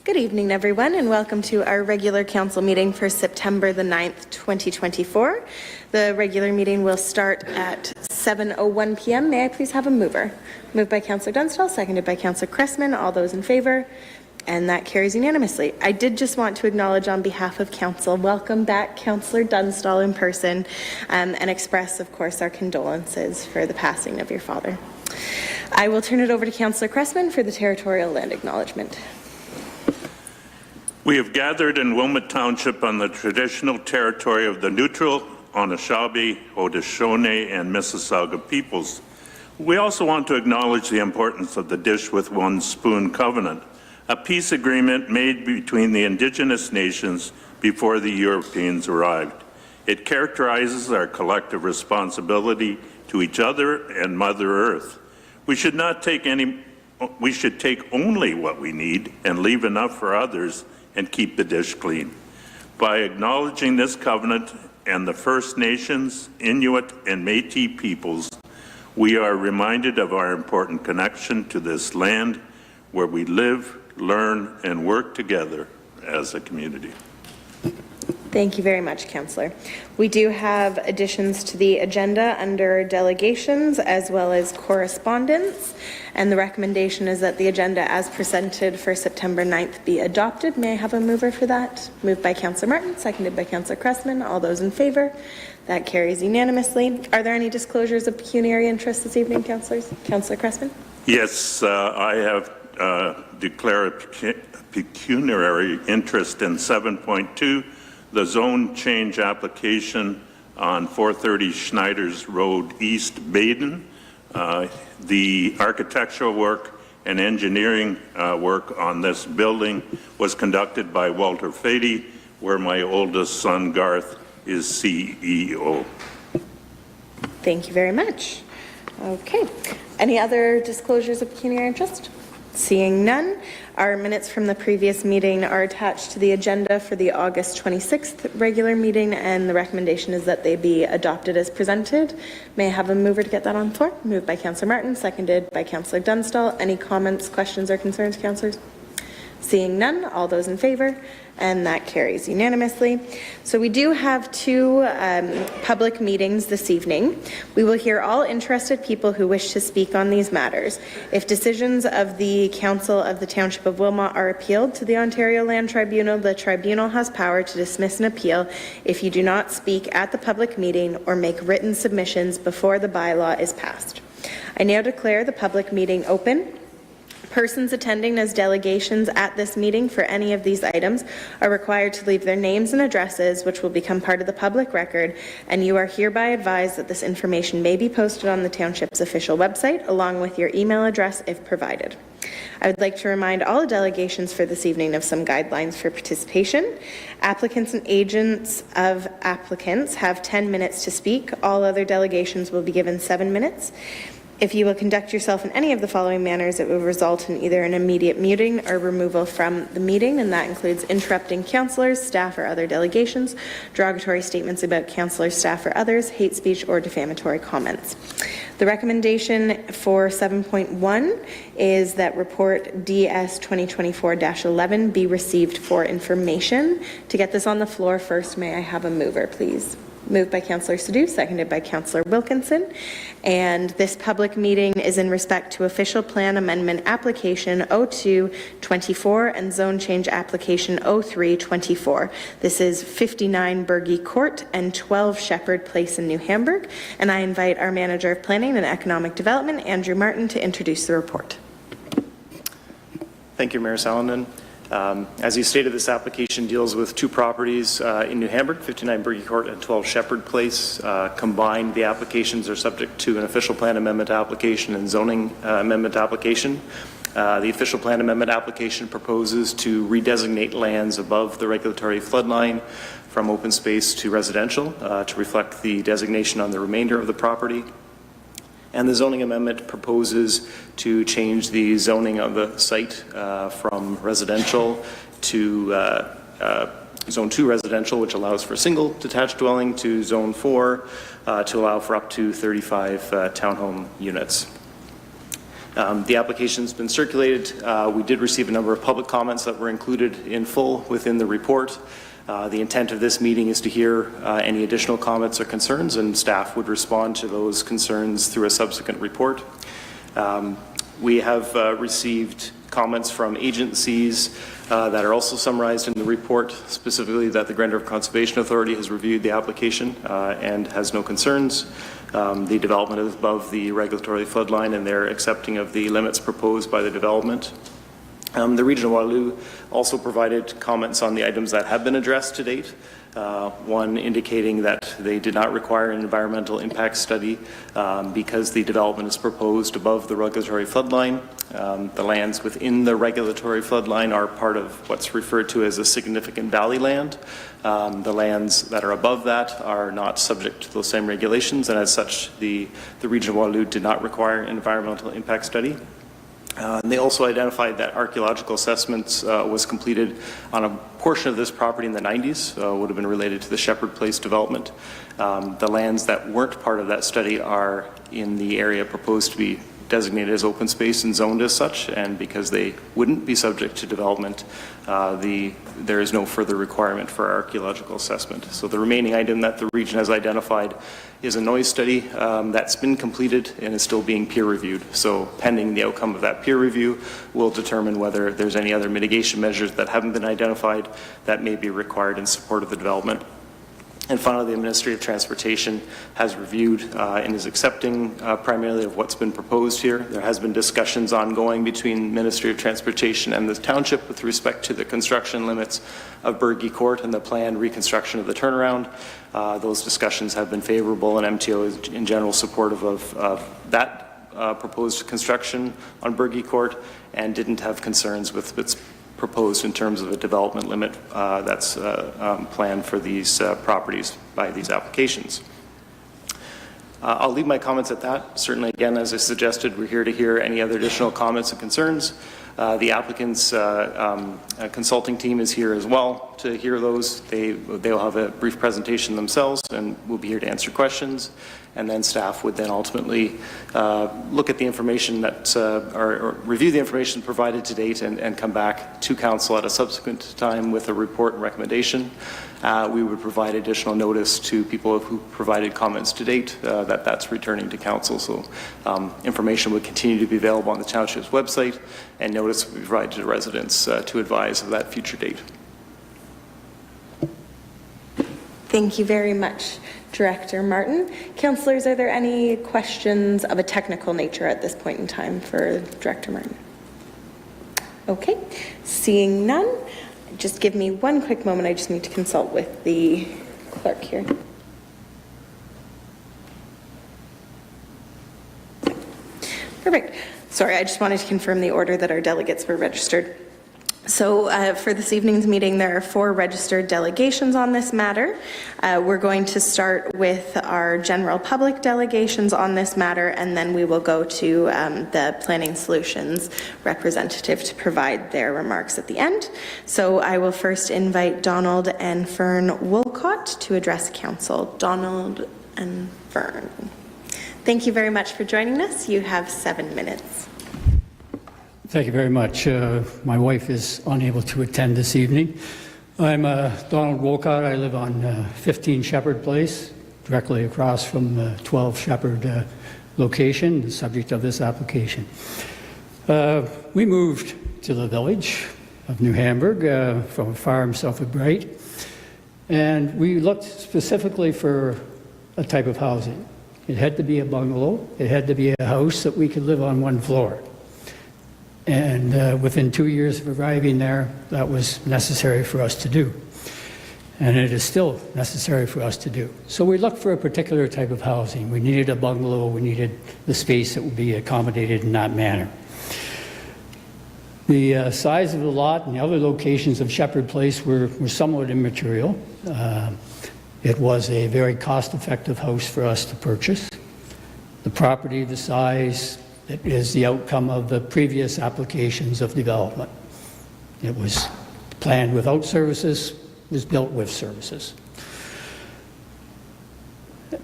Good evening, everyone, and welcome to our regular council meeting for September the 9th, 2024. The regular meeting will start at 7:01 p.m. May I please have a mover? Moved by Councillor Dunstall, seconded by Councillor Cressman. All those in favour? And that carries unanimously. I did just want to acknowledge on behalf of Council, welcome back Councillor Dunstall in person, and express, of course, our condolences for the passing of your father. I will turn it over to Councillor Cressman for the territorial land acknowledgement. We have gathered in Wilmot Township on the traditional territory of the Neutral, Anishinaabe, Haudenosaunee, and Mississauga peoples. We also want to acknowledge the importance of the Dish with One Spoon Covenant, a peace agreement made between the Indigenous nations before the Europeans arrived. It characterizes our collective responsibility to each other and Mother Earth. We should take only what we need and leave enough for others and keep the dish clean. By acknowledging this covenant and the First Nations, Inuit, and Métis peoples, we are reminded of our important connection to this land where we live, learn, and work together as a community. Thank you very much, Councillor. We do have additions to the agenda under delegations as well as correspondence, and the recommendation is that the agenda as presented for September 9th be adopted. May I have a mover for that? Moved by Councillor Martin, seconded by Councillor Cressman. All those in favour? That carries unanimously. Are there any disclosures of pecuniary interest this evening, councillors? Councillor Cressman? Yes, I have declared pecuniary interest in 7.2, the zone change application on 430 Schneider's Road East, Baden. The architectural work and engineering work on this building was conducted by Walter Fady, where my oldest son Garth is CEO. Thank you very much. Okay. Any other disclosures of pecuniary interest? Seeing none, our minutes from the previous meeting are attached to the agenda for the August 26th regular meeting, and the recommendation is that they be adopted as presented. May I have a mover to get that on the floor? Moved by Councillor Martin, seconded by Councillor Dunstall. Any comments, questions, or concerns, councillors? Seeing none, all those in favour, and that carries unanimously. So we do have two public meetings this evening. We will hear all interested people who wish to speak on these matters. If decisions of the Council of the Township of Wilmot are appealed to the Ontario Land Tribunal, the Tribunal has power to dismiss an appeal if you do not speak at the public meeting or make written submissions before the bylaw is passed. I now declare the public meeting open. Persons attending as delegations at this meeting for any of these items are required to leave their names and addresses, which will become part of the public record, and you are hereby advised that this information may be posted on the Township's official website, along with your email address if provided. I would like to remind all delegations for this evening of some guidelines for participation. Applicants and agents of applicants have 10 minutes to speak. All other delegations will be given 7 minutes. If you will conduct yourself in any of the following manners, it will result in either an immediate muting or removal from the meeting, and that includes interrupting councillors, staff, or other delegations, derogatory statements about councillors, staff, or others, hate speech, or defamatory comments. The recommendation for 7.1 is that report DS 2024-11 be received for information. To get this on the floor first, may I have a mover, please? Moved by Councillor Sadhu, seconded by Councillor Wilkinson. And this public meeting is in respect to Official Plan Amendment Application 0224 and Zone Change Application 0324. This is 59 Bergie Court and 12 Shepherd Place in New Hamburg. And I invite our Manager of Planning and Economic Development, Andrew Martin, to introduce the report. Thank you, Mayor Salinan. As you stated, this application deals with two properties in New Hamburg, 59 Bergie Court and 12 Shepherd Place. Combined, the applications are subject to an official plan amendment application and zoning amendment application. The official plan amendment application proposes to redesignate lands above the regulatory floodline from open space to residential to reflect the designation on the remainder of the property. And the zoning amendment proposes to change the zoning of the site from residential to Zone 2 residential, which allows for a single detached dwelling, to Zone 4 to allow for up to 35 townhome units. The application's been circulated. We did receive a number of public comments that were included in full within the report. The intent of this meeting is to hear any additional comments or concerns, and staff would respond to those concerns through a subsequent report. We have received comments from agencies that are also summarized in the report, specifically that the Grand River Conservation Authority has reviewed the application and has no concerns. The development is above the regulatory floodline, and they're accepting of the limits proposed by the development. The Region of Waterloo also provided comments on the items that have been addressed to date. One indicating that they did not require an environmental impact study because the development is proposed above the regulatory floodline. The lands within the regulatory floodline are part of what's referred to as a significant valley land. The lands that are above that are not subject to those same regulations, and as such, the Region of Waterloo did not require an environmental impact study. And they also identified that archaeological assessments was completed on a portion of this property in the 90s, would have been related to the Shepherd Place development. The lands that weren't part of that study are in the area proposed to be designated as open space and zoned as such, and because they wouldn't be subject to development, there is no further requirement for archaeological assessment. So the remaining item that the region has identified is a noise study that's been completed and is still being peer reviewed. So pending the outcome of that peer review, we'll determine whether there's any other mitigation measures that haven't been identified that may be required in support of the development. And finally, the Ministry of Transportation has reviewed and is accepting primarily of what's been proposed here. There has been discussions ongoing between Ministry of Transportation and the Township with respect to the construction limits of Bergie Court and the planned reconstruction of the turnaround. Those discussions have been favorable, and MTO is in general supportive of that proposed construction on Bergie Court and didn't have concerns with its proposed in terms of a development limit that's planned for these properties by these applications. I'll leave my comments at that. Certainly, again, as I suggested, we're here to hear any other additional comments and concerns. The applicant's consulting team is here as well to hear those. They'll have a brief presentation themselves, and we'll be here to answer questions. And then staff would then ultimately look at the information that, or review the information provided to date and come back to council at a subsequent time with a report and recommendation. We would provide additional notice to people who provided comments to date that that's returning to council. So information would continue to be available on the Township's website, and notice would be provided to residents to advise of that future date. Thank you very much, Director Martin. Councillors, are there any questions of a technical nature at this point in time for Director Martin? Okay, seeing none, just give me one quick moment. I just need to consult with the clerk here. Perfect. Sorry, I just wanted to confirm the order that our delegates were registered. So for this evening's meeting, there are 4 registered delegations on this matter. We're going to start with our general public delegations on this matter, and then we will go to the Planning Solutions representative to provide their remarks at the end. So I will first invite Donald and Fern Wolcott to address council. Donald and Fern. Thank you very much for joining us. You have 7 minutes. Thank you very much. My wife is unable to attend this evening. I'm Donald Wolcott. I live on 15 Shepherd Place, directly across from the 12 Shepherd location, the subject of this application. We moved to the village of New Hamburg from a farm south of Bright, and we looked specifically for a type of housing. It had to be a bungalow. It had to be a house that we could live on one floor. And within 2 years of arriving there, that was necessary for us to do. And it is still necessary for us to do. So we looked for a particular type of housing. We needed a bungalow. We needed the space that would be accommodated in that manner. The size of the lot and the other locations of Shepherd Place were somewhat immaterial. It was a very cost-effective house for us to purchase. The property, the size, it is the outcome of the previous applications of development. It was planned without services, was built with services.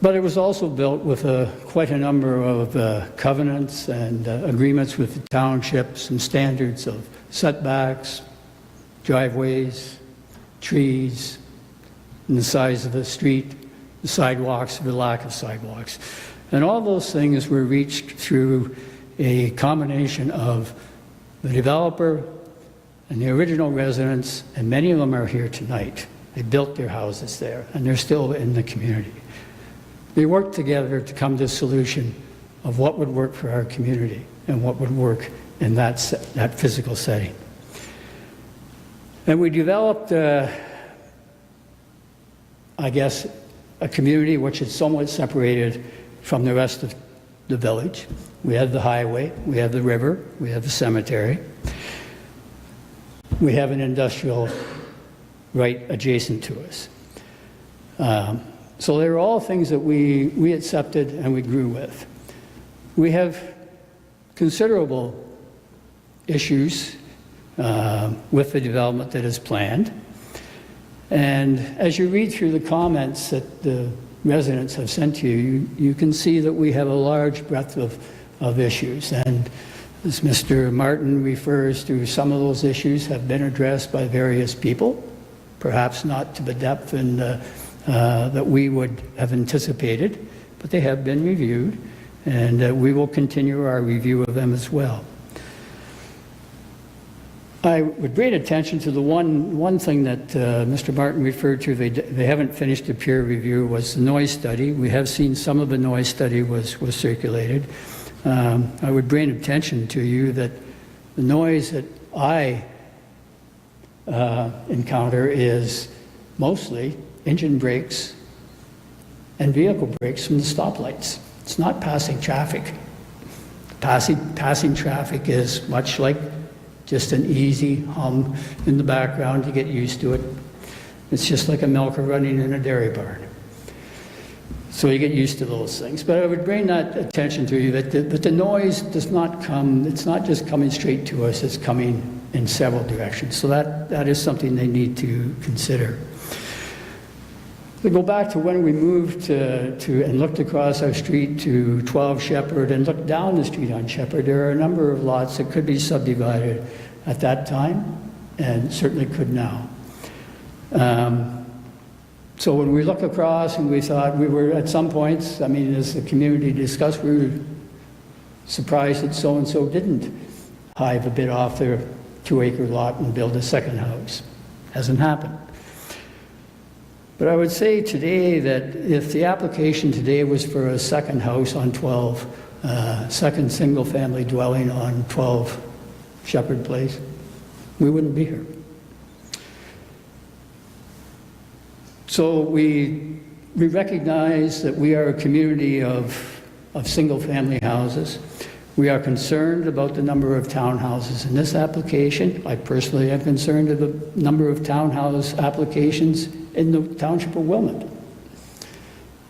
But it was also built with quite a number of covenants and agreements with the township, some standards of setbacks, driveways, trees, and the size of the street, the sidewalks, the lack of sidewalks. And all those things were reached through a combination of the developer and the original residents, and many of them are here tonight. They built their houses there, and they're still in the community. They worked together to come to a solution of what would work for our community and what would work in that physical setting. And we developed, I guess, a community which is somewhat separated from the rest of the village. We have the highway, we have the river, we have the cemetery. We have an industrial right adjacent to us. So they were all things that we accepted and we grew with. We have considerable issues with the development that is planned. And as you read through the comments that the residents have sent to you, you can see that we have a large breadth of issues. And as Mr. Martin refers to, some of those issues have been addressed by various people, perhaps not to the depth and that we would have anticipated, but they have been reviewed, and we will continue our review of them as well. I would bring attention to the one thing that Mr. Martin referred to. They haven't finished the peer review, was the noise study. We have seen some of the noise study was circulated. I would bring attention to you that the noise that I encounter is mostly engine brakes and vehicle brakes from the stoplights. It's not passing traffic. Passing traffic is much like just an easy hum in the background. You get used to it. It's just like a milker running in a dairy barn. So you get used to those things. But I would bring that attention to you that the noise does not come, it's not just coming straight to us, it's coming in several directions. So that is something they need to consider. To go back to when we moved to and looked across our street to 12 Shepherd and looked down the street on Shepherd, there are a number of lots that could be subdivided at that time and certainly could now. So when we look across and we thought we were at some points, I mean, as the community discussed, we were surprised that so-and-so didn't hive a bit off their 2-acre lot and build a second house. Hasn't happened. But I would say today that if the application today was for a second house on 12, second single-family dwelling on 12 Shepherd Place, we wouldn't be here. So we recognize that we are a community of single-family houses. We are concerned about the number of townhouses in this application. I personally am concerned of the number of townhouse applications in the Township of Wilmot.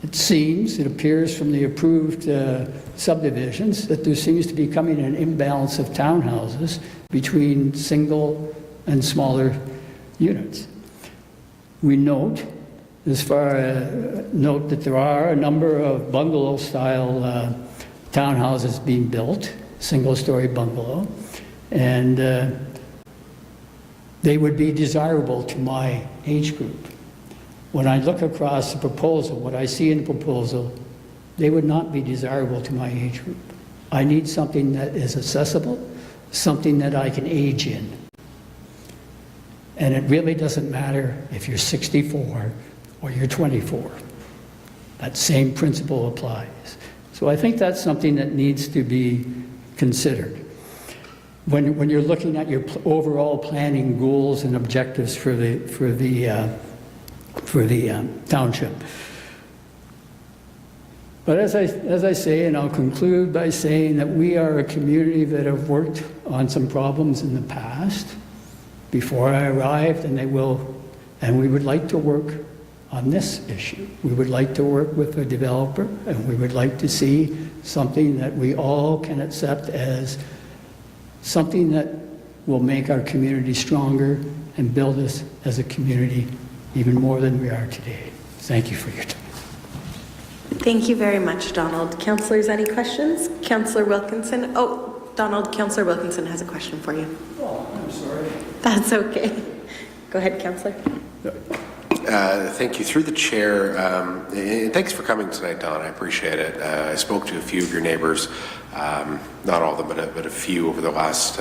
It appears from the approved subdivisions that there seems to be coming an imbalance of townhouses between single and smaller units. We note that there are a number of bungalow-style townhouses being built, single-story bungalow, and they would be desirable to my age group. When I look across the proposal, what I see in the proposal, they would not be desirable to my age group. I need something that is accessible, something that I can age in. And it really doesn't matter if you're 64 or you're 24. That same principle applies. So I think that's something that needs to be considered. When you're looking at your overall planning goals and objectives for the township. But as I say, and I'll conclude by saying that we are a community that have worked on some problems in the past before I arrived, and we would like to work on this issue. We would like to work with the developer, and we would like to see something that we all can accept as something that will make our community stronger and build us as a community even more than we are today. Thank you for your time. Thank you very much, Donald. Councillors, any questions? Councillor Wilkinson? Oh, Donald, Councillor Wilkinson has a question for you. Oh, I'm sorry. That's okay. Go ahead, Councillor. Thank you. Through the chair, and thanks for coming tonight, Don. I appreciate it. I spoke to a few of your neighbors, not all of them, but a few over the last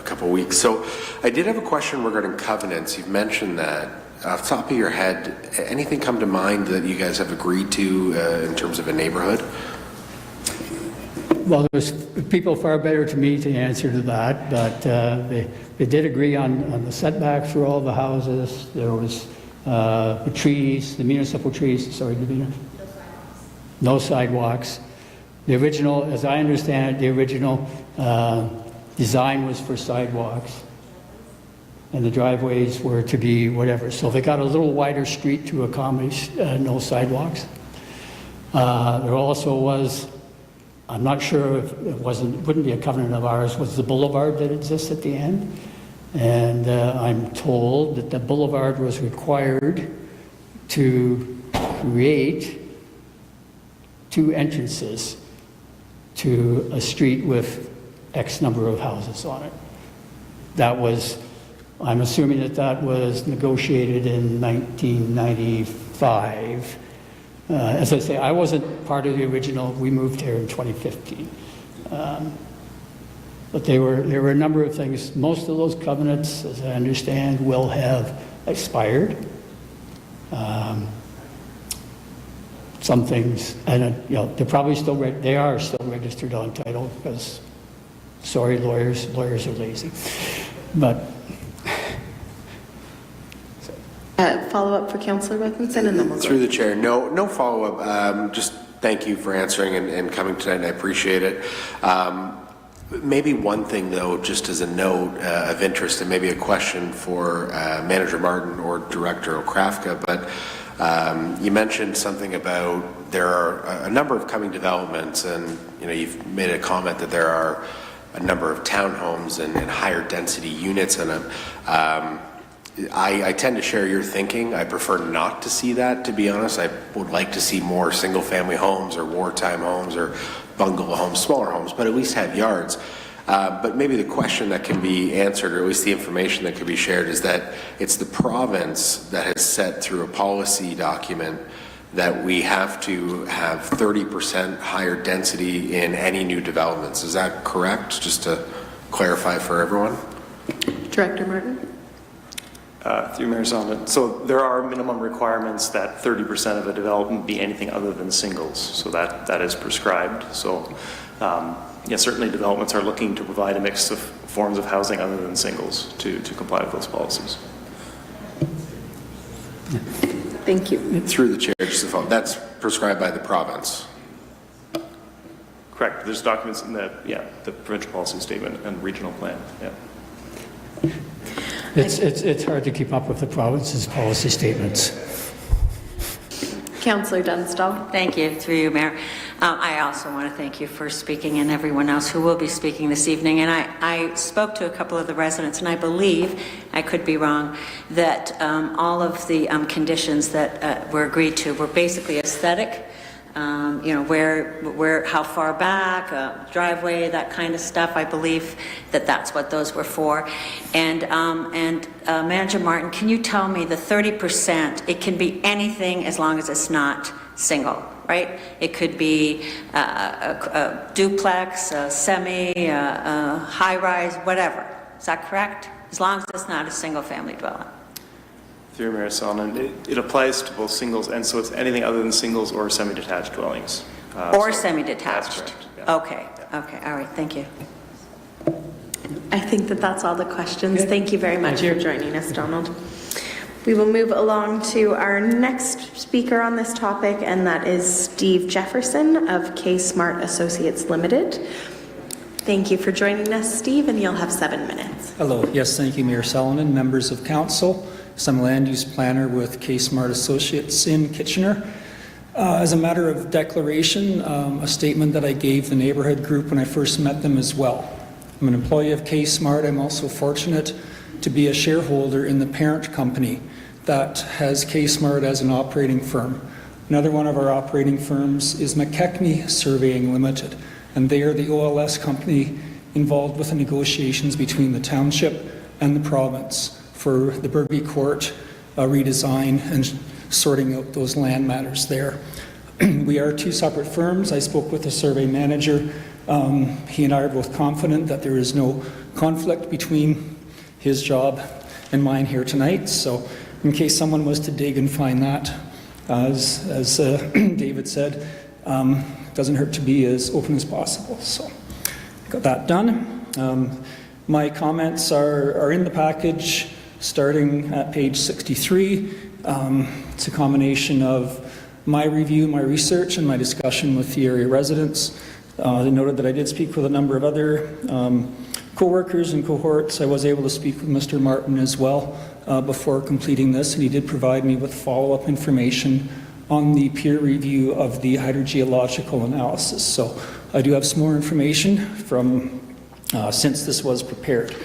couple of weeks. So I did have a question regarding covenants. You've mentioned that. Off the top of your head, anything come to mind that you guys have agreed to in terms of a neighborhood? Well, there's people far better to me to answer to that, but they did agree on the setbacks for all the houses. There was the trees, the municipal trees, sorry, Davina? No sidewalks. The original, as I understand it, the original design was for sidewalks, and the driveways were to be whatever. So they got a little wider street to accommodate no sidewalks. There also was, I'm not sure if it wouldn't be a covenant of ours, was the boulevard that exists at the end. And I'm told that the boulevard was required to create 2 entrances to a street with X number of houses on it. That was, I'm assuming that was negotiated in 1995. As I say, I wasn't part of the original. We moved here in 2015. But there were a number of things. Most of those covenants, as I understand, will have expired. Some things, and they're probably still they are still registered on title because, sorry, lawyers are lazy. But Follow up for Councillor Wilkinson, and then we'll go. Through the chair, no follow-up. Just thank you for answering and coming tonight, and I appreciate it. Maybe one thing, though, just as a note of interest, and maybe a question for Manager Martin or Director Okrafka, but you mentioned something about there are a number of coming developments, and you've made a comment that there are a number of townhomes and higher density units in them. I tend to share your thinking. I prefer not to see that, to be honest. I would like to see more single-family homes or wartime homes or bungalow homes, smaller homes, but at least have yards. But maybe the question that can be answered, or at least the information that could be shared, is that it's the province that has set through a policy document that we have to have 30% higher density in any new developments. Is that correct? Just to clarify for everyone. Director Martin. Through Mayor Solomon. So there are minimum requirements that 30% of a development be anything other than singles. So that is prescribed. So yeah, certainly developments are looking to provide a mix of forms of housing other than singles to comply with those policies. Thank you. Through the chair, just to follow, that's prescribed by the province. Correct. There's documents in the provincial policy statement and regional plan. Yeah. it's hard to keep up with the province's policy statements. Councillor Dunstall. Thank you, through you, Mayor. I also want to thank you for speaking, and everyone else who will be speaking this evening. And I spoke to a couple of the residents, and I believe, I could be wrong, that all of the conditions that were agreed to were basically aesthetic. Where, how far back, driveway, that kind of stuff. I believe that that's what those were for. And Manager Martin, can you tell me the 30%, it can be anything as long as it's not single, right? It could be a duplex, a semi, a high-rise, whatever. Is that correct? As long as it's not a single-family dwelling. Through Mayor Solomon, it applies to both singles, and so it's anything other than singles or semi-detached dwellings. Or so semi-detached. That's correct. Yeah. Okay, okay, all right, thank you. I think that's all the questions. Okay. Thank you very much Thank for you. joining us, Donald. We will move along to our next speaker on this topic, and that is Steve Jefferson of K Smart Associates Limited. Thank you for joining us, Steve, and you'll have 7 minutes. Hello. Yes, thank you, Mayor Solomon, members of council. I'm a land use planner with K Smart Associates in Kitchener. As a matter of declaration, a statement that I gave the neighborhood group when I first met them as well. I'm an employee of K Smart. I'm also fortunate to be a shareholder in the parent company that has K Smart as an operating firm. Another one of our operating firms is McKechnie Surveying Limited, and they are the OLS company involved with the negotiations between the township and the province for the Burgie Court redesign and sorting out those land matters there. We are two separate firms. I spoke with the survey manager. He and I are both confident that there is no conflict between his job and mine here tonight. So in case someone was to dig and find that, as David said, it doesn't hurt to be as open as possible. So got that done. My comments are in the package starting at page 63. It's a combination of my review, my research, and my discussion with the area residents. They noted that I did speak with a number of other co-workers and cohorts. I was able to speak with Mr. Martin as well before completing this, and he did provide me with follow-up information on the peer review of the hydrogeological analysis. So I do have some more information from since this was prepared.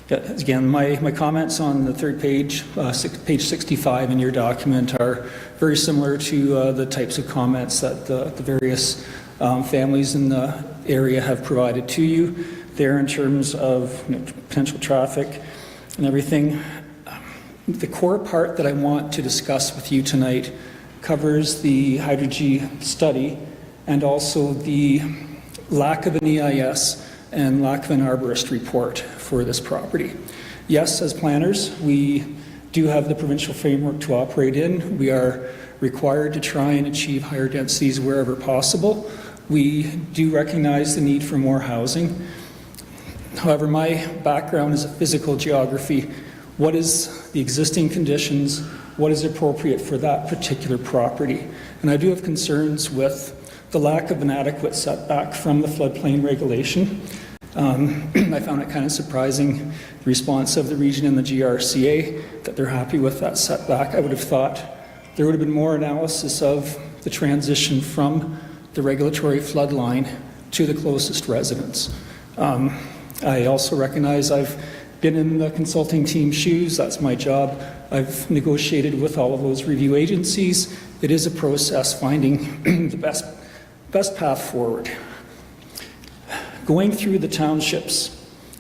Again, my comments on the third page, page 65 in your document, are very similar to the types of comments that the various families in the area have provided to you there in terms of potential traffic and everything. The core part that I want to discuss with you tonight covers the hydrogy study and also the lack of an EIS and lack of an arborist report for this property. Yes, as planners, we do have the provincial framework to operate in. We are required to try and achieve higher densities wherever possible. We do recognize the need for more housing. However, my background is a physical geography. What is the existing conditions? What is appropriate for that particular property? And I do have concerns with the lack of an adequate setback from the floodplain regulation. I found it kind of surprising, the response of the region and the GRCA, that they're happy with that setback. I would have thought there would have been more analysis of the transition from the regulatory flood line to the closest residents. I also recognize I've been in the consulting team's shoes. That's my job. I've negotiated with all of those review agencies. It is a process finding the best path forward. Going through the townships,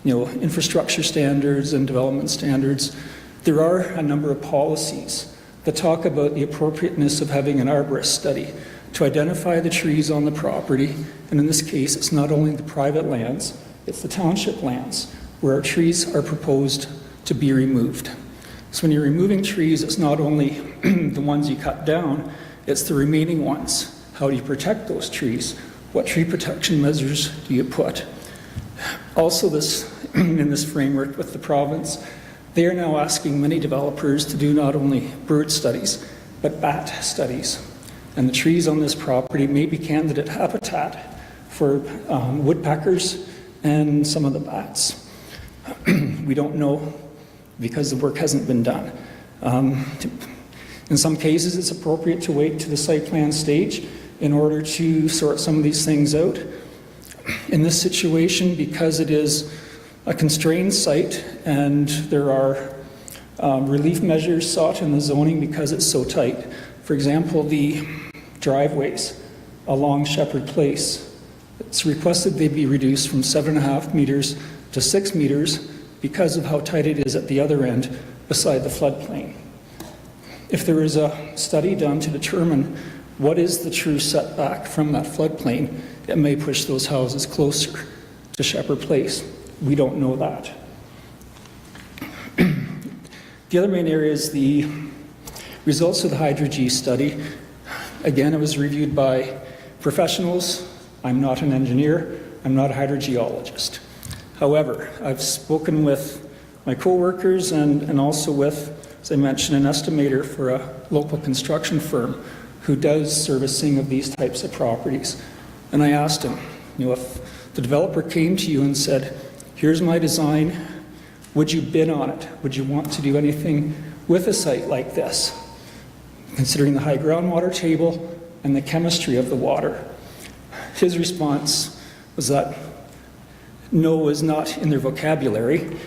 infrastructure standards and development standards, there are a number of policies that talk about the appropriateness of having an arborist study to identify the trees on the property. And in this case, it's not only the private lands, it's the township lands where our trees are proposed to be removed. So when you're removing trees, it's not only the ones you cut down, it's the remaining ones. How do you protect those trees? What tree protection measures do you put? Also, in this framework with the province, they are now asking many developers to do not only bird studies, but bat studies. And the trees on this property may be candidate habitat for woodpeckers and some of the bats. We don't know because the work hasn't been done. In some cases, it's appropriate to wait to the site plan stage in order to sort some of these things out. In this situation, because it is a constrained site and there are relief measures sought in the zoning because it's so tight. For example, the driveways along Shepherd Place, it's requested they be reduced from 7.5 meters to 6 meters because of how tight it is at the other end beside the floodplain. If there is a study done to determine what is the true setback from that floodplain, it may push those houses closer to Shepherd Place. We don't know that. The other main area is the results of the Hydro-G study. Again, it was reviewed by professionals. I'm not an engineer. I'm not a hydrogeologist. However, I've spoken with my co-workers and also with, as I mentioned, an estimator for a local construction firm who does servicing of these types of properties. And I asked him, if the developer came to you and said, here's my design, would you bid on it? Would you want to do anything with a site like this, considering the high groundwater table and the chemistry of the water? His response was that no was not in their vocabulary.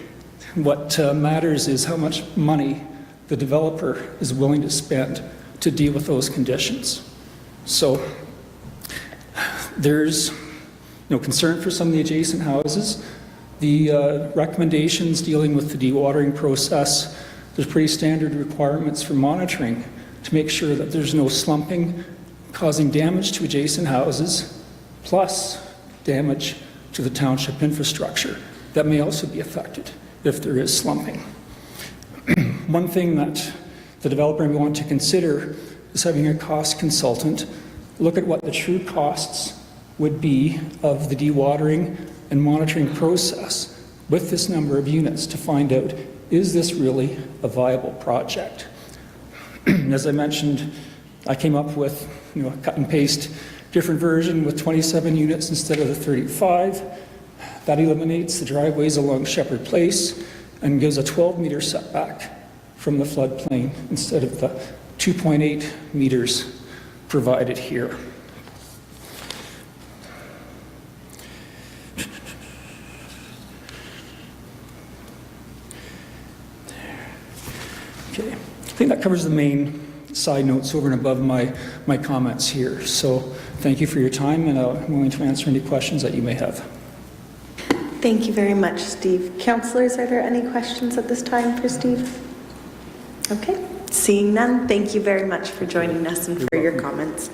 What matters is how much money the developer is willing to spend to deal with those conditions. So there's concern for some of the adjacent houses. The recommendations dealing with the dewatering process, there's pretty standard requirements for monitoring to make sure that there's no slumping causing damage to adjacent houses, plus damage to the township infrastructure that may also be affected if there is slumping. One thing that the developer may want to consider is having a cost consultant look at what the true costs would be of the dewatering and monitoring process with this number of units to find out, is this really a viable project? As I mentioned, I came up with a cut and paste different version with 27 units instead of the 35. That eliminates the driveways along Shepherd Place and gives a 12-meter setback from the floodplain instead of the 2.8 meters provided here. Okay, I think that covers the main side notes over and above my comments here. So thank you for your time, and I'm willing to answer any questions that you may have. Thank you very much, Steve. Councillors, are there any questions at this time for Steve? Okay, seeing none, thank you very much for joining us and for your comments.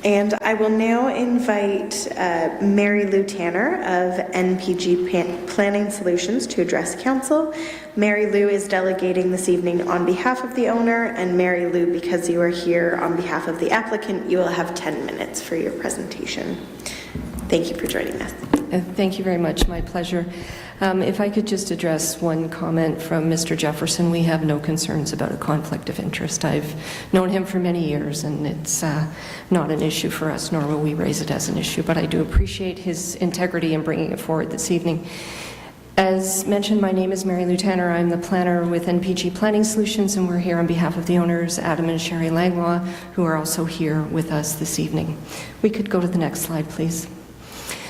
And I will now invite Mary Lou Tanner of NPG Planning Solutions to address Council. Mary Lou is delegating this evening on behalf of the owner, and Mary Lou, because you are here on behalf of the applicant, you will have 10 minutes for your presentation. Thank you for joining us. Thank you very much. My pleasure. If I could just address one comment from Mr. Jefferson, we have no concerns about a conflict of interest. I've known him for many years, and it's not an issue for us, nor will we raise it as an issue, but I do appreciate his integrity in bringing it forward this evening. As mentioned, my name is Mary Lou Tanner. I'm the planner with NPG Planning Solutions, and we're here on behalf of the owners, Adam and Sherry Langlois, who are also here with us this evening. We could go to the next slide, please.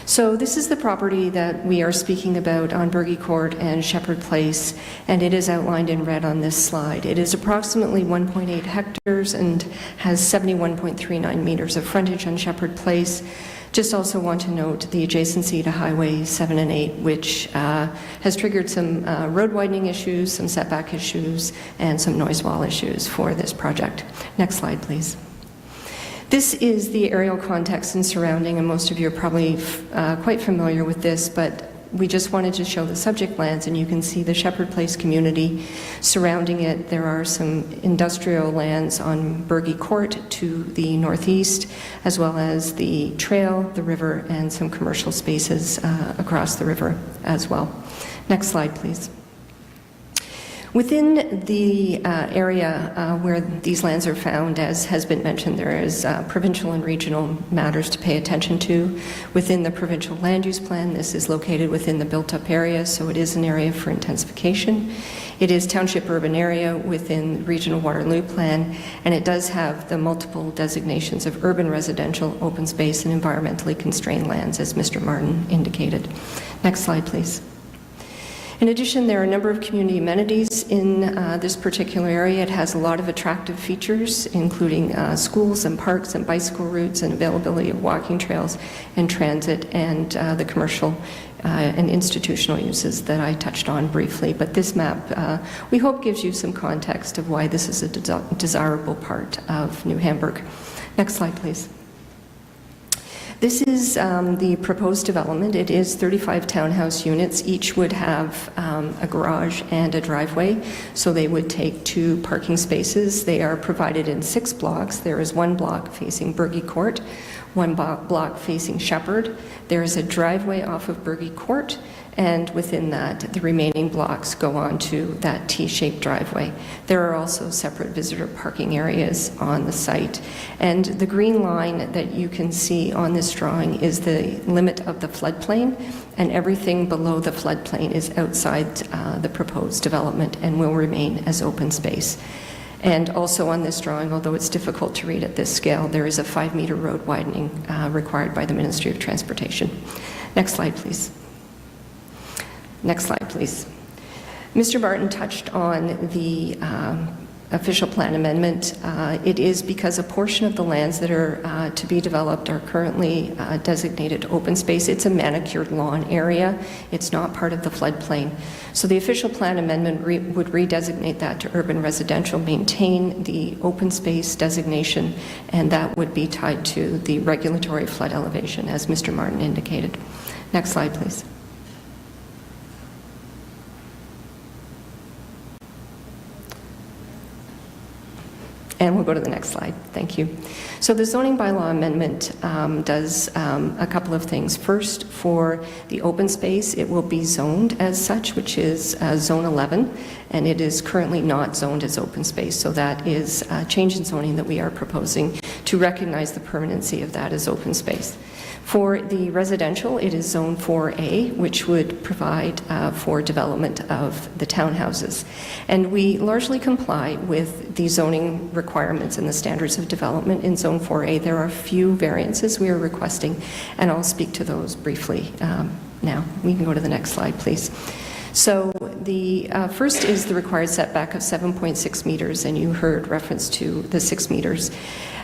So this is the property that we are speaking about on Burgie Court and Shepherd Place, and it is outlined in red on this slide. It is approximately 1.8 hectares and has 71.39 meters of frontage on Shepherd Place. Just also want to note the adjacency to Highway 7 and 8, which has triggered some road widening issues, some setback issues, and some noise wall issues for this project. Next slide, please. This is the aerial context and surrounding, and most of you are probably quite familiar with this, but we just wanted to show the subject lands, and you can see the Shepherd Place community surrounding it. There are some industrial lands on Burgie Court to the northeast, as well as the trail, the river, and some commercial spaces across the river as well. Next slide, please. Within the area where these lands are found, as has been mentioned, there is provincial and regional matters to pay attention to. Within the provincial land use plan, this is located within the built-up area, so it is an area for intensification. It is township urban area within regional Waterloo plan, and it does have the multiple designations of urban residential, open space, and environmentally constrained lands, as Mr. Martin indicated. Next slide, please. In addition, there are a number of community amenities in this particular area. It has a lot of attractive features, including schools and parks and bicycle routes and availability of walking trails and transit and the commercial and institutional uses that I touched on briefly. But this map, we hope, gives you some context of why this is a desirable part of New Hamburg. Next slide, please. This is the proposed development. It is 35 townhouse units. Each would have a garage and a driveway, so they would take 2 parking spaces. They are provided in 6 blocks. There is 1 block facing Burgie Court, 1 block facing Shepherd. There is a driveway off of Burgie Court, and within that, the remaining blocks go on to that T-shaped driveway. There are also separate visitor parking areas on the site. And the green line that you can see on this drawing is the limit of the floodplain, and everything below the floodplain is outside the proposed development and will remain as open space. And also on this drawing, although it's difficult to read at this scale, there is a 5-meter road widening required by the Ministry of Transportation. Next slide, please. Next slide, please. Mr. Martin touched on the official plan amendment. It is because a portion of the lands that are to be developed are currently designated open space. It's a manicured lawn area. It's not part of the floodplain. So the official plan amendment would redesignate that to urban residential, maintain the open space designation, and that would be tied to the regulatory flood elevation, as Mr. Martin indicated. Next slide, please. And we'll go to the next slide. Thank you. So the zoning bylaw amendment does a couple of things. First, for the open space, it will be zoned as such, which is Zone 11, and it is currently not zoned as open space. So that is a change in zoning that we are proposing to recognize the permanency of that as open space. For the residential, it is Zone 4A, which would provide for development of the townhouses. And we largely comply with the zoning requirements and the standards of development in Zone 4A. There are a few variances we are requesting, and I'll speak to those briefly now. We can go to the next slide, please. So the first is the required setback of 7.6 meters, and you heard reference to the 6 meters.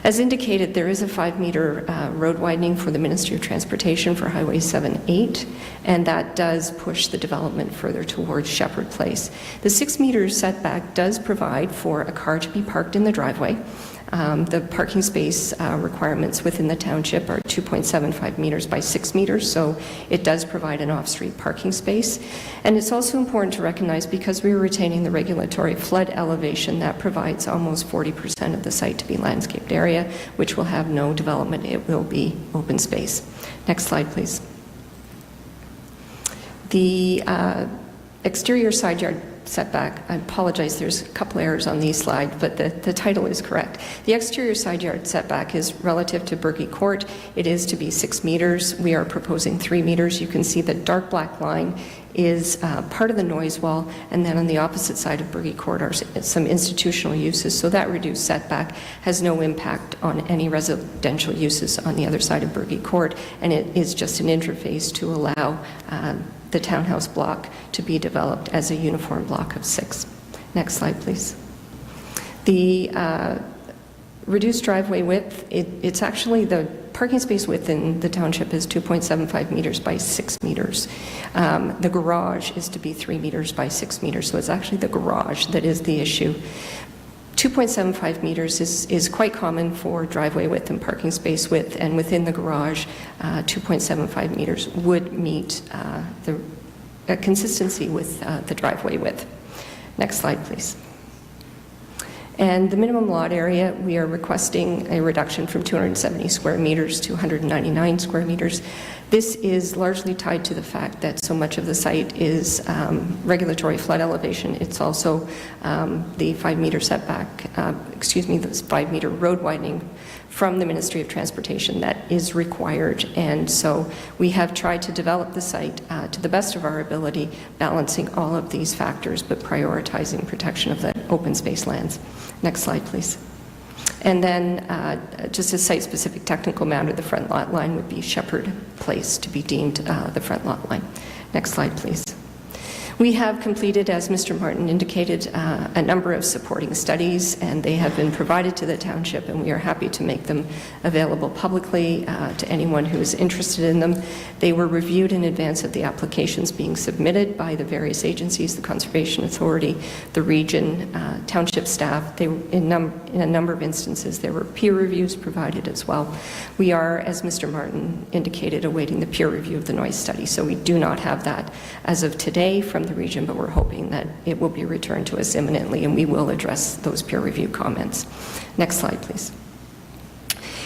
As indicated, there is a 5-meter road widening for the Ministry of Transportation for Highway 78, and that does push the development further towards Shepherd Place. The 6-meter setback does provide for a car to be parked in the driveway. The parking space requirements within the township are 2.75 meters by 6 meters, so it does provide an off-street parking space. And it's also important to recognize, because we are retaining the regulatory flood elevation, that provides almost 40% of the site to be landscaped area, which will have no development. It will be open space. Next slide, please. The exterior side yard setback, I apologize, there's a couple errors on these slides, but the title is correct. The exterior side yard setback is relative to Berkey Court. It is to be 6 meters. We are proposing 3 meters. You can see the dark black line is part of the noise wall, and then on the opposite side of Berkey Court are some institutional uses, so that reduced setback has no impact on any residential uses on the other side of Berkey Court, and it is just an interface to allow the townhouse block to be developed as a uniform block of 6. Next slide, please. The reduced driveway width, it's actually the parking space within the township is 2.75 meters by 6 meters. The garage is to be 3 meters by 6 meters, so it's actually the garage that is the issue. 2.75 meters is quite common for driveway width and parking space width, and within the garage, 2.75 meters would meet the consistency with the driveway width. Next slide, please. And the minimum lot area, we are requesting a reduction from 270 square meters to 199 square meters. This is largely tied to the fact that so much of the site is regulatory flood elevation. It's also the 5-meter setback, this 5-meter road widening from the Ministry of Transportation that is required. And so we have tried to develop the site to the best of our ability, balancing all of these factors, but prioritizing protection of the open space lands. Next slide, please. And then just a site-specific technical matter, the front lot line would be Shepherd Place to be deemed the front lot line. Next slide, please. We have completed, as Mr. Martin indicated, a number of supporting studies, and they have been provided to the township, and we are happy to make them available publicly to anyone who is interested in them. They were reviewed in advance of the applications being submitted by the various agencies, the Conservation Authority, the region, township staff. They, in a number of instances, there were peer reviews provided as well. We are, as Mr. Martin indicated, awaiting the peer review of the noise study, so we do not have that as of today from the region, but we're hoping that it will be returned to us imminently, and we will address those peer review comments. Next slide, please.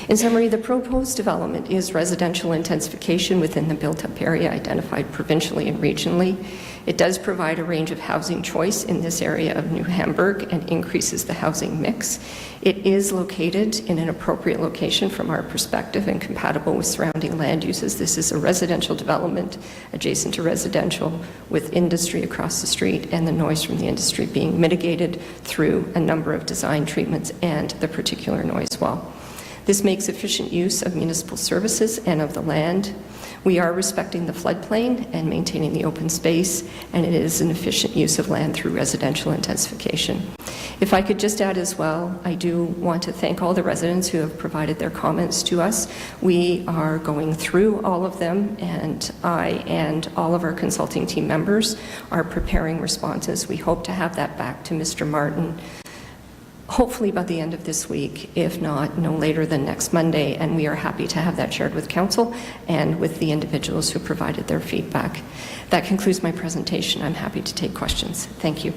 In summary, the proposed development is residential intensification within the built-up area identified provincially and regionally. It does provide a range of housing choice in this area of New Hamburg and increases the housing mix. It is located in an appropriate location from our perspective and compatible with surrounding land uses. This is a residential development adjacent to residential with industry across the street, and the noise from the industry being mitigated through a number of design treatments and the particular noise wall. This makes efficient use of municipal services and of the land. We are respecting the floodplain and maintaining the open space, and it is an efficient use of land through residential intensification. If I could just add as well, I do want to thank all the residents who have provided their comments to us. We are going through all of them, and I and all of our consulting team members are preparing responses. We hope to have that back to Mr. Martin hopefully by the end of this week, if not no later than next Monday, and we are happy to have that shared with Council and with the individuals who provided their feedback. That concludes my presentation. I'm happy to take questions. Thank you.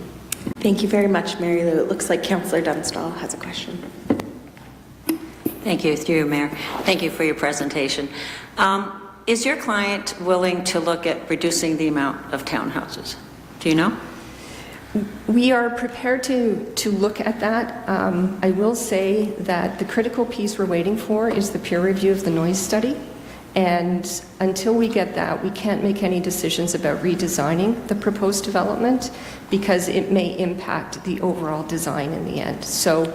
Thank you very much, Mary Lou. It looks like Councillor Dunstall has a question. Thank you, through you, Mayor. Thank you for your presentation. Is your client willing to look at reducing the amount of townhouses? Do you know? We are prepared to look at that. I will say that the critical piece we're waiting for is the peer review of the noise study. And until we get that, we can't make any decisions about redesigning the proposed development because it may impact the overall design in the end. So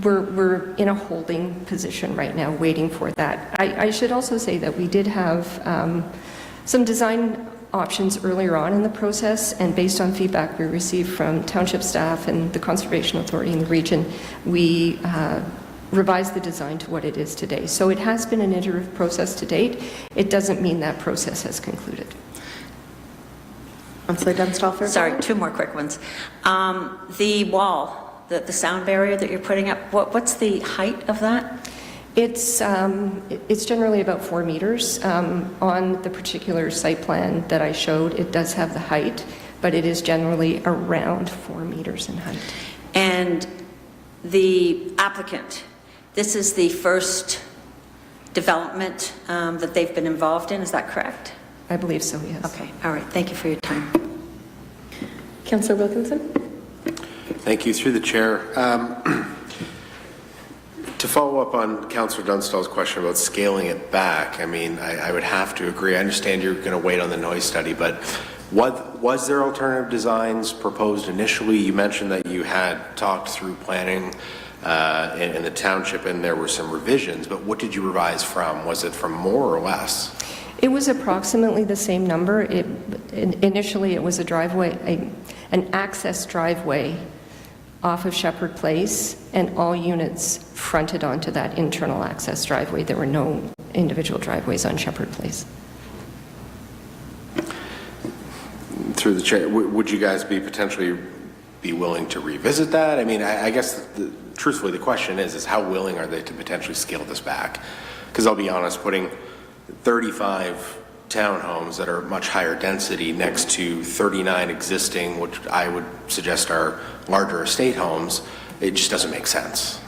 we're in a holding position right now, waiting for that. I should also say that we did have some design options earlier on in the process, and based on feedback we received from township staff and the Conservation Authority in the region, we revised the design to what it is today. So it has been an iterative process to date. It doesn't mean that process has concluded. Councillor Dunstall for Sorry, two more quick ones. The wall, the sound barrier that you're putting up, what's the height of that? It's generally about 4 meters. On the particular site plan that I showed, it does have the height, but it is generally around 4 meters in height. And the applicant, this is the first development that they've been involved in, is that correct? I believe so, yes. Okay, all right, thank you for your time. Councillor Wilkinson. Thank you. Through the chair. To follow up on Councillor Dunstall's question about scaling it back, I mean, I would have to agree. I understand you're going to wait on the noise study, but was there alternative designs proposed initially? You mentioned that you had talked through planning in the township and there were some revisions, but what did you revise from? Was it from more or less? It was approximately the same number. Initially, it was a driveway, an access driveway off of Shepherd Place, and all units fronted onto that internal access driveway. There were no individual driveways on Shepherd Place. Through the chair, would you guys potentially be willing to revisit that? I mean, I guess truthfully the question is how willing are they to potentially scale this back? Because I'll be honest, putting 35 townhomes that are much higher density next to 39 existing, which I would suggest are larger estate homes, it just doesn't make sense.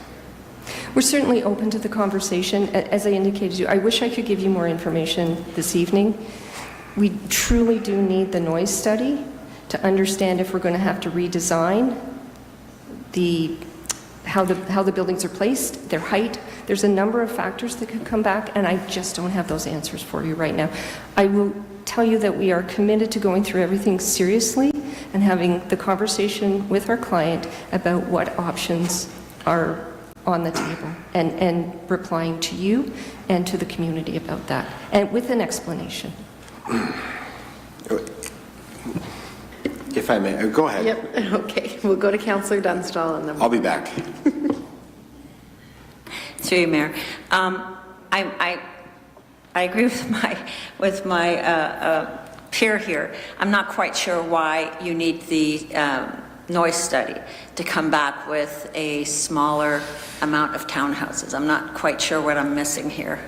We're certainly open to the conversation. As I indicated to you, I wish I could give you more information this evening. We truly do need the noise study to understand if we're going to have to redesign how the buildings are placed, their height. There's a number of factors that could come back, and I just don't have those answers for you right now. I will tell you that we are committed to going through everything seriously and having the conversation with our client about what options are on the table and replying to you and to the community about that, and with an explanation. If I may, go ahead. Yep, okay. We'll go to Councillor Dunstall and then I'll be back. Through you, Mayor. I agree with my peer here. I'm not quite sure why you need the noise study to come back with a smaller amount of townhouses. I'm not quite sure what I'm missing here.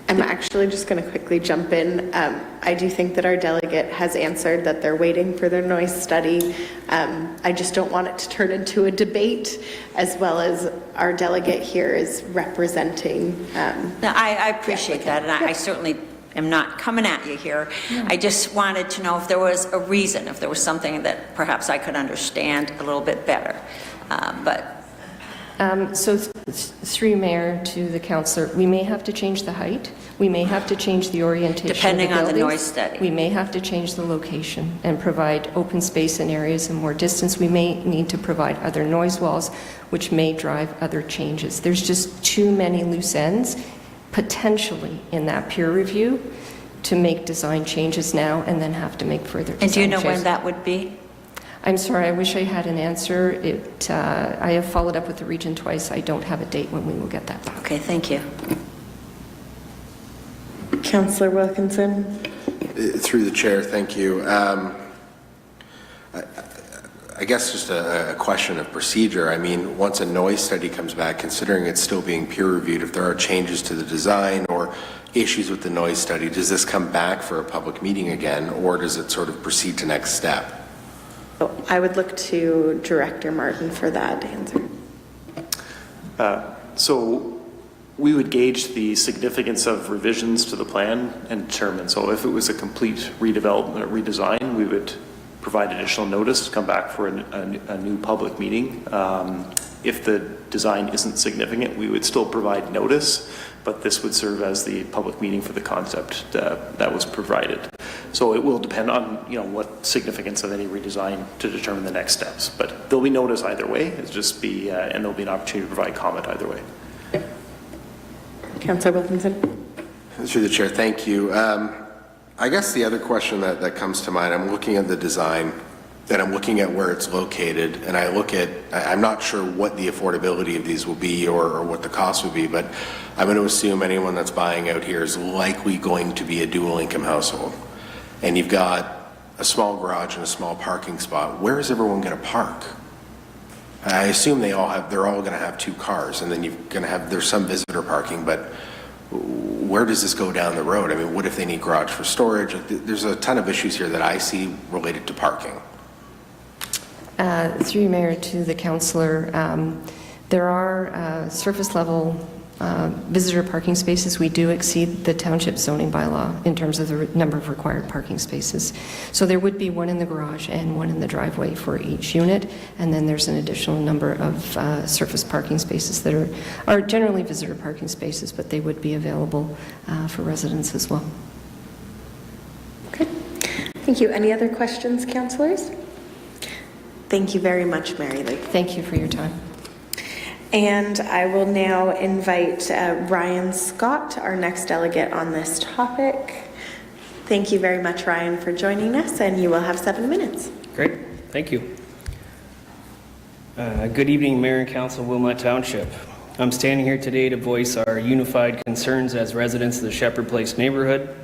I'm actually just going to quickly jump in. I do think that our delegate has answered that they're waiting for their noise study. I just don't want it to turn into a debate, as well as our delegate here is representing. Now, I appreciate that, and I certainly am not coming at you here. No. I just wanted to know if there was a reason, if there was something that perhaps I could understand a little bit better. So through Mayor to the councillor, we may have to change the height. We may have to change the orientation depending of the on the noise study. We may have to change the location and provide open space in areas and more distance. We may need to provide other noise walls, which may drive other changes. There's just too many loose ends potentially in that peer review to make design changes now and then have to make further design changes. And do you know when that would be? I'm sorry, I wish I had an answer. I have followed up with the region twice. I don't have a date when we will get that back. Okay, thank you. Councillor Wilkinson. Through the chair, thank you. I guess just a question of procedure. I mean, once a noise study comes back, considering it's still being peer reviewed, if there are changes to the design or issues with the noise study, does this come back for a public meeting again, or does it sort of proceed to next step? I would look to Director Martin for that answer. So we would gauge the significance of revisions to the plan and determine. So if it was a complete redevelopment or redesign, we would provide additional notice, come back for a new public meeting. If the design isn't significant, we would still provide notice, but this would serve as the public meeting for the concept that was provided. So it will depend on, what significance of any redesign to determine the next steps. But there'll be notice either way. It's just be, and there'll be an opportunity to provide comment either way. Councillor Wilkinson. Through the chair, thank you. I guess the other question that comes to mind, I'm looking at the design and I'm looking at where it's located, and I'm not sure what the affordability of these will be or what the cost would be, but I'm going to assume anyone that's buying out here is likely going to be a dual income household. And you've got a small garage and a small parking spot. Where is everyone going to park? I assume they're all going to have 2 cars, and then there's some visitor parking, but where does this go down the road? I mean, what if they need garage for storage? There's a ton of issues here that I see related to parking. Through you, Mayor, to the councillor, there are surface level visitor parking spaces. We do exceed the township zoning bylaw in terms of the number of required parking spaces. So there would be one in the garage and one in the driveway for each unit, and then there's an additional number of surface parking spaces that are generally visitor parking spaces, but they would be available for residents as well. Okay. Thank you. Any other questions, councillors? Thank you very much, Mary Lee. Thank you for your time. And I will now invite Ryan Scott, our next delegate on this topic. Thank you very much, Ryan, for joining us, and you will have 7 minutes. Great, thank you. Good evening, Mayor and Council, Wilmot Township. I'm standing here today to voice our unified concerns as residents of the Shepherd Place neighborhood.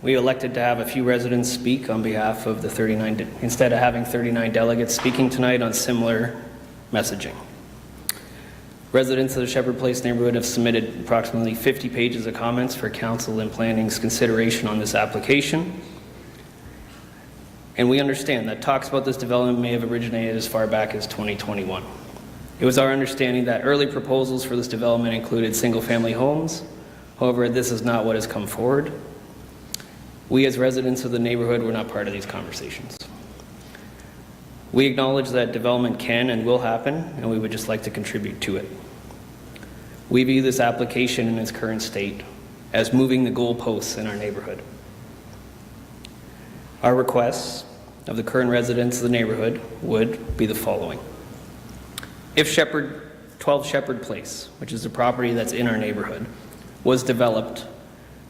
We elected to have a few residents speak on behalf of the 39, instead of having 39 delegates speaking tonight on similar messaging. Residents of the Shepherd Place neighborhood have submitted approximately 50 pages of comments for Council and Planning's consideration on this application. And we understand that talks about this development may have originated as far back as 2021. It was our understanding that early proposals for this development included single-family homes. However, this is not what has come forward. We as residents of the neighborhood were not part of these conversations. We acknowledge that development can and will happen, and we would just like to contribute to it. We view this application in its current state as moving the goalposts in our neighborhood. Our requests of the current residents of the neighborhood would be the following. If 12 Shepherd Place, which is the property that's in our neighborhood, was developed,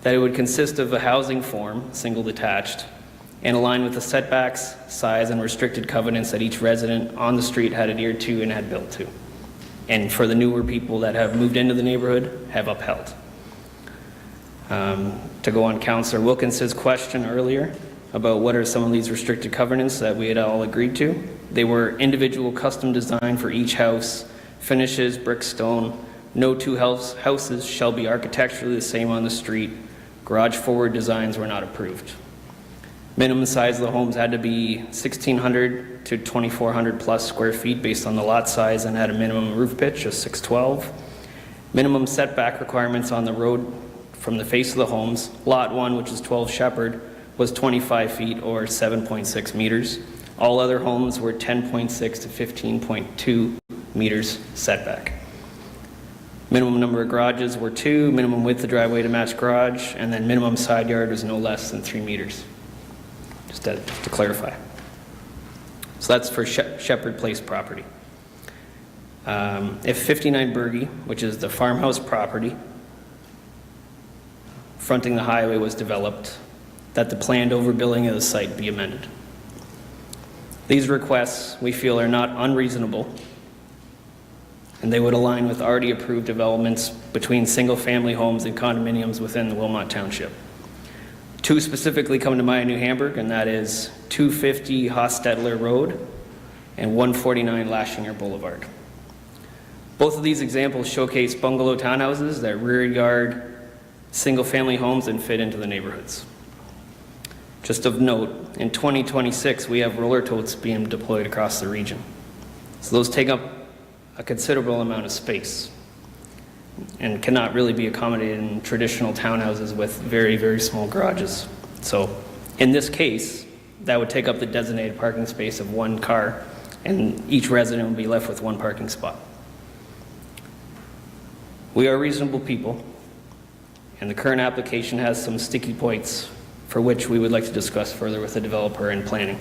that it would consist of a housing form, single detached, and align with the setbacks, size, and restricted covenants that each resident on the street had adhered to and had built to, and for the newer people that have moved into the neighborhood have upheld. To go on Councillor Wilkinson's question earlier about what are some of these restricted covenants that we had all agreed to, they were individual custom design for each house, finishes, brick, stone, no 2 houses shall be architecturally the same on the street, garage forward designs were not approved. Minimum size of the homes had to be 1,600 to 2,400 plus square feet based on the lot size and had a minimum roof pitch of 612. Minimum setback requirements on the road from the face of the homes. Lot 1, which is 12 Shepherd, was 25 feet or 7.6 meters. All other homes were 10.6 to 15.2 meters setback. Minimum number of garages were 2, minimum width of driveway to match garage, and then minimum side yard was no less than 3 meters. Just to clarify. So that's for Shepherd Place property. If 59 Berge, which is the farmhouse property, fronting the highway was developed, that the planned overbuilding of the site be amended. These requests, we feel, are not unreasonable, and they would align with already approved developments between single-family homes and condominiums within the Wilmot Township. Two specifically come to mind in New Hamburg, and that is 250 Hostetler Road and 149 Lashinger Boulevard. Both of these examples showcase bungalow townhouses that rear yard single-family homes and fit into the neighborhoods. Just of note, in 2026, we have roller totes being deployed across the region. So those take up a considerable amount of space and cannot really be accommodated in traditional townhouses with very, very small garages. So in this case, that would take up the designated parking space of one car, and each resident would be left with one parking spot. We are reasonable people, and the current application has some sticky points for which we would like to discuss further with the developer and planning.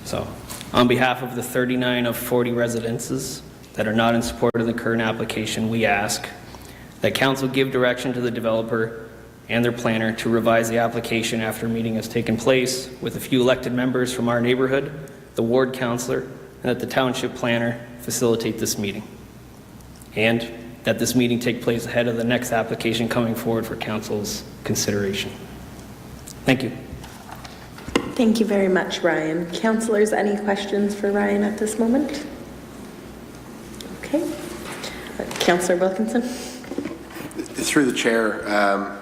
So, on behalf of the 39 of 40 residences that are not in support of the current application, we ask that council give direction to the developer and their planner to revise the application after a meeting has taken place with a few elected members from our neighborhood, the ward councillor, and that the township planner facilitate this meeting. And that this meeting take place ahead of the next application coming forward for council's consideration. Thank you. Thank you very much, Ryan. Councillors, any questions for Ryan at this moment? Okay. Councillor Wilkinson. Through the chair,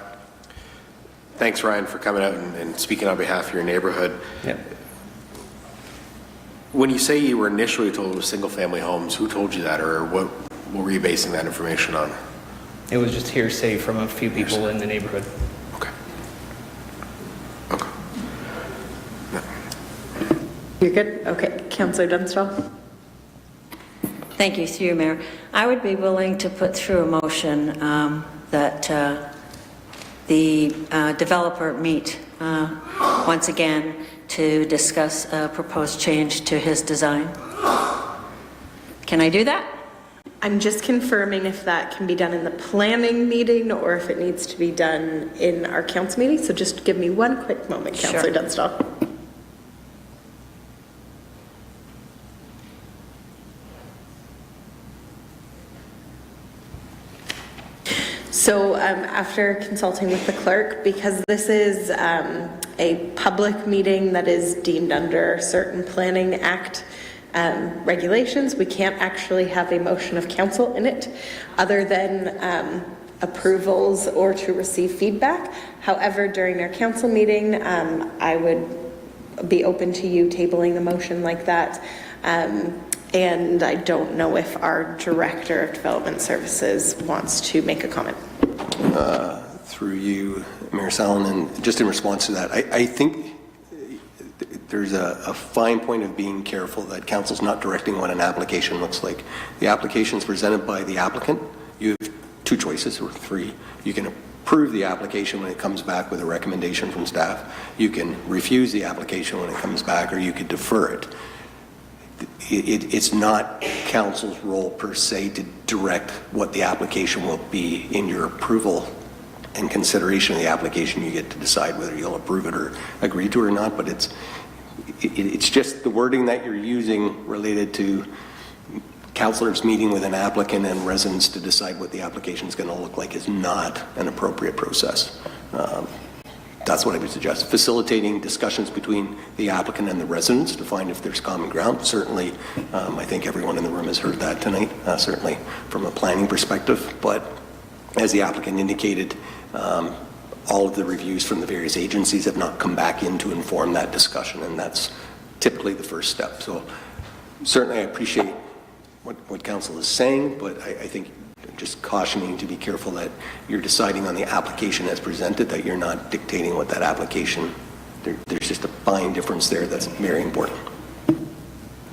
thanks, Ryan, for coming out and speaking on behalf of your neighborhood. Yeah. When you say you were initially told it was single-family homes, who told you that, or what were you basing that information on? It was just hearsay from a few people in the neighborhood. Okay. Okay. You're good? Okay. Councillor Dunstall. Thank you, through you, Mayor. I would be willing to put through a motion that the developer meet once again to discuss a proposed change to his design. Can I do that? I'm just confirming if that can be done in the planning meeting or if it needs to be done in our council meeting. So just give me one quick moment, Sure. Councillor Dunstall. So after consulting with the clerk, because this is a public meeting that is deemed under certain Planning Act regulations, we can't actually have a motion of council in it other than approvals or to receive feedback. However, during our council meeting, I would be open to you tabling the motion like that. And I don't know if our Director of Development Services wants to make a comment. Through you, Mayor Salonen, just in response to that, I think there's a fine point of being careful that council's not directing what an application looks like. The application is presented by the applicant. You have two choices, or three. You can approve the application when it comes back with a recommendation from staff. You can refuse the application when it comes back, or you could defer it. It's not council's role per se to direct what the application will be. In your approval and consideration of the application, you get to decide whether you'll approve it or agree to it or not, but it's just the wording that you're using related to councilors meeting with an applicant and residents to decide what the application is going to look like is not an appropriate process. That's what I would suggest. Facilitating discussions between the applicant and the residents to find if there's common ground. Certainly, I think everyone in the room has heard that tonight, certainly from a planning perspective. But as the applicant indicated, all of the reviews from the various agencies have not come back in to inform that discussion, and that's typically the first step. So certainly I appreciate what council is saying, but I think just cautioning to be careful that you're deciding on the application as presented, that you're not dictating what that application, there's just a fine difference there that's very important.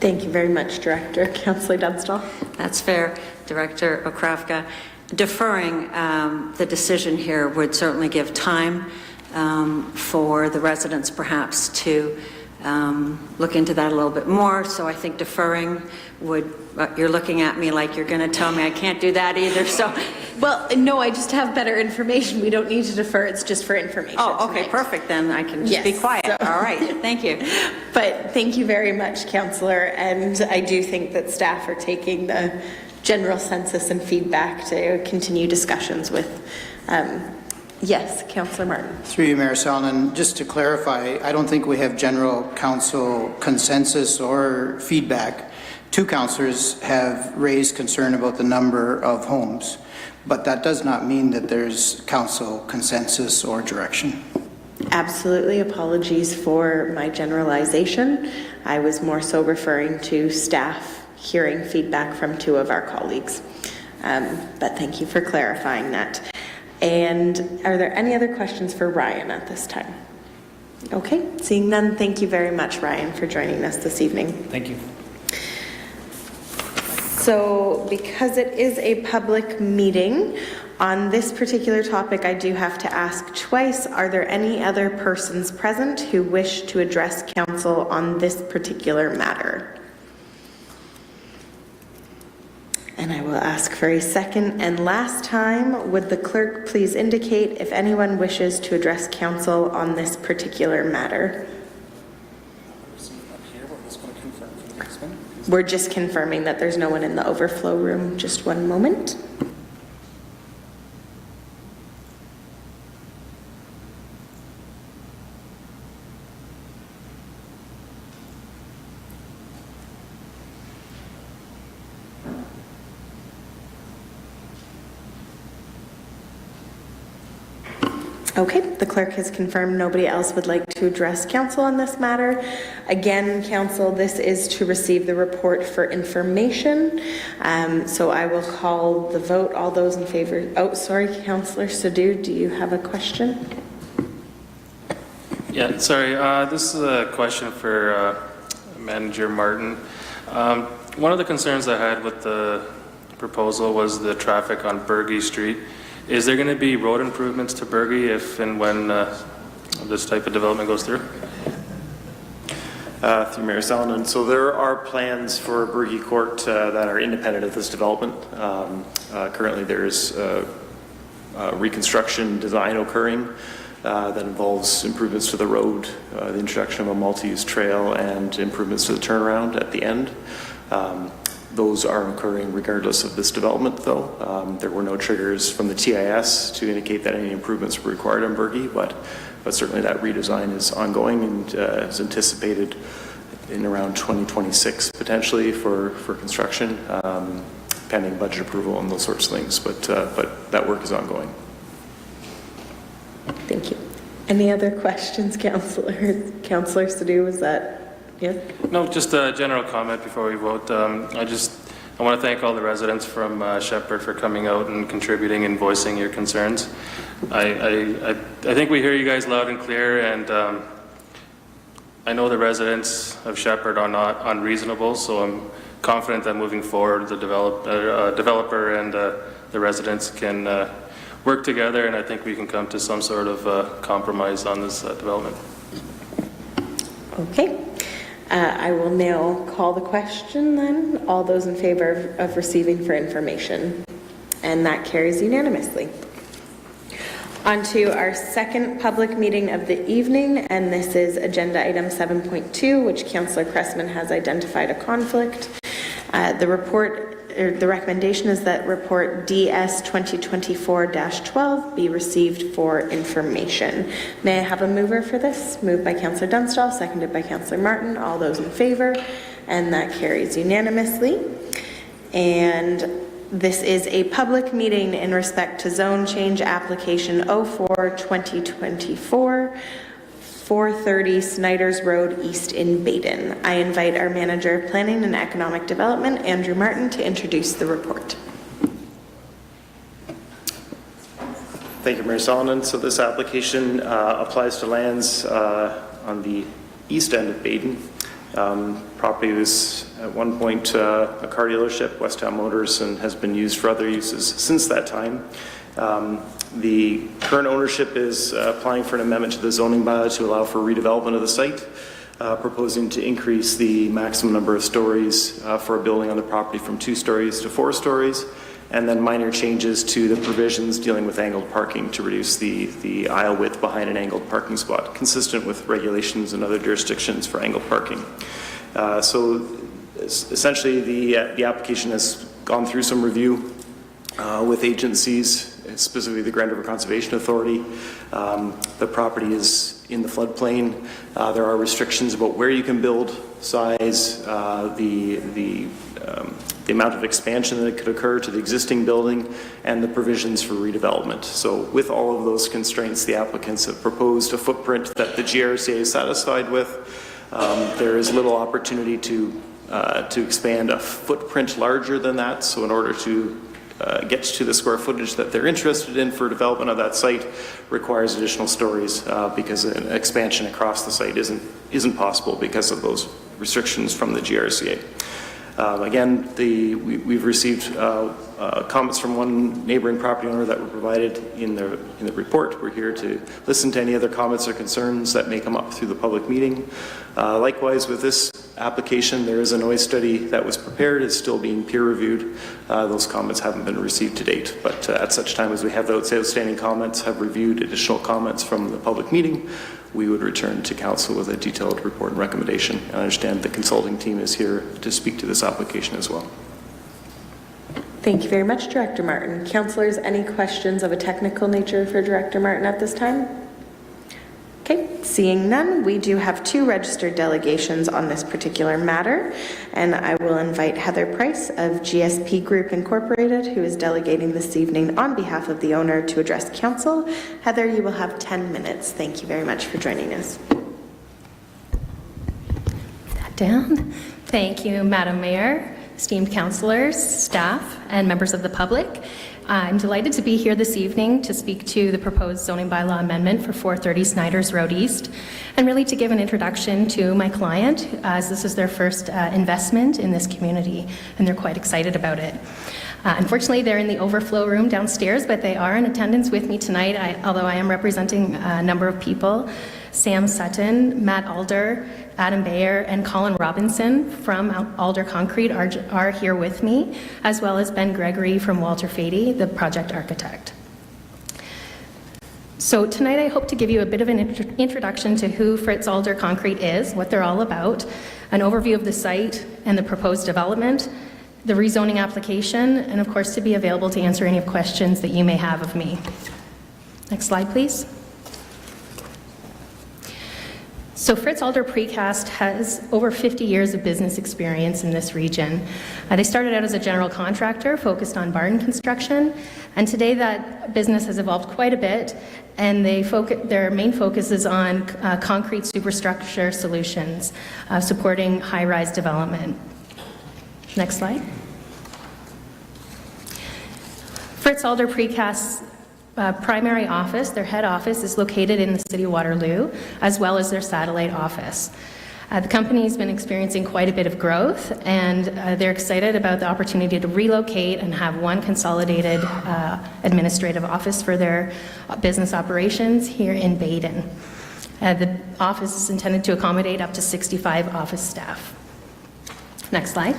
Thank you very much, Director. Councillor Dunstall. That's fair, Director Okravka. Deferring the decision here would certainly give time for the residents perhaps to look into that a little bit more. So I think deferring would, you're looking at me like you're going to tell me I can't do that either, so. Well, no, I just have better information. We don't need to defer. It's just for information. Oh, okay, tonight. perfect, then I can just be Yes, quiet. so- All right, thank you. But thank you very much, Councillor, and I do think that staff are taking the general census and feedback to continue discussions with. Yes, Councillor Martin. Through you, Mayor Salonen, just to clarify, I don't think we have general council consensus or feedback. Two councillors have raised concern about the number of homes, but that does not mean that there's council consensus or direction. Absolutely. Apologies for my generalization. I was more so referring to staff hearing feedback from two of our colleagues. But thank you for clarifying that. And are there any other questions for Ryan at this time? Okay, seeing none, thank you very much, Ryan, for joining us this evening. Thank you. So because it is a public meeting, on this particular topic, I do have to ask twice, are there any other persons present who wish to address council on this particular matter? And I will ask for a second and last time, would the clerk please indicate if anyone wishes to address council on this particular matter? We're just confirming that there's no one in the overflow room. Just one moment. Okay, the clerk has confirmed nobody else would like to address council on this matter. Again, council, this is to receive the report for information. So I will call the vote. All those in favor. Oh, sorry, Councillor Sadhu, do you have a question? Yeah, sorry. This is a question for Manager Martin. One of the concerns I had with the proposal was the traffic on Bergie Street. Is there going to be road improvements to Bergie if and when this type of development goes through? Through Mayor Salonen. So there are plans for Bergie Court that are independent of this development. Currently there's reconstruction design occurring that involves improvements to the road, the introduction of a multi-use trail, and improvements to the turnaround at the end. Those are occurring regardless of this development, though. There were no triggers from the TIS to indicate that any improvements were required on Bergie, but certainly that redesign is ongoing and is anticipated in around 2026 potentially for construction, pending budget approval and those sorts of things. But that work is ongoing. Thank you. Any other questions, Councillor? Councillor Sadhu, was that? Yes? No, just a general comment before we vote. I want to thank all the residents from Shepherd for coming out and contributing and voicing your concerns. I think we hear you guys loud and clear, and I know the residents of Shepherd are not unreasonable, so I'm confident that moving forward, the developer and the residents can work together, and I think we can come to some sort of compromise on this development. Okay. I will now call the question then. All those in favor of receiving for information. And that carries unanimously. On to our second public meeting of the evening, and this is agenda item 7.2, which Councillor Cressman has identified a conflict. The recommendation is that report DS 2024-12 be received for information. May I have a mover for this? Moved by Councillor Dunstall, seconded by Councillor Martin. All those in favor, and that carries unanimously. And this is a public meeting in respect to zone change application 04-2024. 430 Snyders Road East in Baden. I invite our Manager of Planning and Economic Development, Andrew Martin, to introduce the report. Thank you, Mayor Salonen. So this application applies to lands on the east end of Baden. Property was at one point a car dealership, Westtown Motors, and has been used for other uses since that time. The current ownership is applying for an amendment to the zoning bylaw to allow for redevelopment of the site. proposing to increase the maximum number of stories for a building on the property from 2 stories to 4 stories, and then minor changes to the provisions dealing with angled parking to reduce the aisle width behind an angled parking spot, consistent with regulations in other jurisdictions for angled parking. So essentially, the application has gone through some review with agencies, specifically the Grand River Conservation Authority. The property is in the floodplain. There are restrictions about where you can build, size, the amount of expansion that could occur to the existing building, and the provisions for redevelopment. So with all of those constraints, the applicants have proposed a footprint that the GRCA is satisfied with. There is little opportunity to expand a footprint larger than that. So in order to get to the square footage that they're interested in for development of that site requires additional stories because an expansion across the site isn't possible because of those restrictions from the GRCA. Again, we've received comments from one neighboring property owner that were provided in the report. We're here to listen to any other comments or concerns that may come up through the public meeting. Likewise, with this application, there is a noise study that was prepared. It's still being peer reviewed. Those comments haven't been received to date, but at such time as we have those outstanding comments, have reviewed additional comments from the public meeting, we would return to council with a detailed report and recommendation. I understand the consulting team is here to speak to this application as well. Thank you very much, Director Martin. Councillors, any questions of a technical nature for Director Martin at this time? Okay, seeing none, we do have 2 registered delegations on this particular matter, and I will invite Heather Price of GSP Group Incorporated, who is delegating this evening on behalf of the owner, to address council. Heather, you will have 10 minutes. Thank you very much for joining us. That down. Thank you, Madam Mayor, esteemed councillors, staff, and members of the public. I'm delighted to be here this evening to speak to the proposed zoning bylaw amendment for 430 Snyders Road East, and really to give an introduction to my client, as this is their first investment in this community, and they're quite excited about it. Unfortunately, they're in the overflow room downstairs, but they are in attendance with me tonight, although I am representing a number of people. Sam Sutton, Matt Alder, Adam Bayer, and Colin Robinson from Alder Concrete are here with me, as well as Ben Gregory from Walter Fady, the project architect. So tonight I hope to give you a bit of an introduction to who Fritz Alder Concrete is, what they're all about, an overview of the site and the proposed development, the rezoning application, and of course to be available to answer any questions that you may have of me. Next slide, please. So Fritz Alder Precast has over 50 years of business experience in this region. They started out as a general contractor focused on barn construction, and today that business has evolved quite a bit, and their main focus is on concrete superstructure solutions, supporting high-rise development. Next slide. Fritz Alder Precast's primary office, their head office, is located in the city of Waterloo, as well as their satellite office. The company has been experiencing quite a bit of growth, and they're excited about the opportunity to relocate and have one consolidated administrative office for their business operations here in Baden. The office is intended to accommodate up to 65 office staff. Next slide.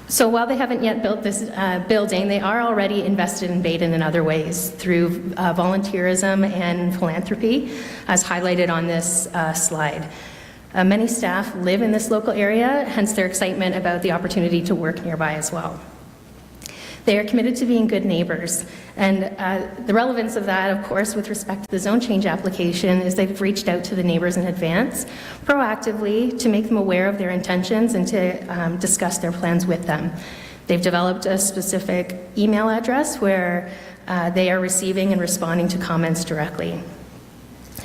So while they haven't yet built this building, they are already invested in Baden in other ways through volunteerism and philanthropy, as highlighted on this slide. Many staff live in this local area, hence their excitement about the opportunity to work nearby as well. They are committed to being good neighbors, and the relevance of that, of course, with respect to the zone change application, is they've reached out to the neighbors in advance, proactively, to make them aware of their intentions and to discuss their plans with them. They've developed a specific email address where they are receiving and responding to comments directly.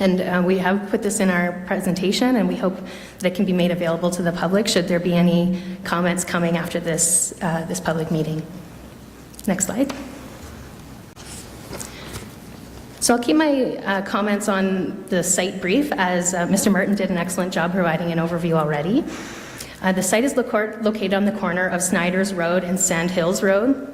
And we have put this in our presentation, and we hope that it can be made available to the public should there be any comments coming after this public meeting. Next slide. So I'll keep my comments on the site brief, as Mr. Martin did an excellent job providing an overview already. The site is located on the corner of Snyders Road and Sand Hills Road,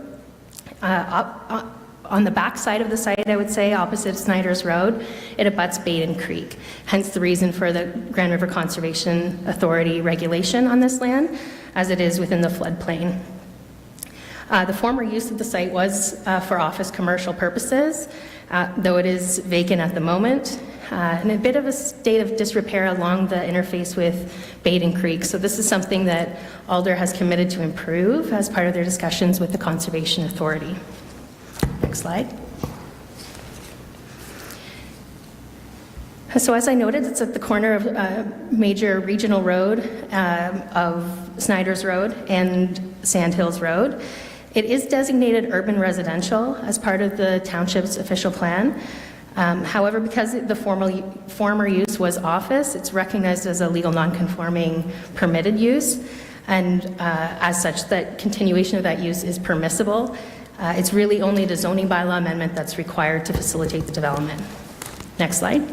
on the back side of the site, I would say, opposite Snyder's Road. It abuts Baden Creek, hence the reason for the Grand River Conservation Authority regulation on this land, as it is within the floodplain. The former use of the site was for office commercial purposes, though it is vacant at the moment, and a bit of a state of disrepair along the interface with Baden Creek. So this is something that Alder has committed to improve as part of their discussions with the Conservation Authority. Next slide. So as I noted, it's at the corner of a major regional road of Snyder's Road and Sandhills Road. It is designated urban residential as part of the township's official plan. However, because the former use was office, it's recognized as a legal non-conforming permitted use, and as such, that continuation of that use is permissible. It's really only the zoning bylaw amendment that's required to facilitate the development. Next slide.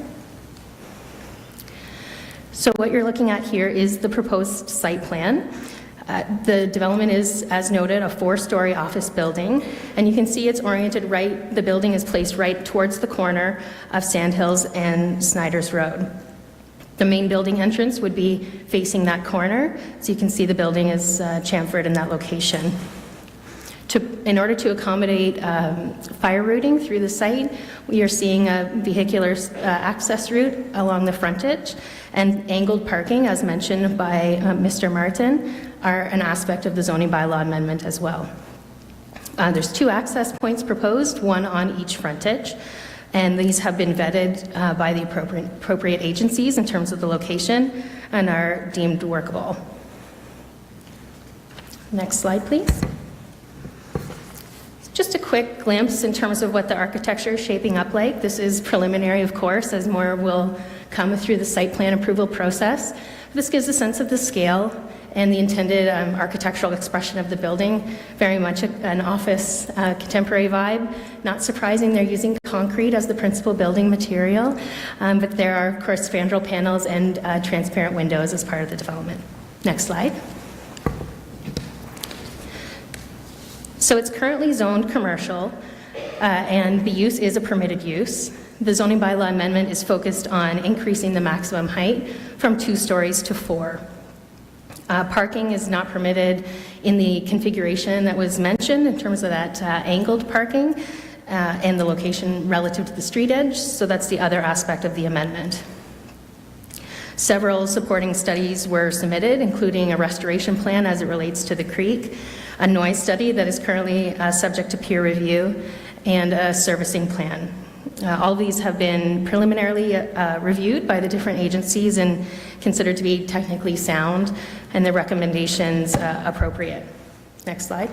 So what you're looking at here is the proposed site plan. The development is, as noted, a 4-story office building, and you can see it's oriented right, the building is placed right towards the corner of Sandhills and Snyder's Road. The main building entrance would be facing that corner, so you can see the building is chamfered in that location. In order to accommodate fire routing through the site, we are seeing a vehicular access route along the frontage, and angled parking, as mentioned by Mr. Martin, are an aspect of the zoning bylaw amendment as well. There's 2 access points proposed, one on each frontage, and these have been vetted by the appropriate agencies in terms of the location and are deemed workable. Next slide, please. Just a quick glimpse in terms of what the architecture is shaping up like. This is preliminary, of course, as more will come through the site plan approval process. This gives a sense of the scale and the intended architectural expression of the building. Very much an office contemporary vibe. Not surprising, they're using concrete as the principal building material, but there are, of course, spandrel panels and transparent windows as part of the development. Next slide. So it's currently zoned commercial, and the use is a permitted use. The zoning bylaw amendment is focused on increasing the maximum height from 2 stories to 4. Parking is not permitted in the configuration that was mentioned in terms of that angled parking and the location relative to the street edge, so that's the other aspect of the amendment. Several supporting studies were submitted, including a restoration plan as it relates to the creek, a noise study that is currently subject to peer review, and a servicing plan. All these have been preliminarily reviewed by the different agencies and considered to be technically sound, and the recommendations appropriate. Next slide.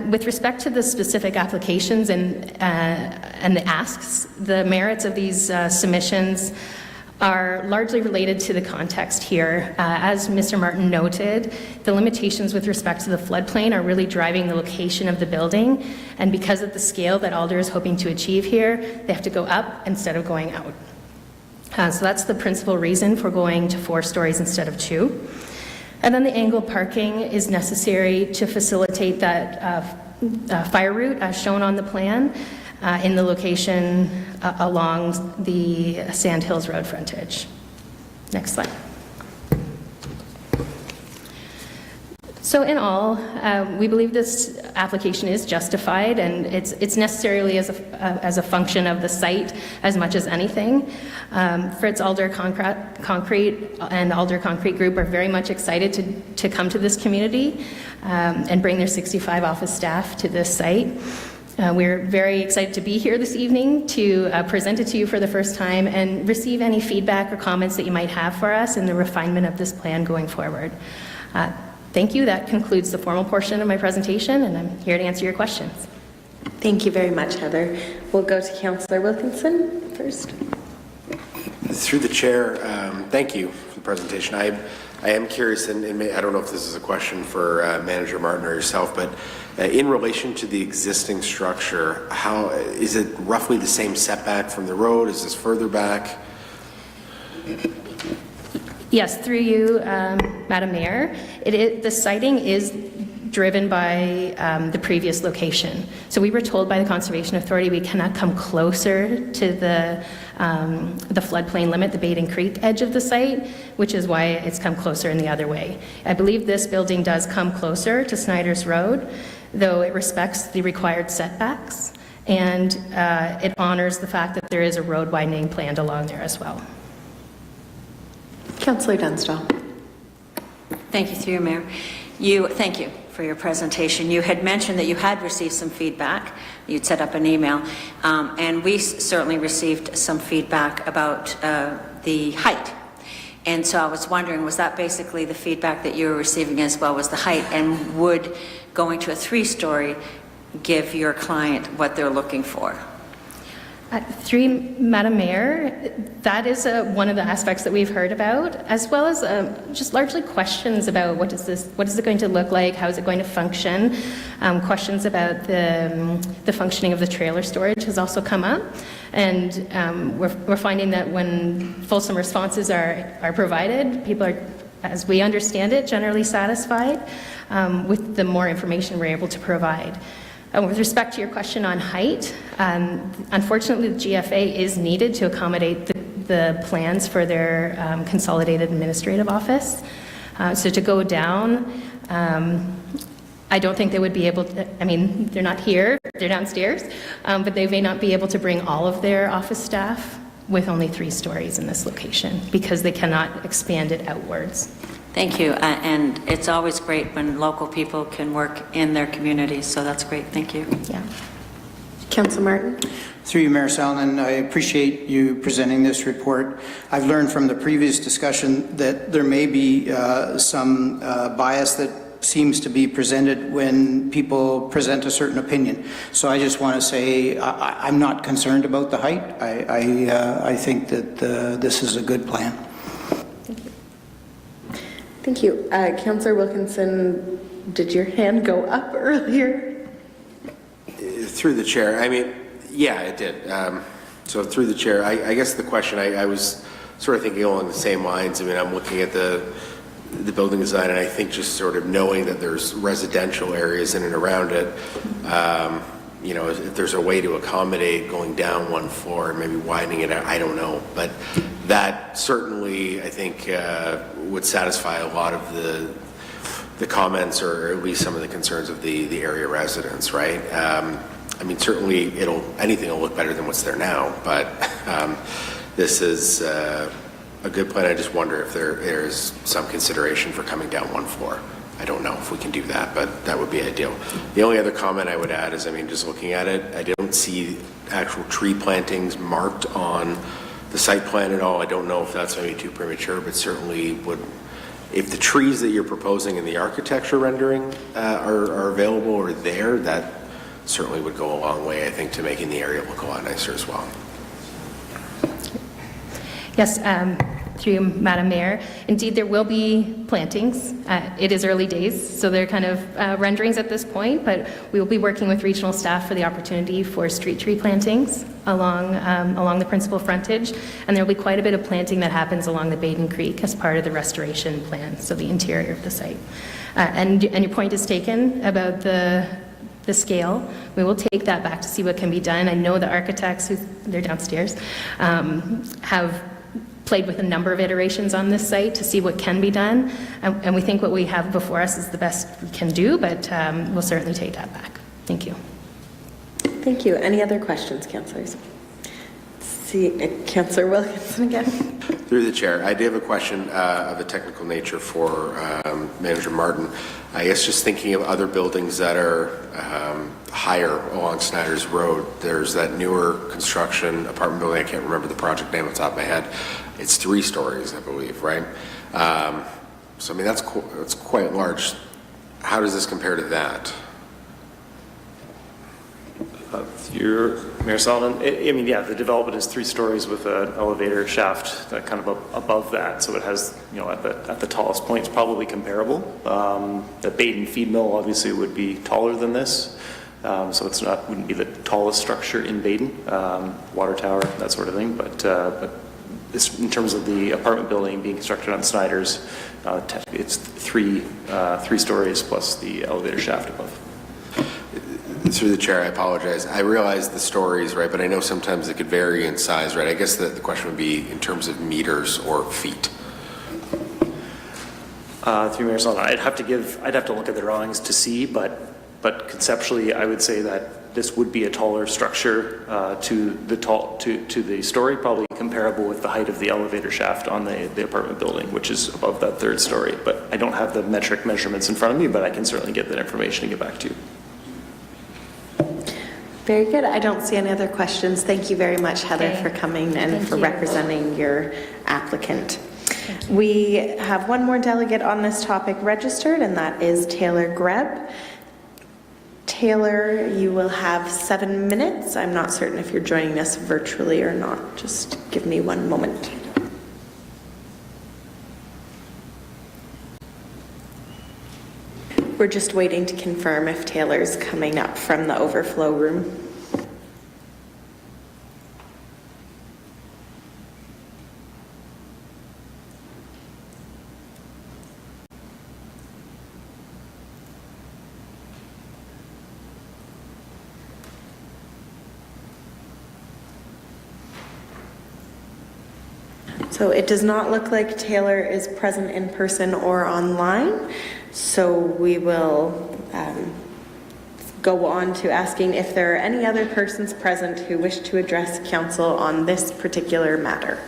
With respect to the specific applications and the asks, the merits of these submissions are largely related to the context here. As Mr. Martin noted, the limitations with respect to the floodplain are really driving the location of the building, and because of the scale that Alder is hoping to achieve here, they have to go up instead of going out. So that's the principal reason for going to 4 stories instead of 2. And then the angled parking is necessary to facilitate that fire route as shown on the plan in the location along the Sandhills Road frontage. Next slide. So in all, we believe this application is justified, and it's necessarily as a function of the site as much as anything. Fritz Alder Concrete and Alder Concrete Group are very much excited to come to this community and bring their 65 office staff to this site. We're very excited to be here this evening to present it to you for the first time and receive any feedback or comments that you might have for us in the refinement of this plan going forward. Thank you. That concludes the formal portion of my presentation, and I'm here to answer your questions. Thank you very much, Heather. We'll go to Councillor Wilkinson first. Through the chair, thank you for the presentation. I am curious, and I don't know if this is a question for Manager Martin or yourself, but in relation to the existing structure, how is it roughly the same setback from the road? Is this further back? Yes, through you, Madam Mayor. The siting is driven by the previous location. So we were told by the Conservation Authority we cannot come closer to the floodplain limit, the Baden Creek edge of the site, which is why it's come closer in the other way. I believe this building does come closer to Snyder's Road, though it respects the required setbacks, and it honors the fact that there is a road widening planned along there as well. Councillor Dunstall. Thank you, through you, Mayor. Thank you for your presentation. You had mentioned that you had received some feedback. You'd set up an email, and we certainly received some feedback about the height. And so I was wondering, was that basically the feedback that you were receiving as well, was the height? And would going to a 3-story give your client what they're looking for? Through Madam Mayor, that is one of the aspects that we've heard about, as well as just largely questions about what is it going to look like, how is it going to function. Questions about the functioning of the trailer storage has also come up, and we're finding that when fulsome responses are provided, people are, as we understand it, generally satisfied with the more information we're able to provide. With respect to your question on height, unfortunately the GFA is needed to accommodate the plans for their consolidated administrative office. So to go down, I don't think they would be able to, I mean, they're not here, they're downstairs, but they may not be able to bring all of their office staff with only 3 stories in this location because they cannot expand it outwards. Thank you, and it's always great when local people can work in their communities, so that's great. Thank you. Yeah. Councillor Martin. Through you, Mayor Salonen, I appreciate you presenting this report. I've learned from the previous discussion that there may be some bias that seems to be presented when people present a certain opinion. So I just want to say I'm not concerned about the height. I think that this is a good plan. Thank you. Councillor Wilkinson, did your hand go up earlier? Through the chair, I mean, yeah, it did. So through the chair, I guess the question, I was sort of thinking along the same lines. I mean, I'm looking at the building design, and I think just sort of knowing that there's residential areas in and around it, you know, if there's a way to accommodate going down 1 floor and maybe widening it out, I don't know. But that certainly, I think, would satisfy a lot of the comments, or at least some of the concerns of the area residents, right? I mean, certainly anything will look better than what's there now, but this is a good plan. I just wonder if there's some consideration for coming down 1 floor. I don't know if we can do that, but that would be ideal. The only other comment I would add is, I mean, just looking at it, I don't see actual tree plantings marked on the site plan at all. I don't know if that's maybe too premature, but certainly would, if the trees that you're proposing in the architecture rendering are available or there, that certainly would go a long way, I think, to making the area look a lot nicer as well. Yes, through you, Madam Mayor. Indeed, there will be plantings. It is early days, so they're kind of renderings at this point, but we will be working with regional staff for the opportunity for street tree plantings along the principal frontage, and there will be quite a bit of planting that happens along the Baden Creek as part of the restoration plan, so the interior of the site. And your point is taken about the scale. We will take that back to see what can be done. I know the architects, they're downstairs, have played with a number of iterations on this site to see what can be done, and we think what we have before us is the best we can do, but we'll certainly take that back. Thank you. Thank you. Any other questions, councillors? See, Councillor Wilkinson again. Through the chair, I do have a question of a technical nature for Manager Martin. I guess just thinking of other buildings that are higher along Snyder's Road, there's that newer construction apartment building. I can't remember the project name off the top of my head. It's 3 stories, I believe, right? So I mean, that's quite large. How does this compare to that? Mayor Salonen, I mean, yeah, the development is 3 stories with an elevator shaft that kind of above that, so it has, you know, at the tallest point, it's probably comparable. The Baden feed mill obviously would be taller than this, so wouldn't be the tallest structure in Baden, water tower, that sort of thing, but in terms of the apartment building being constructed on Snyder's, it's three stories plus the elevator shaft above. Through the chair, I apologize. I realize the stories, right, but I know sometimes it could vary in size, right? I guess the question would be in terms of meters or feet. Through Mayor Sullivan, I'd have to look at the drawings to see, but conceptually, I would say that this would be a taller structure to the story, probably comparable with the height of the elevator shaft on the apartment building, which is above that third story. But I don't have the metric measurements in front of me, but I can certainly get that information and get back to you. Very good. I don't see any other questions. Thank you very much, Heather, Okay. for coming and Thank for you. representing your applicant. We have one more delegate on this topic registered, and that is Taylor Greb. Taylor, you will have 7 minutes. I'm not certain if you're joining us virtually or not. Just give me one moment. We're just waiting to confirm if Taylor's coming up from the overflow room. So it does not look like Taylor is present in person or online. So we will go on to asking if there are any other persons present who wish to address council on this particular matter.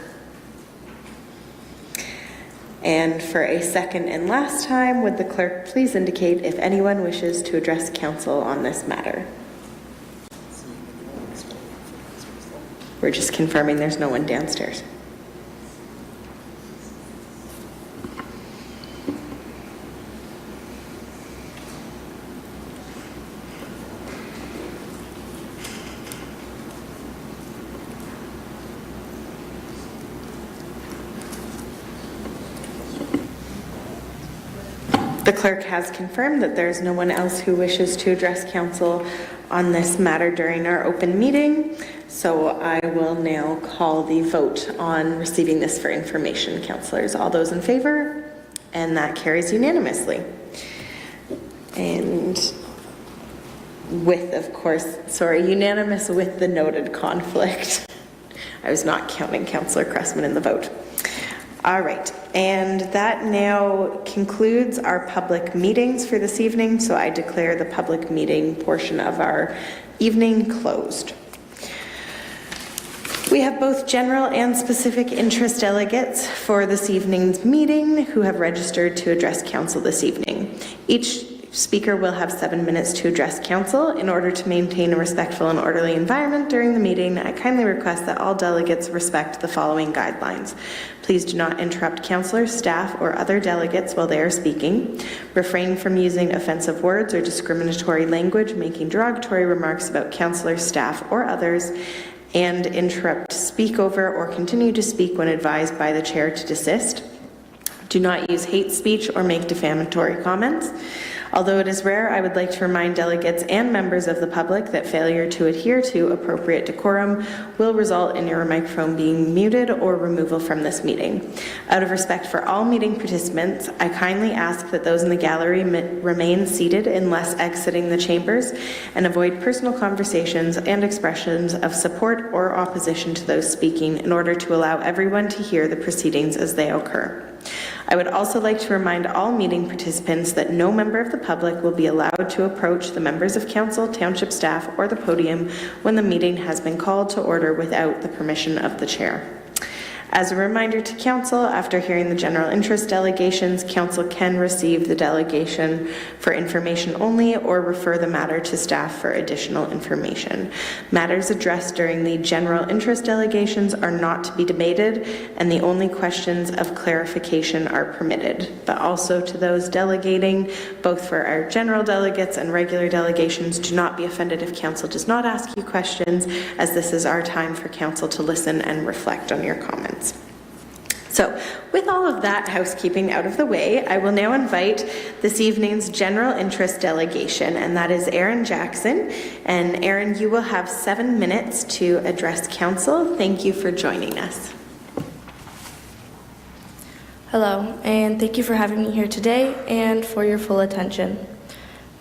And for a second and last time, would the clerk please indicate if anyone wishes to address council on this matter? We're just confirming there's no one downstairs. The clerk has confirmed that there is no one else who wishes to address council on this matter during our open meeting. So I will now call the vote on receiving this for information. Councillors, all those in favor? And that carries unanimously. And with, of course, unanimous with the noted conflict. I was not counting Councillor Cressman in the vote. All right, and that now concludes our public meetings for this evening, so I declare the public meeting portion of our evening closed. We have both general and specific interest delegates for this evening's meeting who have registered to address council this evening. Each speaker will have 7 minutes to address council. In order to maintain a respectful and orderly environment during the meeting, I kindly request that all delegates respect the following guidelines. Please do not interrupt councillors, staff, or other delegates while they are speaking. Refrain from using offensive words or discriminatory language, making derogatory remarks about councillors, staff, or others, and interrupt, speak over, or continue to speak when advised by the chair to desist. Do not use hate speech or make defamatory comments. Although it is rare, I would like to remind delegates and members of the public that failure to adhere to appropriate decorum will result in your microphone being muted or removal from this meeting. Out of respect for all meeting participants, I kindly ask that those in the gallery remain seated unless exiting the chambers and avoid personal conversations and expressions of support or opposition to those speaking in order to allow everyone to hear the proceedings as they occur. I would also like to remind all meeting participants that no member of the public will be allowed to approach the members of council, township staff, or the podium when the meeting has been called to order without the permission of the chair. As a reminder to council, after hearing the general interest delegations, council can receive the delegation for information only or refer the matter to staff for additional information. Matters addressed during the general interest delegations are not to be debated, and the only questions of clarification are permitted. But also to those delegating, both for our general delegates and regular delegations, do not be offended if council does not ask you questions, as this is our time for council to listen and reflect on your comments. So, with all of that housekeeping out of the way, I will now invite this evening's general interest delegation, and that is Aaron Jackson. And Aaron, you will have 7 minutes to address council. Thank you for joining us. Hello, and thank you for having me here today and for your full attention.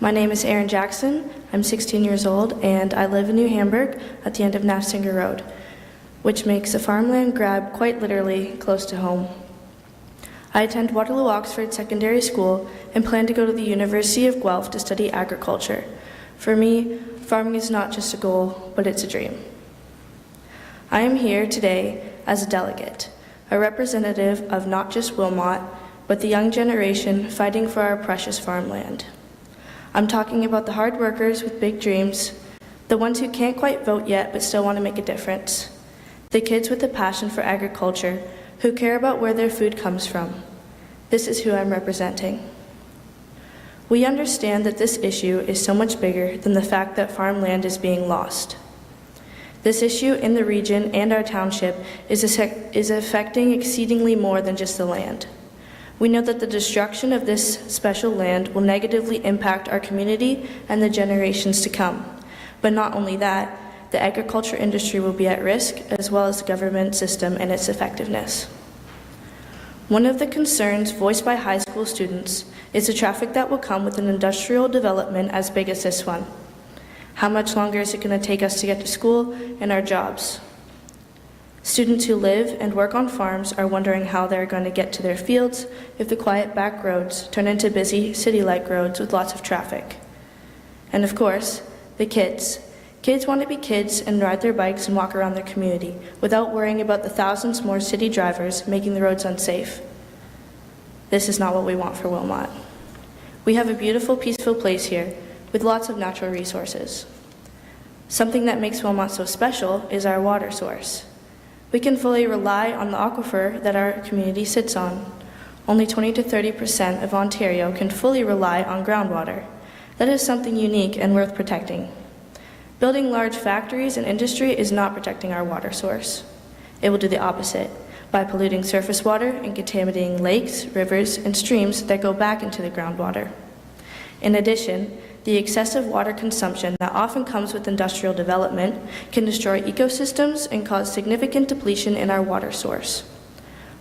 My name is Erin Jackson. I'm 16 years old, and I live in New Hamburg at the end of Nafsinger Road, which makes a farmland grab quite literally close to home. I attend Waterloo Oxford Secondary School and plan to go to the University of Guelph to study agriculture. For me, farming is not just a goal, but it's a dream. I am here today as a delegate, a representative of not just Wilmot, but the young generation fighting for our precious farmland. I'm talking about the hard workers with big dreams, the ones who can't quite vote yet but still want to make a difference, the kids with a passion for agriculture who care about where their food comes from. This is who I'm representing. We understand that this issue is so much bigger than the fact that farmland is being lost. This issue in the region and our township is affecting exceedingly more than just the land. We know that the destruction of this special land will negatively impact our community and the generations to come. But not only that, the agriculture industry will be at risk, as well as the government system and its effectiveness. One of the concerns voiced by high school students is the traffic that will come with an industrial development as big as this one. How much longer is it going to take us to get to school and our jobs? Students who live and work on farms are wondering how they're going to get to their fields if the quiet back roads turn into busy city-like roads with lots of traffic. And of course, the kids. Kids want to be kids and ride their bikes and walk around their community without worrying about the thousands more city drivers making the roads unsafe. This is not what we want for Wilmot. We have a beautiful, peaceful place here with lots of natural resources. Something that makes Wilmot so special is our water source. We can fully rely on the aquifer that our community sits on. Only 20 to 30% of Ontario can fully rely on groundwater. That is something unique and worth protecting. Building large factories and industry is not protecting our water source. It will do the opposite by polluting surface water and contaminating lakes, rivers, and streams that go back into the groundwater. In addition, the excessive water consumption that often comes with industrial development can destroy ecosystems and cause significant depletion in our water source.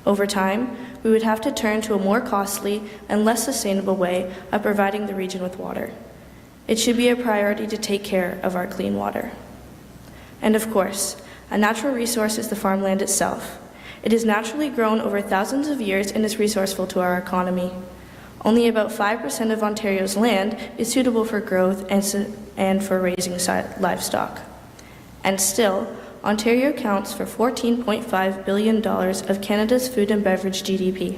Over time, we would have to turn to a more costly and less sustainable way of providing the region with water. It should be a priority to take care of our clean water. And of course, a natural resource is the farmland itself. It is naturally grown over thousands of years and is resourceful to our economy. Only about 5% of Ontario's land is suitable for growth and for raising livestock. And still, Ontario accounts for $14.5 billion of Canada's food and beverage GDP.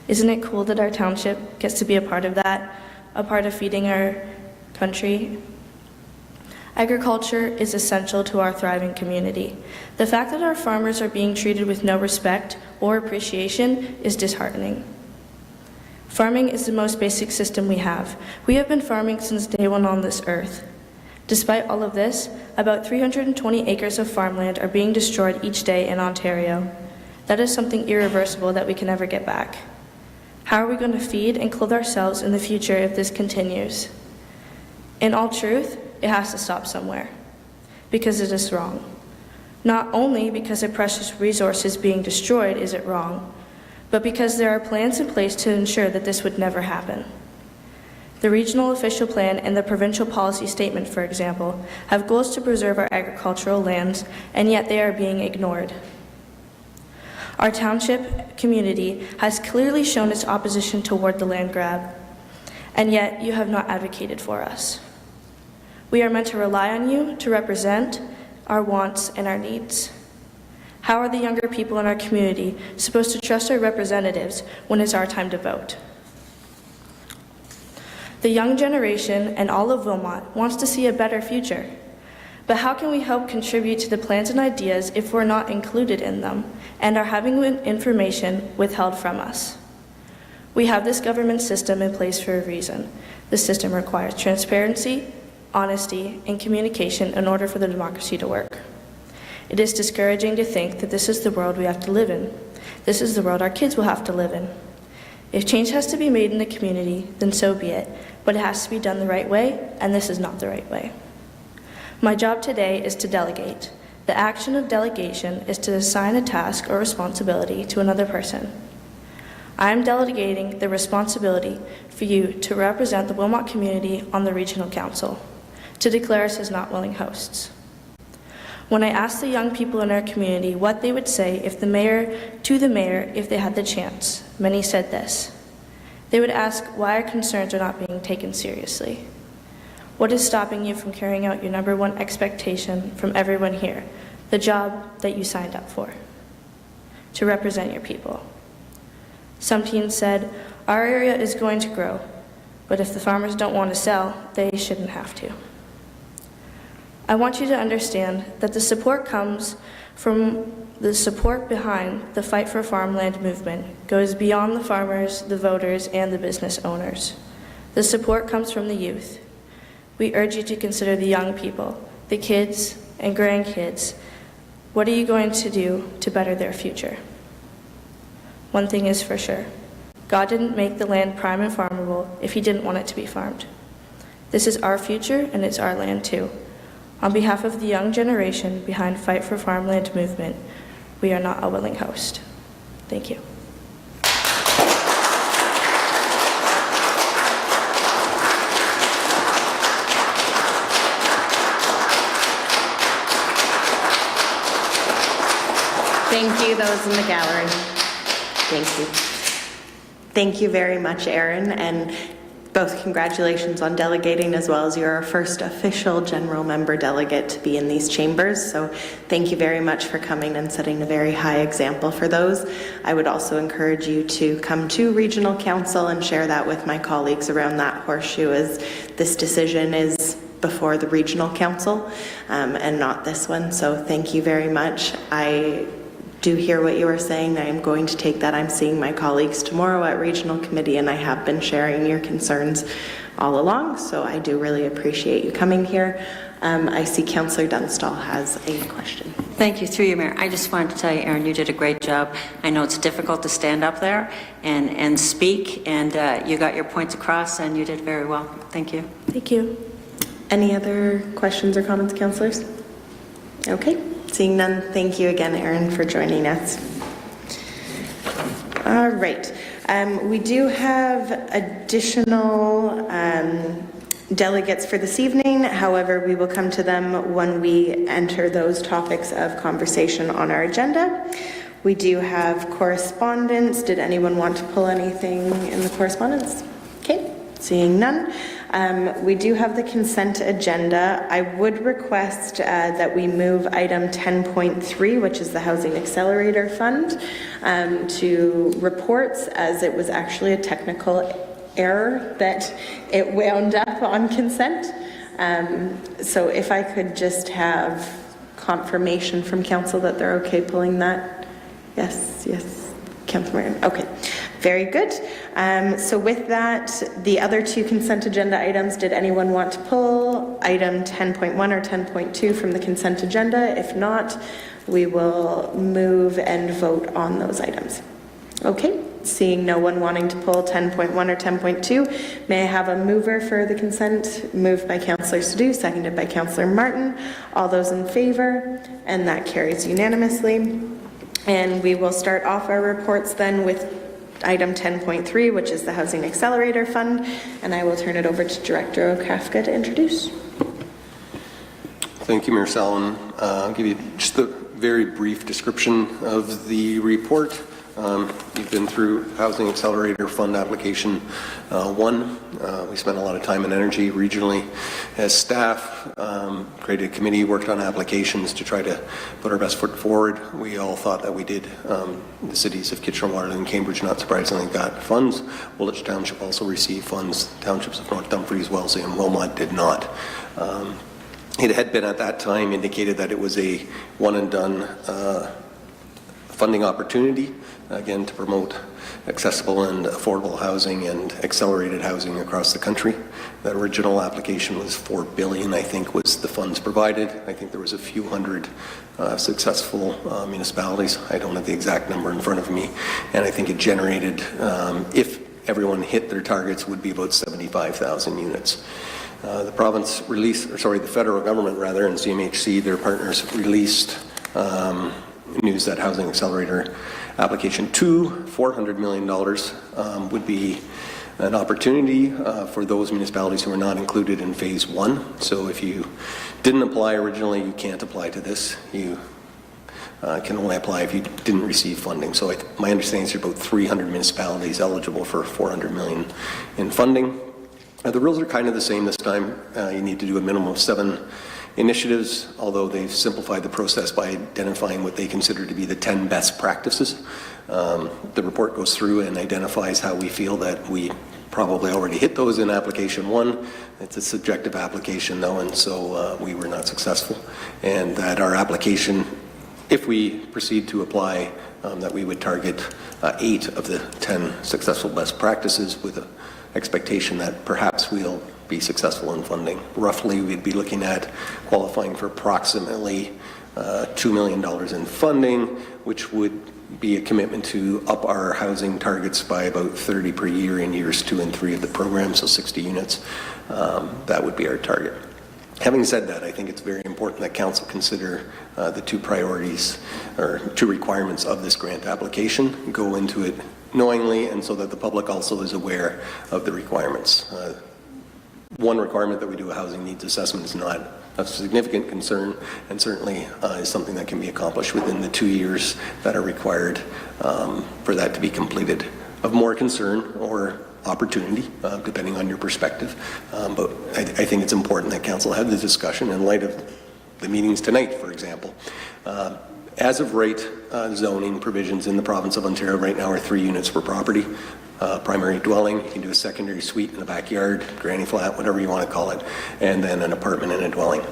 Isn't it cool that our township gets to be a part of that, a part of feeding our country? Agriculture is essential to our thriving community. The fact that our farmers are being treated with no respect or appreciation is disheartening. Farming is the most basic system we have. We have been farming since day one on this earth. Despite all of this, about 320 acres of farmland are being destroyed each day in Ontario. That is something irreversible that we can never get back. How are we going to feed and clothe ourselves in the future if this continues? In all truth, it has to stop somewhere, because it is wrong. Not only because a precious resource is being destroyed is it wrong, but because there are plans in place to ensure that this would never happen. The regional official plan and the provincial policy statement, for example, have goals to preserve our agricultural lands, and yet they are being ignored. Our township community has clearly shown its opposition toward the land grab, and yet you have not advocated for us. We are meant to rely on you to represent our wants and our needs. How are the younger people in our community supposed to trust our representatives when it's our time to vote? The young generation and all of Wilmot wants to see a better future. But how can we help contribute to the plans and ideas if we're not included in them and are having information withheld from us? We have this government system in place for a reason. The system requires transparency, honesty, and communication in order for the democracy to work. It is discouraging to think that this is the world we have to live in. This is the world our kids will have to live in. If change has to be made in the community, then so be it, but it has to be done the right way, and this is not the right way. My job today is to delegate. The action of delegation is to assign a task or responsibility to another person. I am delegating the responsibility for you to represent the Wilmot community on the Regional Council, to declare us as not willing hosts. When I asked the young people in our community what they would say if the mayor if they had the chance, many said this. They would ask why our concerns are not being taken seriously. What is stopping you from carrying out your number one expectation from everyone here, the job that you signed up for, to represent your people? Some teens said, our area is going to grow, but if the farmers don't want to sell, they shouldn't have to. I want you to understand that the support comes from the support behind the Fight for Farmland movement goes beyond the farmers, the voters, and the business owners. The support comes from the youth. We urge you to consider the young people, the kids and grandkids. What are you going to do to better their future? One thing is for sure. God didn't make the land prime and farmable if he didn't want it to be farmed. This is our future and it's our land too. On behalf of the young generation behind Fight for Farmland movement, we are not a willing host. Thank you. Thank you, those in the gallery. Thank you. Thank you very much, Erin, and both congratulations on delegating as well as you're our first official general member delegate to be in these chambers. So thank you very much for coming and setting a very high example for those. I would also encourage you to come to Regional Council and share that with my colleagues around that horseshoe, as this decision is before the Regional Council and not this one. So thank you very much. I do hear what you are saying. I am going to take that. I'm seeing my colleagues tomorrow at Regional Committee, and I have been sharing your concerns all along, so I do really appreciate you coming here. I see Councillor Dunstall has a question. Thank you, through you, Mayor. I just wanted to tell you, Erin, you did a great job. I know it's difficult to stand up there and speak, and you got your points across, and you did very well. Thank you. Thank you. Any other questions or comments, councillors? Okay. Seeing none, thank you again, Erin, for joining us. All right. We do have additional delegates for this evening. However, we will come to them when we enter those topics of conversation on our agenda. We do have correspondence. Did anyone want to pull anything in the correspondence? Okay. Seeing none. We do have the consent agenda. I would request that we move item 10.3, which is the Housing Accelerator Fund, to reports, as it was actually a technical error that it wound up on consent. So if I could just have confirmation from council that they're okay pulling that. Yes, Councillor Martin. Okay. Very good. So with that, the other two consent agenda items, did anyone want to pull item 10.1 or 10.2 from the consent agenda? If not, we will move and vote on those items. Okay, seeing no one wanting to pull 10.1 or 10.2, may I have a mover for the consent? Moved by Councillor Sadoo, seconded by Councillor Martin. All those in favor? And that carries unanimously. And we will start off our reports then with item 10.3, which is the Housing Accelerator Fund, and I will turn it over to Director O'Kafka to introduce. Thank you, Mayor Salin. I'll give you just a very brief description of the report. You've been through Housing Accelerator Fund application 1. We spent a lot of time and energy regionally as staff, created a committee, worked on applications to try to put our best foot forward. We all thought that we did. The cities of Kitchener, Waterloo, and Cambridge, not surprisingly, got funds. Woolwich Township also received funds. Townships of North Dumfries, Wellesley, and Wilmot did not. It had been at that time indicated that it was a one-and-done funding opportunity, again, to promote accessible and affordable housing and accelerated housing across the country. That original application was $4 billion, I think, was the funds provided. I think there was a few hundred successful municipalities. I don't have the exact number in front of me. And I think it generated, if everyone hit their targets, would be about 75,000 units. The province released, or sorry, the federal government rather, and CMHC, their partners, released news that Housing Accelerator Application 2, $400 million, would be an opportunity for those municipalities who are not included in Phase 1. So if you didn't apply originally, you can't apply to this. You can only apply if you didn't receive funding. So my understanding is there are about 300 municipalities eligible for $400 million in funding. The rules are kind of the same this time. You need to do a minimum of 7 initiatives, although they've simplified the process by identifying what they consider to be the 10 best practices. The report goes through and identifies how we feel that we probably already hit those in application 1. It's a subjective application though, and so we were not successful. And that our application, if we proceed to apply, that we would target 8 of the 10 successful best practices with an expectation that perhaps we'll be successful in funding. Roughly, we'd be looking at qualifying for approximately $2 million in funding, which would be a commitment to up our housing targets by about 30 per year in years 2 and 3 of the program, so 60 units. That would be our target. Having said that, I think it's very important that Council consider the 2 priorities or 2 requirements of this grant application, go into it knowingly, and so that the public also is aware of the requirements. One requirement that we do a housing needs assessment is not of significant concern, and certainly is something that can be accomplished within the 2 years that are required for that to be completed. Of more concern or opportunity, depending on your perspective, but I think it's important that Council have the discussion in light of the meetings tonight, for example. As of right, zoning provisions in the province of Ontario right now are 3 units per property. Primary dwelling, you can do a secondary suite in the backyard, granny flat, whatever you want to call it, and then an apartment and a dwelling.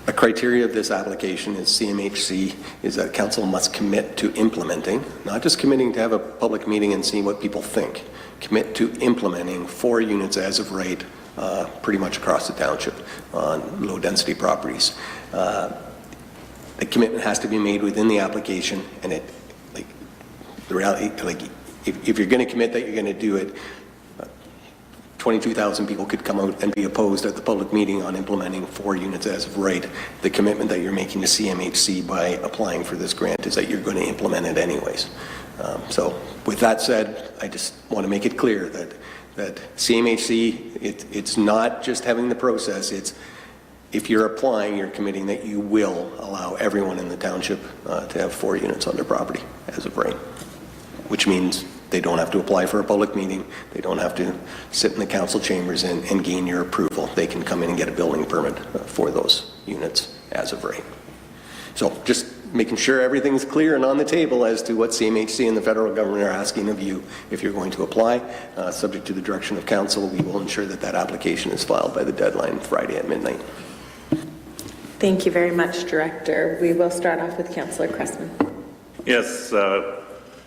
A criteria of this application is CMHC is that Council must commit to implementing, not just committing to have a public meeting and see what people think, commit to implementing 4 units as of right pretty much across the township on low density properties. The commitment has to be made within the application, and the reality, if you're going to commit that you're going to do it, 22,000 people could come out and be opposed at the public meeting on implementing 4 units as of right. The commitment that you're making to CMHC by applying for this grant is that you're going to implement it anyways. So with that said, I just want to make it clear that CMHC, it's not just having the process, it's if you're applying, you're committing that you will allow everyone in the township to have 4 units on their property as of right, which means they don't have to apply for a public meeting. They don't have to sit in the council chambers and gain your approval. They can come in and get a building permit for those units as of right. So just making sure everything's clear and on the table as to what CMHC and the federal government are asking of you if you're going to apply. Subject to the direction of council, we will ensure that that application is filed by the deadline Friday at midnight. Thank you very much, Director. We will start off with Councillor Cressman. Yes,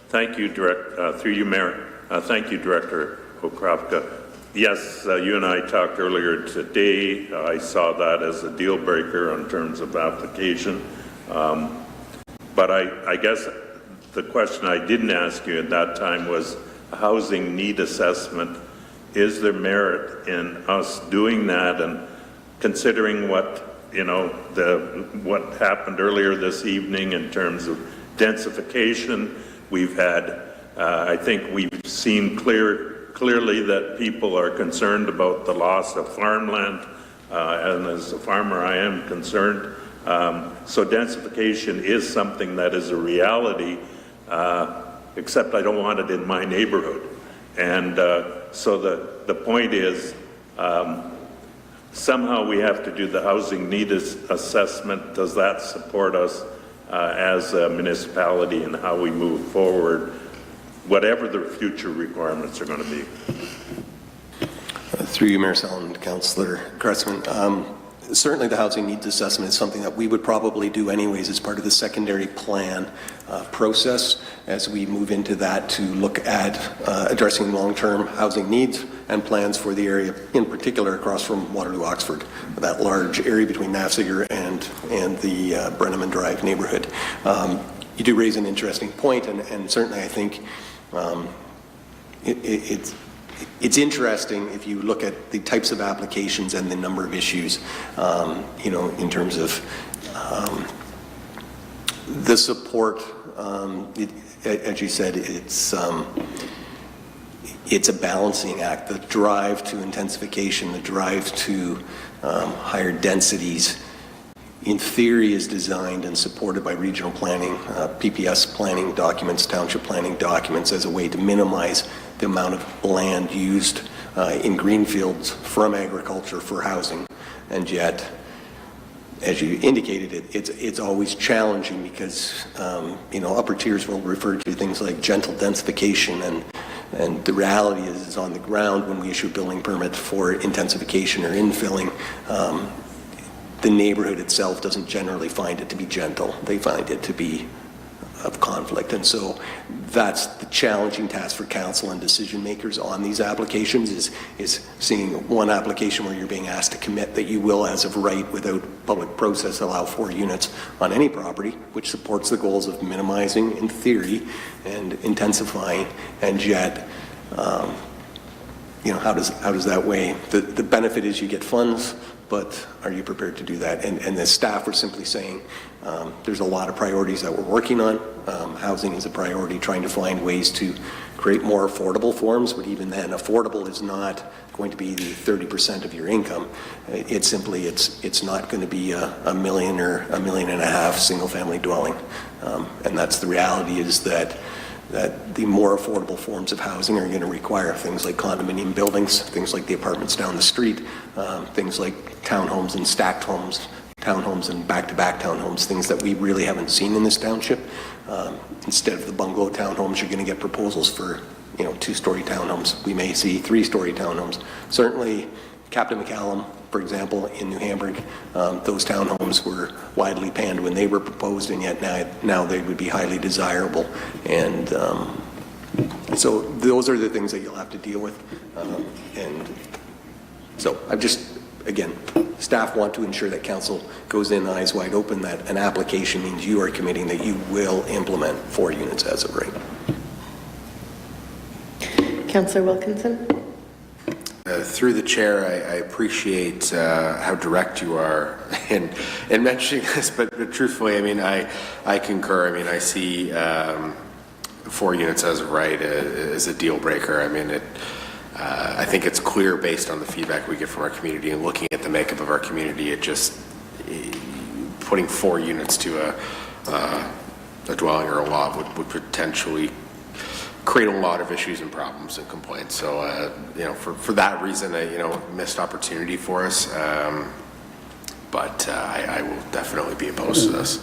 thank you, through you, Mayor. Thank you, Director Okravka. Yes, you and I talked earlier today. I saw that as a deal breaker in terms of application. But I guess the question I didn't ask you at that time was a housing need assessment. Is there merit in us doing that and considering what, what happened earlier this evening in terms of densification? We've had, I think we've seen clearly that people are concerned about the loss of farmland, and as a farmer I am concerned. So densification is something that is a reality, except I don't want it in my neighborhood. And so the point is, somehow we have to do the housing need assessment. Does that support us as a municipality and how we move forward, whatever the future requirements are going to be? Through you, Mayor Sullivan, Councillor Cressman. Certainly the housing needs assessment is something that we would probably do anyways as part of the secondary plan process as we move into that to look at addressing long-term housing needs and plans for the area, in particular across from Waterloo Oxford, that large area between Nafziger and the Brenneman Drive neighborhood. You do raise an interesting point, and certainly I think it's interesting if you look at the types of applications and the number of issues, in terms of The support, as you said, it's a balancing act. The drive to intensification, the drive to higher densities, in theory is designed and supported by regional planning, PPS planning documents, township planning documents as a way to minimize the amount of land used in greenfields from agriculture for housing. And yet, as you indicated, it's always challenging because, upper tiers will refer to things like gentle densification, and the reality is on the ground when we issue a building permit for intensification or infilling, the neighborhood itself doesn't generally find it to be gentle. They find it to be of conflict. And so that's the challenging task for council and decision makers on these applications is seeing one application where you're being asked to commit that you will, as of right, without public process, allow 4 units on any property, which supports the goals of minimizing in theory and intensifying, and yet how does that weigh? The benefit is you get funds, but are you prepared to do that? And the staff were simply saying there's a lot of priorities that we're working on. Housing is a priority, trying to find ways to create more affordable forms, but even then, affordable is not going to be the 30% of your income. It's simply, it's not going to be a million or $1.5 million single-family dwelling. And that's the reality, is that the more affordable forms of housing are going to require things like condominium buildings, things like the apartments down the street, things like townhomes and stacked homes, townhomes and back-to-back townhomes, things that we really haven't seen in this township. Instead of the bungalow townhomes, you're going to get proposals for 2-story townhomes. We may see 3-story townhomes. Certainly, Captain McCallum, for example, in New Hamburg, those townhomes were widely panned when they were proposed, and yet now they would be highly desirable. And so those are the things that you'll have to deal with. And so I've just, again, staff want to ensure that council goes in eyes wide open, that an application means you are committing that you will implement 4 units as of right. Councillor Wilkinson. Through the chair, I appreciate how direct you are in mentioning this, but truthfully, I mean, I concur. I mean, I see 4 units as of right as a deal breaker. I mean, I think it's clear based on the feedback we get from our community and looking at the makeup of our community, putting 4 units to a dwelling or a lot would potentially create a lot of issues and problems and complaints. So, for that reason, missed opportunity for us. But I will definitely be opposed to this.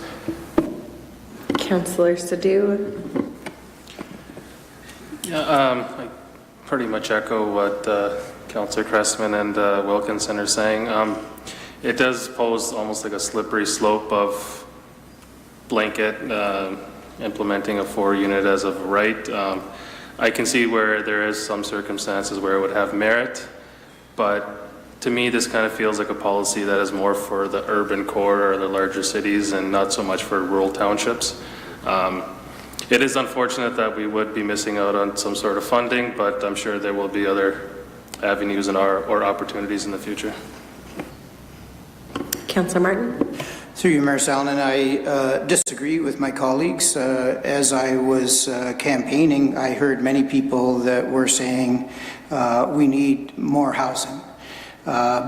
Councillor Sadhu. Yeah, I pretty much echo what Councillor Cressman and Wilkinson are saying. It does pose almost like a slippery slope of blanket implementing a 4-unit as of right. I can see where there is some circumstances where it would have merit, but to me this kind of feels like a policy that is more for the urban core or the larger cities and not so much for rural townships. It is unfortunate that we would be missing out on some sort of funding, but I'm sure there will be other avenues or opportunities in the future. Councillor Martin. Through you, Mayor Salonen, I disagree with my colleagues. As I was campaigning, I heard many people that were saying we need more housing.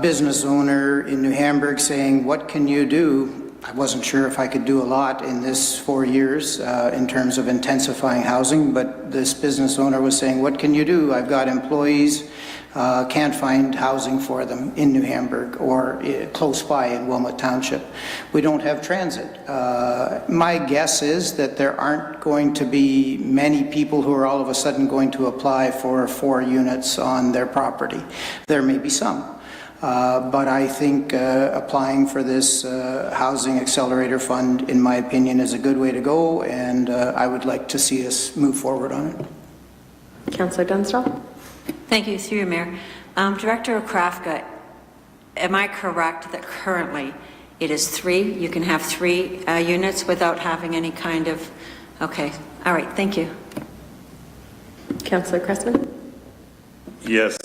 Business owner in New Hamburg saying, what can you do? I wasn't sure if I could do a lot in this 4 years in terms of intensifying housing, but this business owner was saying, what can you do? I've got employees, can't find housing for them in New Hamburg or close by in Wilmot Township. We don't have transit. My guess is that there aren't going to be many people who are all of a sudden going to apply for 4 units on their property. There may be some. But I think applying for this Housing Accelerator Fund, in my opinion, is a good way to go, and I would like to see us move forward on it. Councillor Dunstall. Thank you, through you, Mayor. Director Krafka, am I correct that currently it is 3? You can have 3 units without having any kind of, okay. All right, thank you. Councillor Cressman. Yes.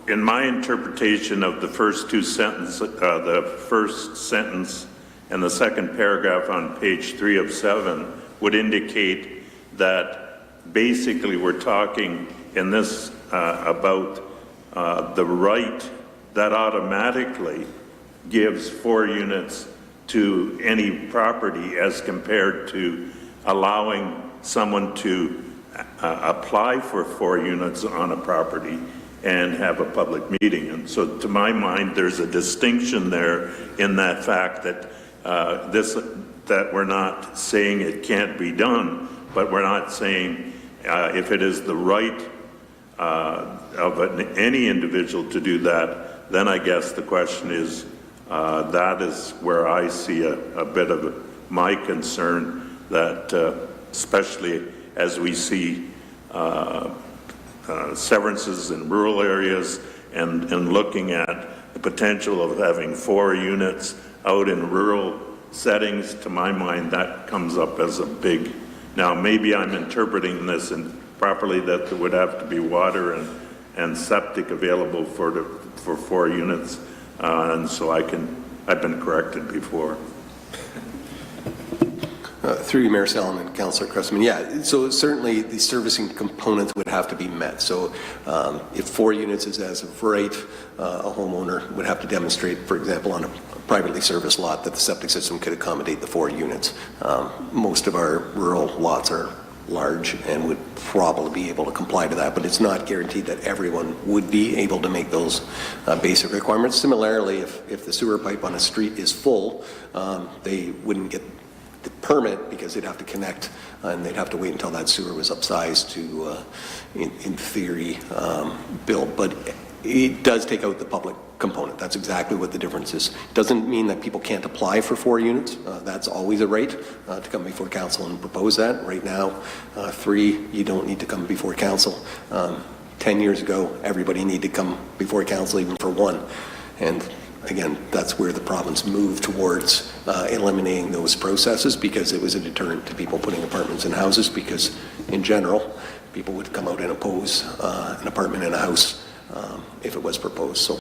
In my interpretation of the first 2 sentences, the first sentence and the second paragraph on page 3 of 7 would indicate that basically we're talking in this about the right that automatically gives 4 units to any property as compared to allowing someone to apply for 4 units on a property and have a public meeting. And so to my mind, there's a distinction there in that fact that that we're not saying it can't be done, but we're not saying if it is the right of any individual to do that, then I guess the question is, that is where I see a bit of my concern, that especially as we see severances in rural areas and looking at the potential of having 4 units out in rural settings, to my mind, that comes up as a big, now maybe I'm interpreting this properly, that there would have to be water and septic available for 4 units, and so I've been corrected before. Through you, Mayor Sallin and Councillor Cressman. Yeah, so certainly the servicing components would have to be met. So if 4 units is as of right, a homeowner would have to demonstrate, for example, on a privately serviced lot, that the septic system could accommodate the 4 units. Most of our rural lots are large and would probably be able to comply to that, but it's not guaranteed that everyone would be able to make those basic requirements. Similarly, if the sewer pipe on a street is full, they wouldn't get the permit because they'd have to connect and they'd have to wait until that sewer was upsized to, in theory, build. But it does take out the public component. That's exactly what the difference is. It doesn't mean that people can't apply for 4 units. That's always a right to come before council and propose that. Right now, 3, you don't need to come before council. 10 years ago, everybody needed to come before council even for 1. And again, that's where the province moved towards eliminating those processes, because it was a deterrent to people putting apartments in houses, because in general, people would come out and oppose an apartment in a house if it was proposed. So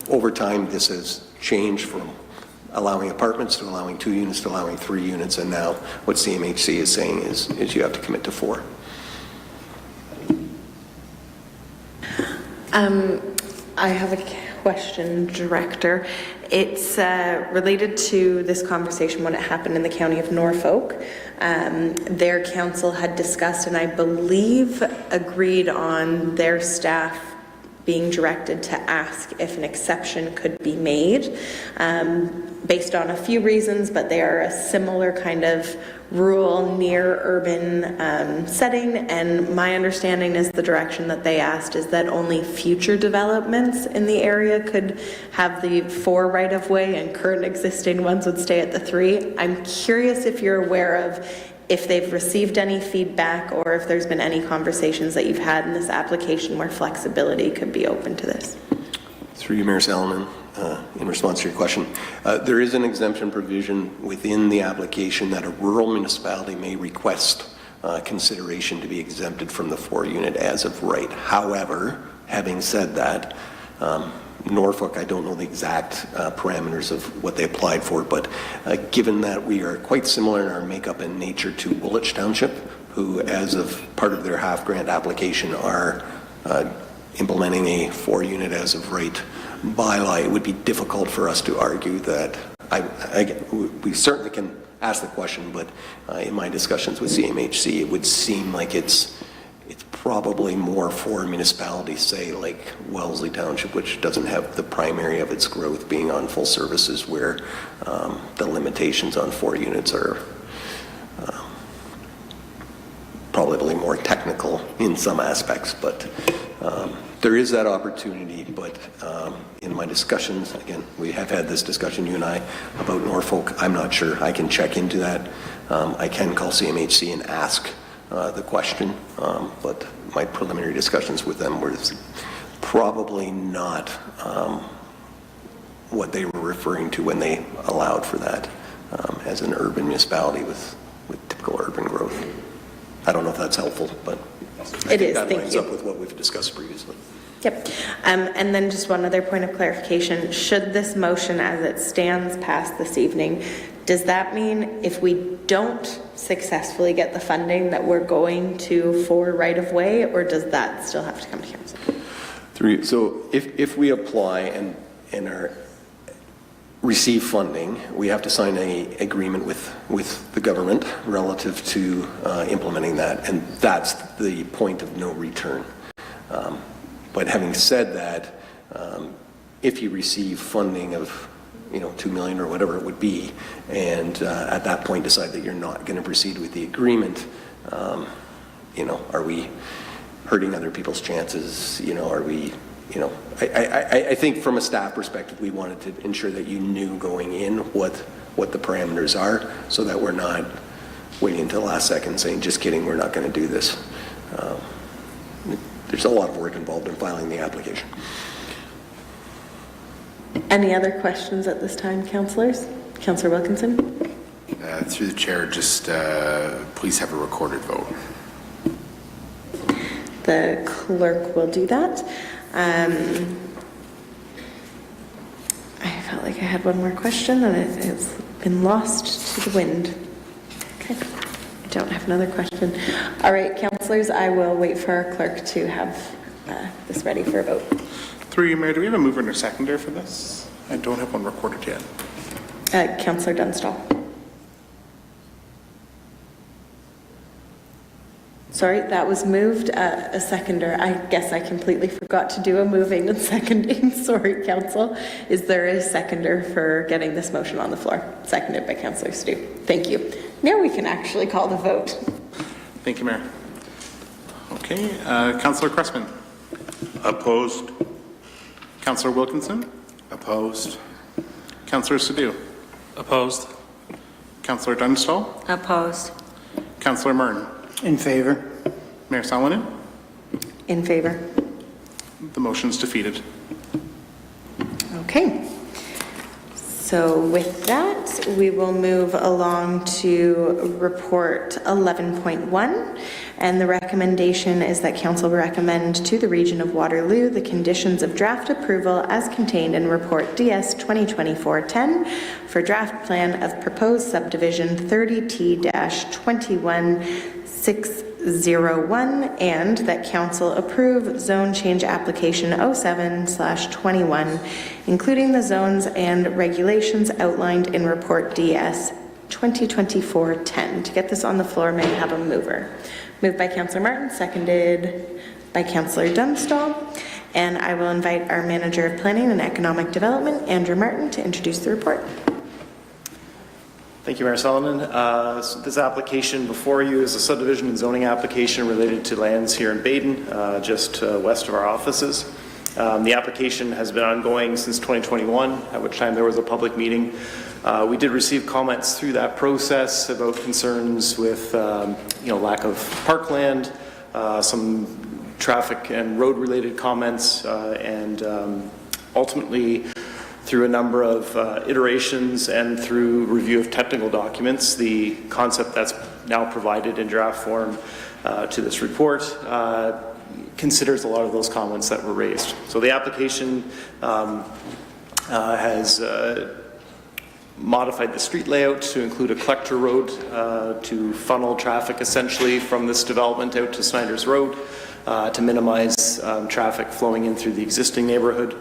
over time, this has changed from allowing apartments to allowing 2 units to allowing 3 units, and now what CMHC is saying is you have to commit to 4. I have a question, Director. It's related to this conversation when it happened in the county of Norfolk. Their council had discussed, and I believe agreed on, their staff being directed to ask if an exception could be made based on a few reasons, but they are a similar kind of rural, near urban setting. And my understanding is the direction that they asked is that only future developments in the area could have the 4 right-of-way and current existing ones would stay at the 3. I'm curious if you're aware of if they've received any feedback or if there's been any conversations that you've had in this application where flexibility could be open to this. Through you, Mayor Sallin, in response to your question, there is an exemption provision within the application that a rural municipality may request consideration to be exempted from the 4 unit as of right. However, having said that, Norfolk, I don't know the exact parameters of what they applied for, but given that we are quite similar in our makeup and nature to Woolwich Township, who as of part of their half-grant application are implementing a 4 unit as of right bylaw, it would be difficult for us to argue that. We certainly can ask the question, but in my discussions with CMHC, it would seem like it's probably more for municipalities, say like Wellesley Township, which doesn't have the primary of its growth being on full services, where the limitations on 4 units are probably more technical in some aspects, but there is that opportunity. But in my discussions, again, we have had this discussion, you and I, about Norfolk. I'm not sure. I can check into that. I can call CMHC and ask the question, but my preliminary discussions with them were probably not what they were referring to when they allowed for that as an urban municipality with typical urban growth. I don't know if that's helpful, but I think that lines up with what we've discussed previously. Yep. And then just one other point of clarification. Should this motion as it stands pass this evening, Does that mean if we don't successfully get the funding that we're going to for right-of-way, or does that still have to come to council? So if we apply and receive funding, we have to sign an agreement with the government relative to implementing that, and that's the point of no return. But having said that, if you receive funding of, you know, $2 million or whatever it would be, and at that point decide that you're not going to proceed with the agreement, you know, are we hurting other people's chances? You know, are we, you know, I think from a staff perspective, we wanted to ensure that you knew going in what the parameters are, so that we're not waiting until the last second saying, just kidding, we're not going to do this. There's a lot of work involved in filing the application. Any other questions at this time, councillors? Councillor Wilkinson? Through the chair, just please have a recorded vote. The clerk will do that. I felt like I had one more question and it has been lost to the wind. Okay, I don't have another question. All right, councillors, I will wait for our clerk to have this ready for a vote. Through you, Mayor, do we have a mover and a seconder for this? I don't have one recorded yet. Councillor Dunstall. Sorry, that was moved. A seconder. I guess I completely forgot to do a moving and seconding. Sorry, council. Is there a seconder for getting this motion on the floor? Seconded by Councillor Stu. Thank you. Now we can actually call the vote. Thank you, Mayor. Okay, Councillor Cressman. Opposed. Councillor Wilkinson. Opposed. Councillor Sadhu. Opposed. Councillor Dunstall. Opposed. Councillor Murn. In favor. Mayor Salonen. In favor. The motion's defeated. Okay. So with that, we will move along to report 11.1. And the recommendation is that council recommend to the Region of Waterloo the conditions of draft approval as contained in report DS 2024-10 for draft plan of proposed subdivision 30T-21601, and that council approve zone change application 07/21, including the zones and regulations outlined in report DS 2024-10. To get this on the floor, may I have a mover? Moved by Councillor Martin, seconded by Councillor Dunstall. And I will invite our Manager of Planning and Economic Development, Andrew Martin, to introduce the report. Thank you, Mayor Sullivan. So this application before you is a subdivision and zoning application related to lands here in Baden, just west of our offices. The application has been ongoing since 2021, at which time there was a public meeting. We did receive comments through that process about concerns with lack of parkland, some traffic and road related comments, and ultimately through a number of iterations and through review of technical documents, the concept that's now provided in draft form to this report considers a lot of those comments that were raised. So the application has modified the street layout to include a collector road to funnel traffic essentially from this development out to Snyder's Road to minimize traffic flowing in through the existing neighborhood.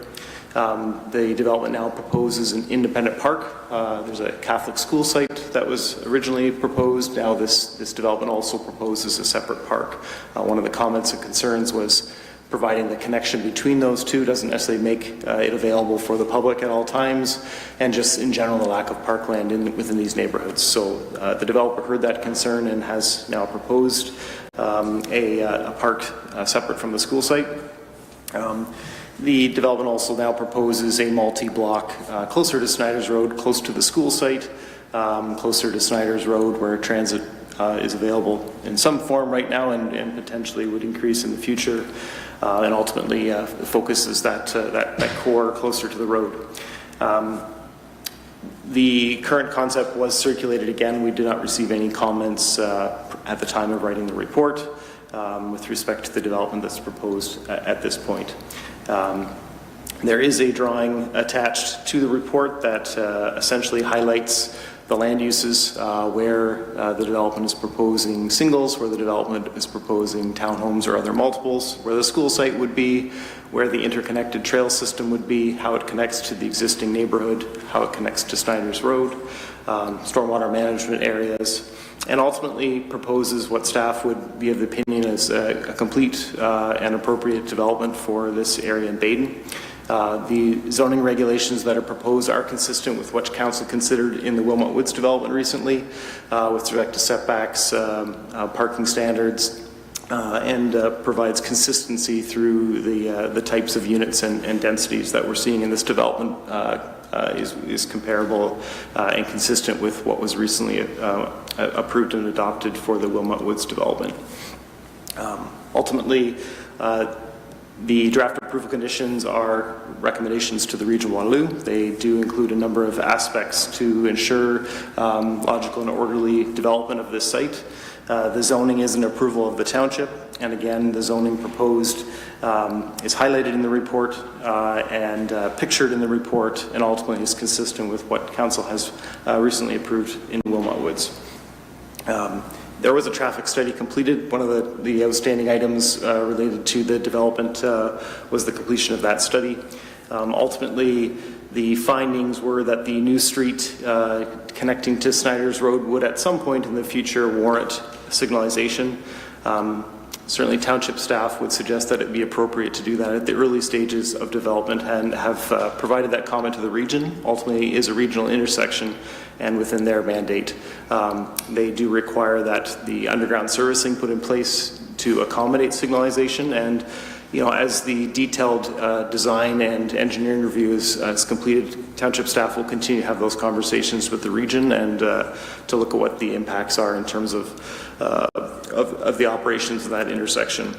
The development now proposes an independent park. There's a Catholic school site that was originally proposed. Now this development also proposes a separate park. One of the comments and concerns was providing the connection between those two doesn't necessarily make it available for the public at all times, and just in general the lack of parkland within these neighborhoods. So the developer heard that concern and has now proposed a park separate from the school site. The development also now proposes a multi-block closer to Snyder's Road, close to the school site, closer to Snyder's Road where transit is available in some form right now and potentially would increase in the future. And ultimately the focus is that core closer to the road. The current concept was circulated again. We did not receive any comments at the time of writing the report with respect to the development that's proposed at this point. There is a drawing attached to the report that essentially highlights the land uses, where the development is proposing singles, where the development is proposing townhomes or other multiples, where the school site would be, where the interconnected trail system would be, how it connects to the existing neighborhood, how it connects to Snyder's Road, stormwater management areas, and ultimately proposes what staff would be of the opinion is a complete and appropriate development for this area in Baden. The zoning regulations that are proposed are consistent with what Council considered in the Wilmot Woods development recently, with respect to setbacks, parking standards, and provides consistency through the types of units and densities that we're seeing in this development. Is comparable and consistent with what was recently approved and adopted for the Wilmot Woods development. Ultimately, the draft approval conditions are recommendations to the Region Waterloo. They do include a number of aspects to ensure logical and orderly development of this site. The zoning is an approval of the township, and again, the zoning proposed is highlighted in the report and pictured in the report, and ultimately is consistent with what Council has recently approved in Wilmot Woods. There was a traffic study completed. One of the outstanding items related to the development was the completion of that study. Ultimately, the findings were that the new street connecting to Snyder's Road would at some point in the future warrant signalization. Certainly township staff would suggest that it be appropriate to do that at the early stages of development, and have provided that comment to the region. Ultimately is a regional intersection, and within their mandate they do require that the underground servicing put in place to accommodate signalization. And as the detailed design and engineering review is completed, township staff will continue to have those conversations with the region and to look at what the impacts are in terms of the operations of that intersection.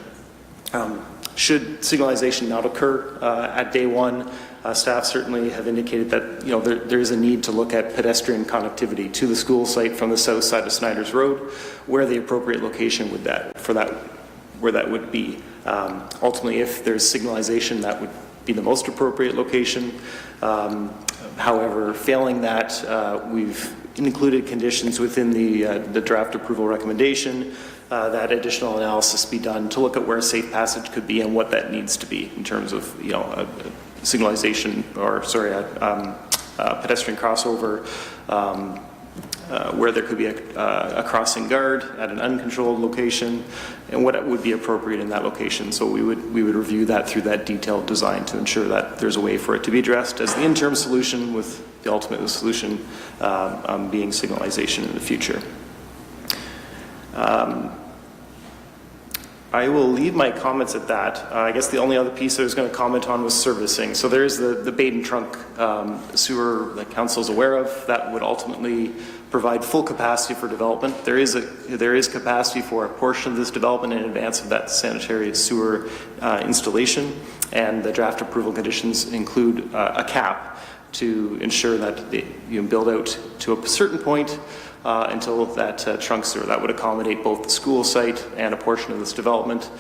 Should signalization not occur at day one, staff certainly have indicated that there is a need to look at pedestrian connectivity to the school site from the south side of Snyder's Road, where the appropriate location would where that would be. Ultimately, if there's signalization, that would be the most appropriate location. However, failing that, we've included conditions within the draft approval recommendation that additional analysis be done to look at where a safe passage could be and what that needs to be in terms of signalization, or pedestrian crossover, where there could be a crossing guard at an uncontrolled location, and what would be appropriate in that location. So we would review that through that detailed design to ensure that there's a way for it to be addressed as the interim solution, with the ultimate solution being signalization in the future. I will leave my comments at that. I guess the only other piece I was going to comment on was servicing. So there is the Baden Trunk sewer that Council is aware of that would ultimately provide full capacity for development. There is capacity for a portion of this development in advance of that sanitary sewer installation, and the draft approval conditions include a cap to ensure that you build out to a certain point until that trunk sewer that would accommodate both the school site and a portion of this development.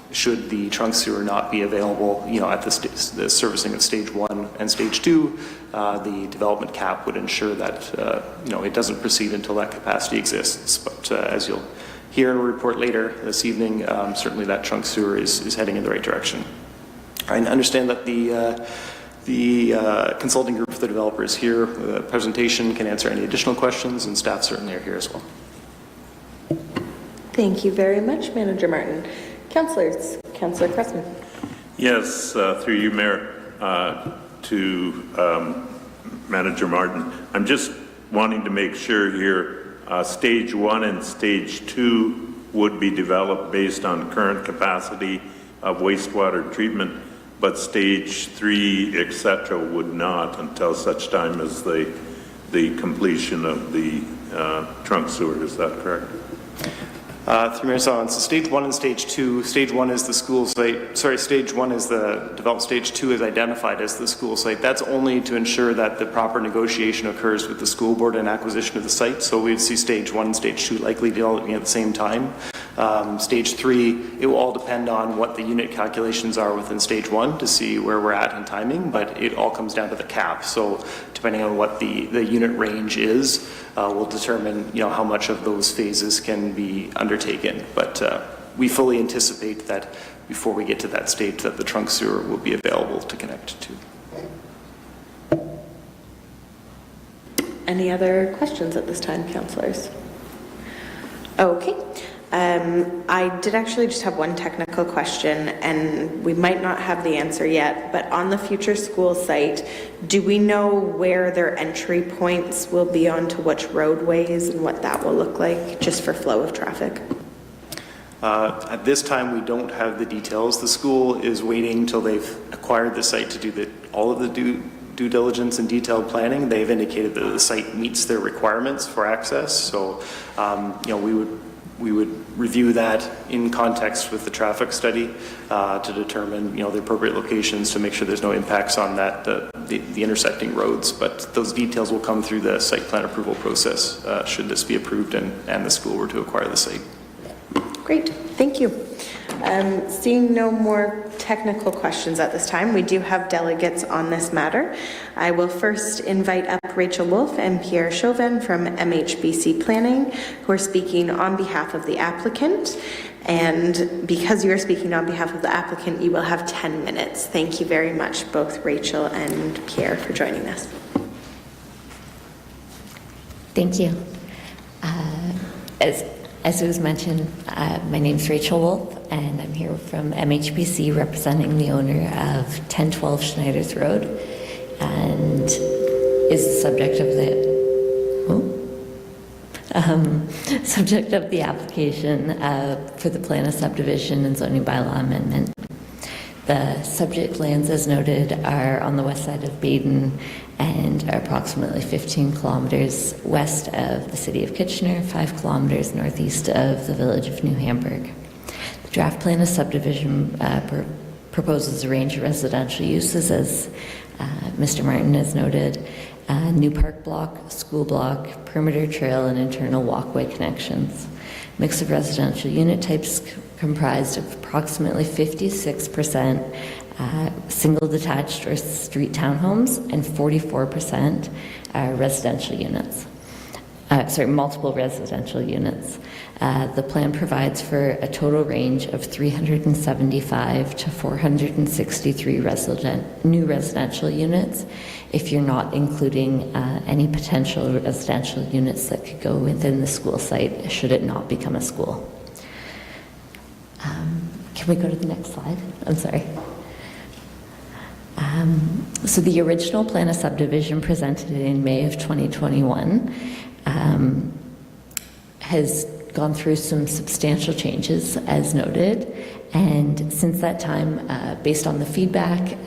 Should the trunk sewer not be available, at the servicing of stage 1 and stage 2, the development cap would ensure that it doesn't proceed until that capacity exists. But as you'll hear in a report later this evening, certainly that trunk sewer is heading in the right direction. I understand that the consulting group for the developer is here. The presentation can answer any additional questions, and staff certainly are here as well. Thank you very much, Manager Martin. Councillors, Councillor Cressman. Yes, through you, Mayor, to Manager Martin. I'm just wanting to make sure here, stage 1 and stage 2 would be developed based on current capacity of wastewater treatment, but stage 3, etc., would not until such time as the completion of the trunk sewer. Is that correct? Through Mayor Sullivan, so stage 1 and stage 2, stage 1 is the school site, stage 1 is the developed, stage 2 is identified as the school site. That's only to ensure that the proper negotiation occurs with the school board and acquisition of the site. So we'd see stage 1 and stage 2 likely developing at the same time. Stage 3, it will all depend on what the unit calculations are within Stage 1 to see where we're at in timing, but it all comes down to the cap. So depending on what the unit range is, will determine, how much of those phases can be undertaken. But we fully anticipate that before we get to that stage that the trunk sewer will be available to connect to. Any other questions at this time, councillors? Okay. I did actually just have one technical question, and we might not have the answer yet, but on the future school site, do we know where their entry points will be onto which roadways and what that will look like, just for flow of traffic? At this time, we don't have the details. The school is waiting until they've acquired the site to do all of the due diligence and detailed planning. They've indicated that the site meets their requirements for access. So, we would review that in context with the traffic study to determine, the appropriate locations to make sure there's no impacts on that, the intersecting roads. But those details will come through the site plan approval process should this be approved and the school were to acquire the site. Great, thank you. Seeing no more technical questions at this time, we do have delegates on this matter. I will first invite up Rachel Wolf and Pierre Chauvin from MHBC Planning, who are speaking on behalf of the applicant. And because you are speaking on behalf of the applicant, you will have 10 minutes. Thank you very much, both Rachel and Pierre, for joining us. Thank you. As it was mentioned, my name is Rachel Wolf, and I'm here from MHBC representing the owner of 1012 Schneider's Road, and is the subject of the application for the plan of subdivision and zoning bylaw amendment. The subject lands, as noted, are on the west side of Baden and are approximately 15 kilometers west of the city of Kitchener, 5 kilometers northeast of the village of New Hamburg. The draft plan of subdivision proposes a range of residential uses, as Mr. Martin has noted, new park block, school block, perimeter trail, and internal walkway connections. Mix of residential unit types comprised of approximately 56% single detached or street townhomes and 44% residential units. Multiple residential units. The plan provides for a total range of 375 to 463 new residential units, if you're not including any potential residential units that could go within the school site should it not become a school. Can we go to the next slide? I'm sorry. So the original plan of subdivision presented in May of 2021 has gone through some substantial changes, as noted, and since that time, based on the feedback,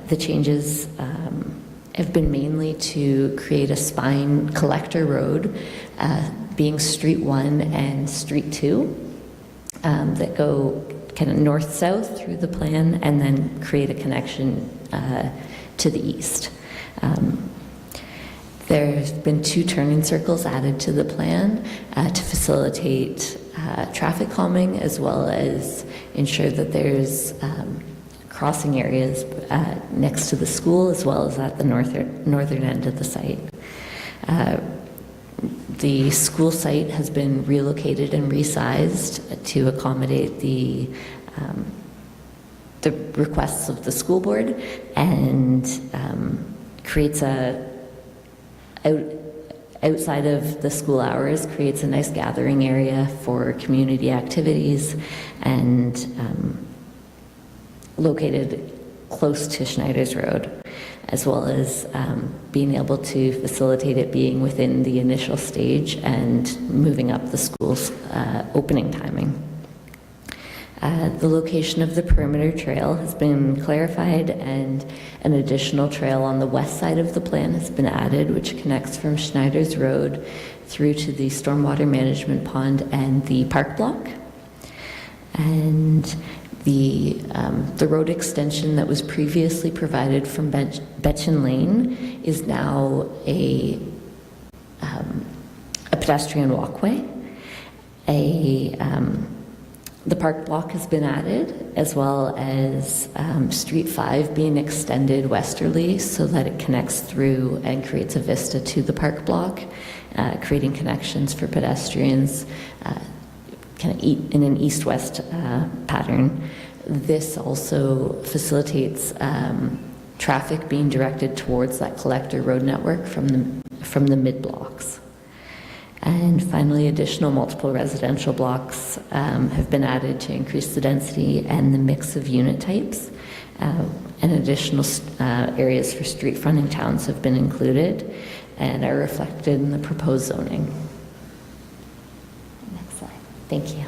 the changes have been mainly to create a spine collector road, being Street 1 and Street 2, that go kind of north-south through the plan and then create a connection to the east. There's been 2 turning circles added to the plan to facilitate traffic calming, as well as ensure that there's crossing areas next to the school, as well as at the northern end of the site. The school site has been relocated and resized to accommodate the requests of the school board, and creates outside of the school hours, creates a nice gathering area for community activities, and located close to Schneider's Road, as well as being able to facilitate it being within the initial stage and moving up the school's opening timing. The location of the perimeter trail has been clarified, and an additional trail on the west side of the plan has been added, which connects from Schneider's Road through to the stormwater management pond and the park block. And the road extension that was previously provided from Betchen Lane is now a pedestrian walkway. The park block has been added, as well as Street 5 being extended westerly so that it connects through and creates a vista to the park block, creating connections for pedestrians kind of in an east-west pattern. This also facilitates traffic being directed towards that collector road network from the mid-blocks. And finally, additional multiple residential blocks have been added to increase the density and the mix of unit types. And additional areas for street fronting towns have been included and are reflected in the proposed zoning. Next slide. Thank you.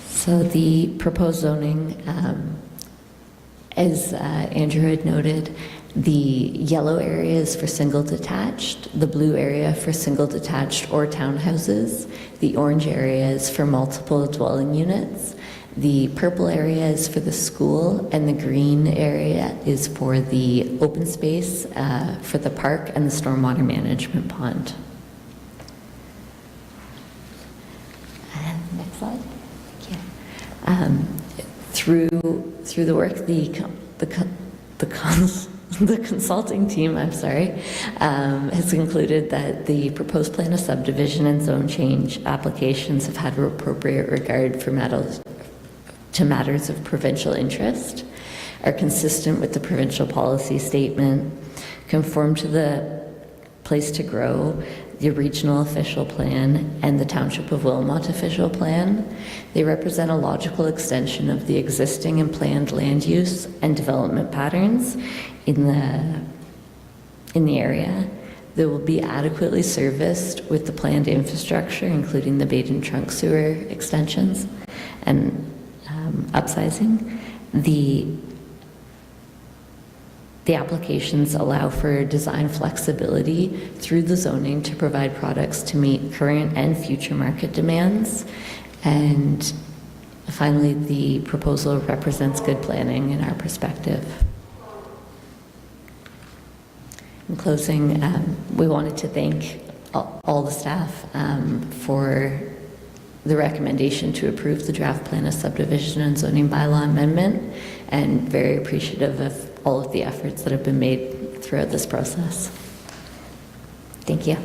So the proposed zoning, as Andrew had noted, the yellow area is for single detached, the blue area for single detached or townhouses, the orange area is for multiple dwelling units, the purple area is for the school, and the green area is for the open space for the park and the stormwater management pond. Next slide. Thank you. Through the work, the consulting team, has concluded that the proposed plan of subdivision and zone change applications have had appropriate regard for matters of provincial interest, are consistent with the provincial policy statement, conform to the place to grow, the regional official plan, and the Township of Wilmot official plan. They represent a logical extension of the existing and planned land use and development patterns in the area. They will be adequately serviced with the planned infrastructure, including the Baden trunk sewer extensions and upsizing. The applications allow for design flexibility through the zoning to provide products to meet current and future market demands. And finally, the proposal represents good planning in our perspective. In closing, we wanted to thank all the staff for the recommendation to approve the draft plan of subdivision and zoning bylaw amendment, and very appreciative of all of the efforts that have been made throughout this process. Thank you.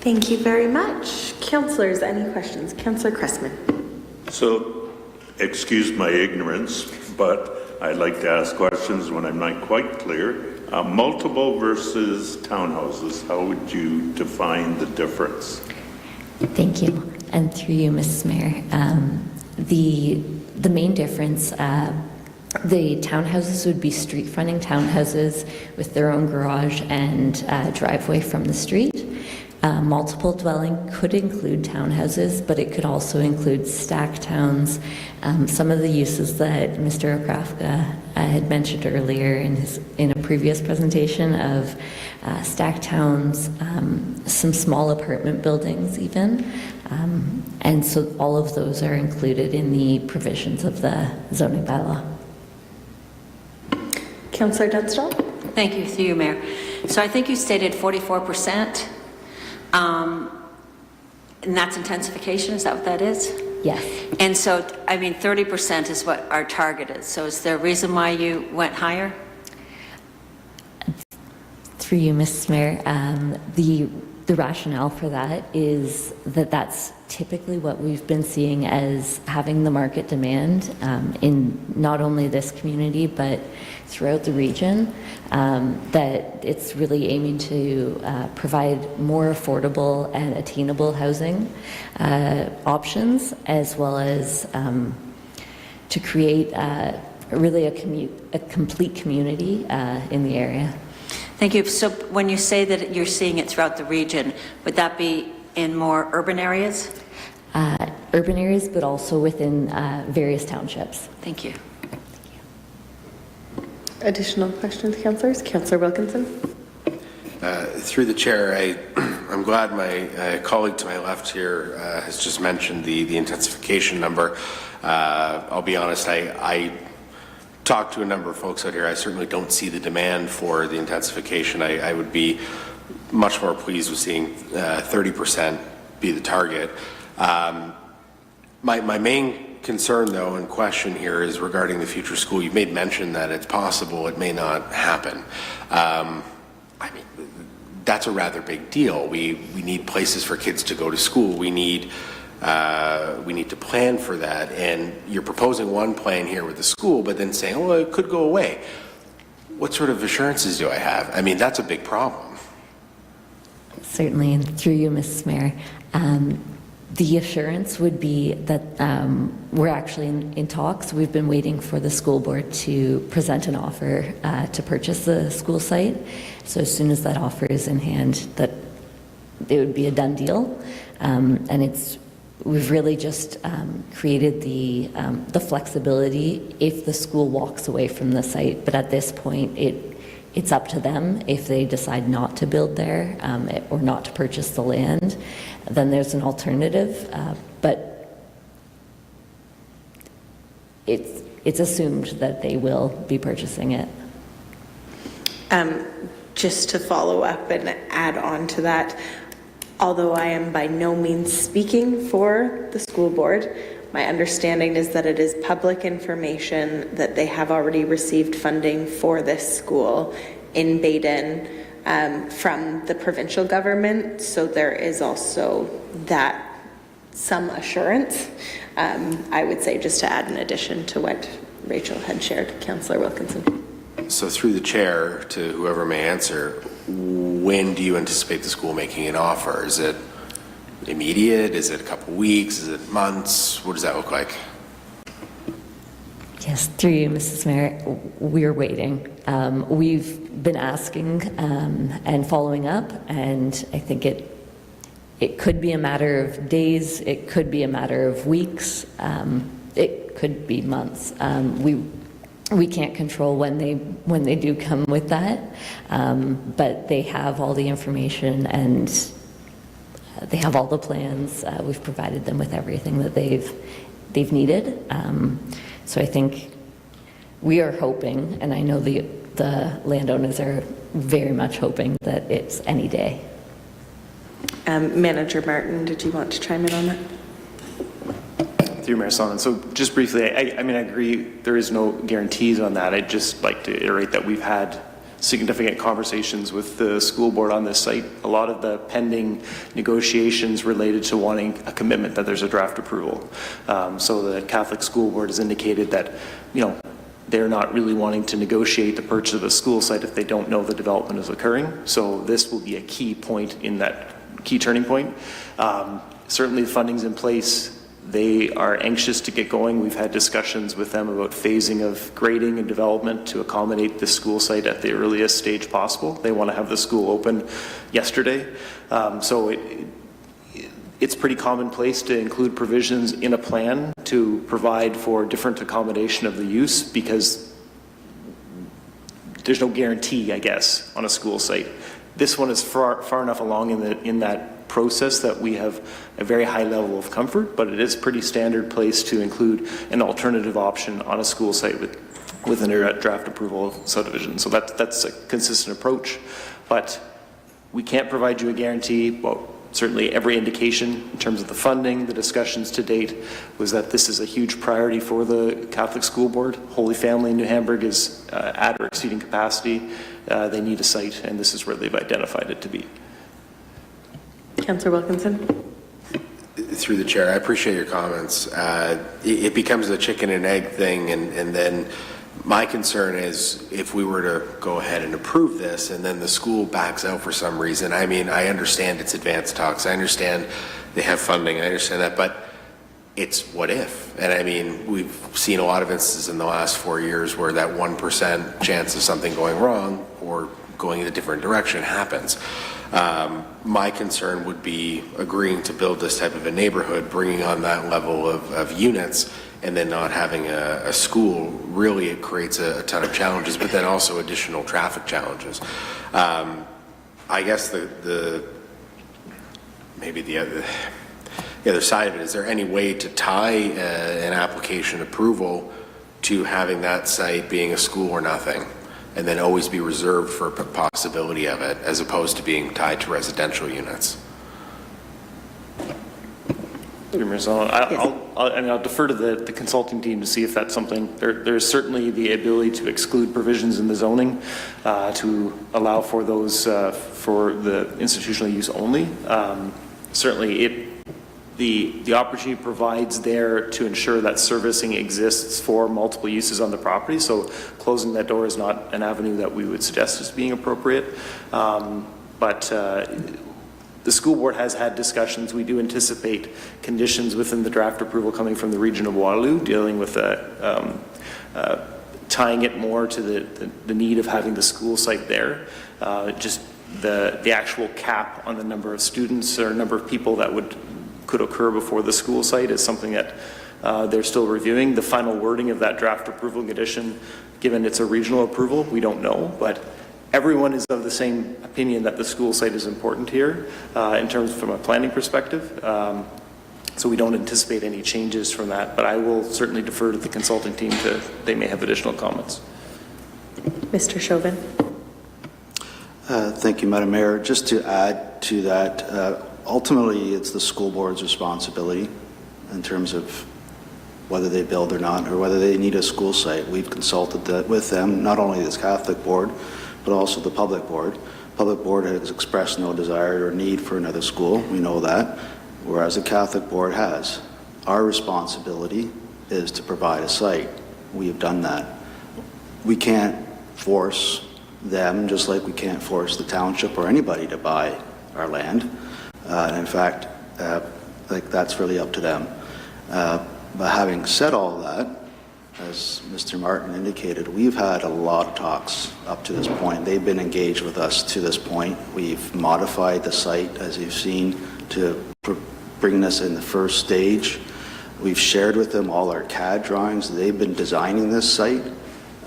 Thank you very much. Councillors, any questions? Councillor Cressman. So, excuse my ignorance, but I like to ask questions when I'm not quite clear. Multiple versus townhouses, how would you define the difference? Thank you. And through you, Mrs. Mayor, the main difference, the townhouses would be street fronting townhouses with their own garage and driveway from the street. Multiple dwelling could include townhouses, but it could also include stack towns. Some of the uses that Mr. Okrafka had mentioned earlier in a previous presentation of stack towns, some small apartment buildings even. And so all of those are included in the provisions of the zoning bylaw. Councillor Dunstall. Thank you, through you, Mayor. So I think you stated 44%, and that's intensification, is that what that is? Yes. And so, I mean, 30% is what our target is. So is there a reason why you went higher? Through you, Mrs. Mayor, the rationale for that is that that's typically what we've been seeing as having the market demand in not only this community but throughout the region, that it's really aiming to provide more affordable and attainable housing options, as well as to create really a complete community in the area. Thank you. So when you say that you're seeing it throughout the region, would that be in more urban areas? Urban areas, but also within various townships. Thank you. Additional questions, councillors? Councillor Wilkinson. Through the chair, I'm glad my colleague to my left here has just mentioned the intensification number. I'll be honest, I talked to a number of folks out here. I certainly don't see the demand for the intensification. I would be much more pleased with seeing 30% be the target. My main concern, though, and question here is regarding the future school. You've made mention that it's possible it may not happen. I mean, that's a rather big deal. We need places for kids to go to school. We need to plan for that. And you're proposing one plan here with the school, but then saying, oh, it could go away. What sort of assurances do I have? I mean, that's a big problem. Certainly, and through you, Mrs. Mayor, the assurance would be that we're actually in talks. We've been waiting for the school board to present an offer to purchase the school site. So as soon as that offer is in hand, that it would be a done deal. And we've really just created the flexibility if the school walks away from the site. But at this point, it's up to them. If they decide not to build there or not to purchase the land, then there's an alternative. But it's assumed that they will be purchasing it. Just to follow up and add on to that, although I am by no means speaking for the school board, my understanding is that it is public information that they have already received funding for this school in Baden from the provincial government. So there is also that some assurance, I would say, just to add in addition to what Rachel had shared. Councillor Wilkinson. So through the chair to whoever may answer, when do you anticipate the school making an offer? Is it immediate? Is it a couple weeks? Is it months? What does that look like? Yes, through you, Mrs. Mayor, we're waiting. We've been asking and following up, and I think it could be a matter of days, it could be a matter of weeks, it could be months. We can't control when they do come with that, but they have all the information and they have all the plans. We've provided them with everything that they've needed. So I think we are hoping, and I know the landowners are very much hoping that it's any day. Manager Martin, did you want to chime in on that? Through Mayor Sullivan. So just briefly, I mean, I agree there is no guarantees on that. I'd just like to iterate that we've had significant conversations with the school board on this site. A lot of the pending negotiations related to wanting a commitment that there's a draft approval. So the Catholic School Board has indicated that, you know, they're not really wanting to negotiate the purchase of a school site if they don't know the development is occurring. So this will be a key point in that key turning point. Certainly the funding's in place. They are anxious to get going. We've had discussions with them about phasing of grading and development to accommodate the school site at the earliest stage possible. They want to have the school open yesterday. So it's pretty commonplace to include provisions in a plan to provide for different accommodation of the use, because there's no guarantee, I guess, on a school site. This one is far enough along in that process that we have a very high level of comfort, but it is pretty standard place to include an alternative option on a school site with a draft approval of subdivision. So that's a consistent approach, but we can't provide you a guarantee. Well, certainly every indication in terms of the funding, the discussions to date, was that this is a huge priority for the Catholic School Board. Holy Family in New Hamburg is at or exceeding capacity. They need a site, and this is where they've identified it to be. Councillor Wilkinson. Through the chair, I appreciate your comments. It becomes a chicken and egg thing, and then my concern is if we were to go ahead and approve this and then the school backs out for some reason. I mean, I understand it's advanced talks. I understand they have funding. I understand that, but it's what if? And I mean, we've seen a lot of instances in the last 4 years where that 1% chance of something going wrong or going in a different direction happens. My concern would be agreeing to build this type of a neighborhood, bringing on that level of units, and then not having a school. Really, it creates a ton of challenges, but then also additional traffic challenges. I guess maybe the other side of it, is there any way to tie an application approval to having that site being a school or nothing, and then always be reserved for a possibility of it, as opposed to being tied to residential units? I'll defer to the consulting team to see if that's something. There's certainly the ability to exclude provisions in the zoning to allow for those for the institutional use only. Certainly, the opportunity provides there to ensure that servicing exists for multiple uses on the property. So closing that door is not an avenue that we would suggest as being appropriate. But the school board has had discussions. We do anticipate conditions within the draft approval coming from the region of Waterloo dealing with tying it more to the need of having the school site there. Just the actual cap on the number of students or number of people that could occur before the school site is something that they're still reviewing. The final wording of that draft approval condition, given it's a regional approval, we don't know, but everyone is of the same opinion that the school site is important here in terms from a planning perspective. So we don't anticipate any changes from that, but I will certainly defer to the consulting team they may have additional comments. Mr. Chauvin. Thank you, Madam Mayor. Just to add to that, ultimately it's the school board's responsibility in terms of whether they build or not, or whether they need a school site. We've consulted with them, not only this Catholic board, but also the public board. Public board has expressed no desire or need for another school. We know that, whereas the Catholic board has. Our responsibility is to provide a site. We have done that. We can't force them, just like we can't force the township or anybody to buy our land. In fact, that's really up to them. But having said all that, as Mr. Martin indicated, we've had a lot of talks up to this point. They've been engaged with us to this point. We've modified the site, as you've seen, to bring this in the first stage. We've shared with them all our CAD drawings. They've been designing this site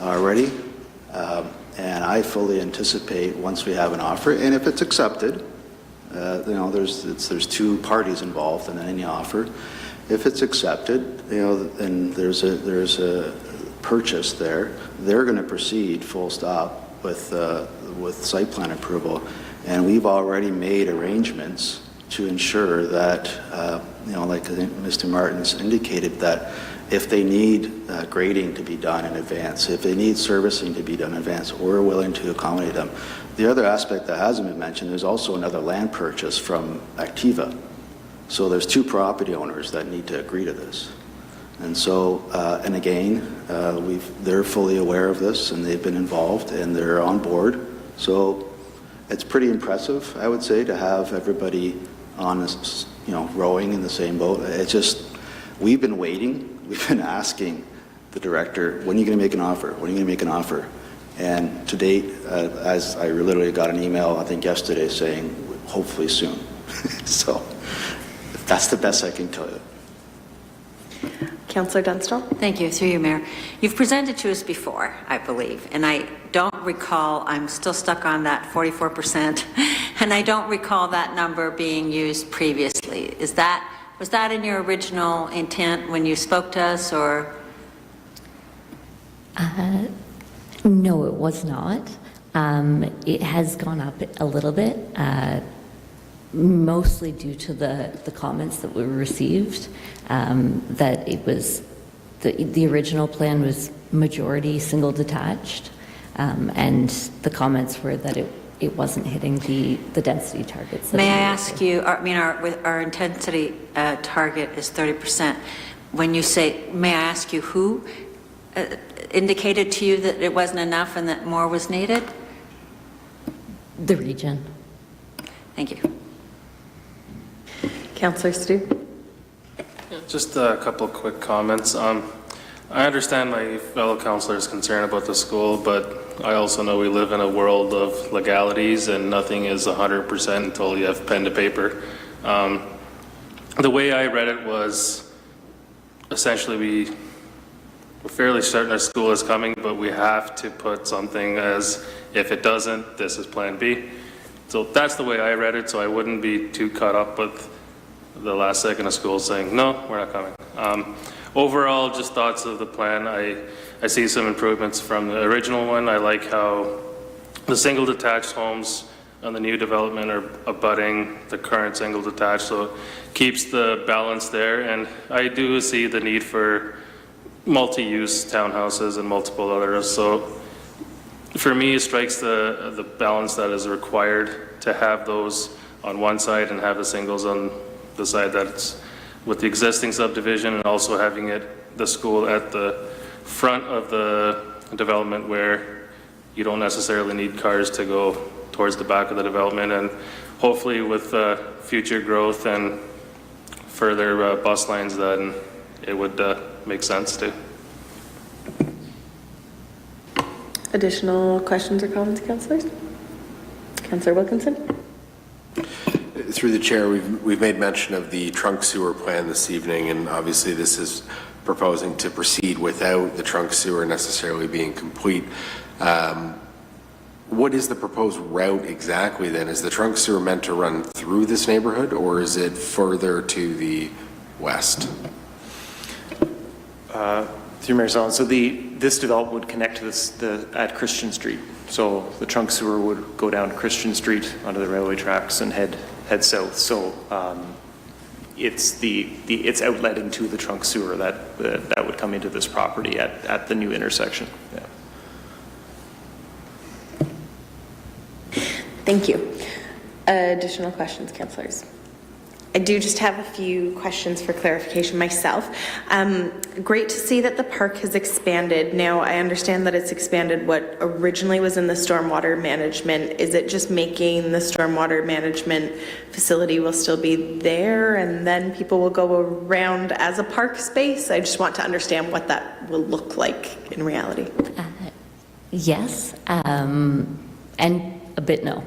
already. And I fully anticipate once we have an offer, and if it's accepted, there's two parties involved in any offer. If it's accepted, and there's a purchase there, they're going to proceed full stop with site plan approval. And we've already made arrangements to ensure that, like Mr. Martin's indicated, that if they need grading to be done in advance, if they need servicing to be done in advance, we're willing to accommodate them. The other aspect that hasn't been mentioned, there's also another land purchase from Activa. So there's two property owners that need to agree to this. And so, and again, they're fully aware of this and they've been involved and they're on board. So it's pretty impressive, I would say, to have everybody on this, rowing in the same boat. It's just, we've been waiting. We've been asking the director, when are you going to make an offer? When are you going to make an offer? And to date, as I literally got an email, I think yesterday, saying hopefully soon. So that's the best I can tell you. Councillor Dunstall. Thank you, through you, Mayor. You've presented to us before, I believe, and I don't recall, I'm still stuck on that 44%, and I don't recall that number being used previously. Was that in your original intent when you spoke to us, or? No, it was not. It has gone up a little bit, mostly due to the comments that we received, that it was, the original plan was majority single detached, and the comments were that it wasn't hitting the density targets. May I ask you, our intensity target is 30%. When you say, may I ask you who indicated to you that it wasn't enough and that more was needed? The region. Thank you. Councillor Stu. Just a couple of quick comments. I understand my fellow councillors' concern about the school, but I also know we live in a world of legalities and nothing is 100% until you have pen to paper. The way I read it was essentially we're fairly certain our school is coming, but we have to put something as, if it doesn't, this is plan B. So that's the way I read it, so I wouldn't be too caught up with the last second of school saying, no, we're not coming. Overall, just thoughts of the plan. I see some improvements from the original one. I like how the single detached homes on the new development are abutting the current single detached, so it keeps the balance there. And I do see the need for multi-use townhouses and multiple others. So for me, it strikes the balance that is required to have those on one side and have the singles on the side that's with the existing subdivision, and also having the school at the front of the development where you don't necessarily need cars to go towards the back of the development. And hopefully with future growth and further bus lines, then it would make sense too. Additional questions or comments, councillors? Councillor Wilkinson? Through the chair, we've made mention of the trunk sewer plan this evening, and obviously this is proposing to proceed without the trunk sewer necessarily being complete. What is the proposed route exactly then? Is the trunk sewer meant to run through this neighborhood, or is it further to the west? Through Mayor Sullivan, so this development would connect to at Christian Street. So the trunk sewer would go down Christian Street onto the railway tracks and head south. So it's it's outletting to the trunk sewer that would come into this property at the new intersection. Yeah. Thank you. Additional questions, councillors? I do just have a few questions for clarification myself. Great to see that the park has expanded. Now, I understand that it's expanded what originally was in the stormwater management. Is it just making the stormwater management facility will still be there and then people will go around as a park space? I just want to understand what that will look like in reality. Yes, and a bit no.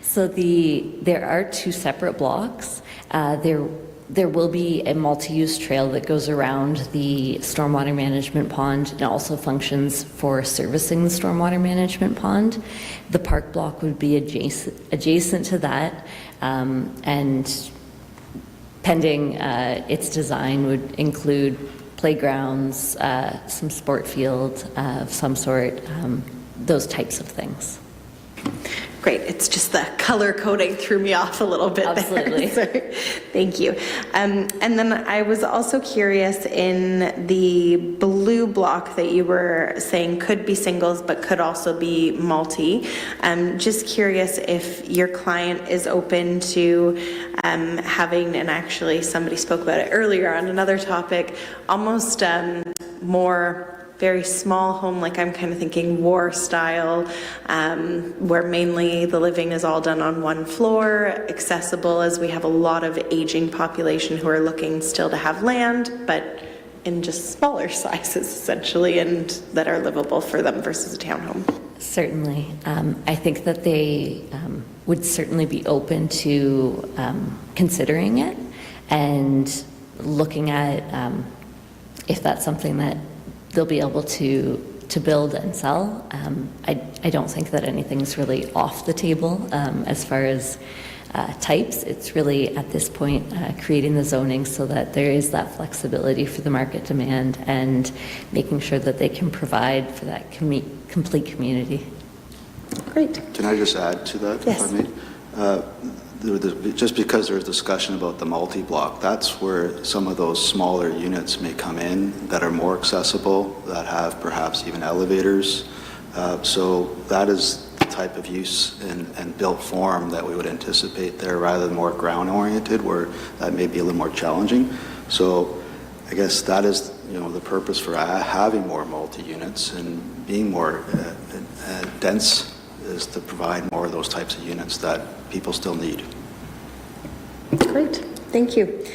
So there are two separate blocks. There will be a multi-use trail that goes around the stormwater management pond and also functions for servicing the stormwater management pond. The park block would be adjacent to that, and pending its design would include playgrounds, some sport field of some sort, those types of things. Great. It's just the color coding threw me off a little bit. Absolutely. There. So, thank you. And then I was also curious in the blue block that you were saying could be singles but could also be multi. Just curious if your client is open to having, and actually somebody spoke about it earlier on another topic, almost more very small home, like I'm kind of thinking war style, where mainly the living is all done on one floor, accessible, as we have a lot of aging population who are looking still to have land, but in just smaller sizes essentially, and that are livable for them versus a townhome. Certainly. I think that they would certainly be open to considering it and looking at if that's something that they'll be able to build and sell. I don't think that anything's really off the table as far as types. It's really at this point creating the zoning so that there is that flexibility for the market demand and making sure that they can provide for that complete community. Great. Can I just add to that, yes. if I may? Just because there's discussion about the multi-block, that's where some of those smaller units may come in that are more accessible, that have perhaps even elevators. So that is the type of use and built form that we would anticipate there, rather than more ground-oriented, where that may be a little more challenging. So I guess that is, the purpose for having more multi-units and being more dense, is to provide more of those types of units that people still need. Great, thank you.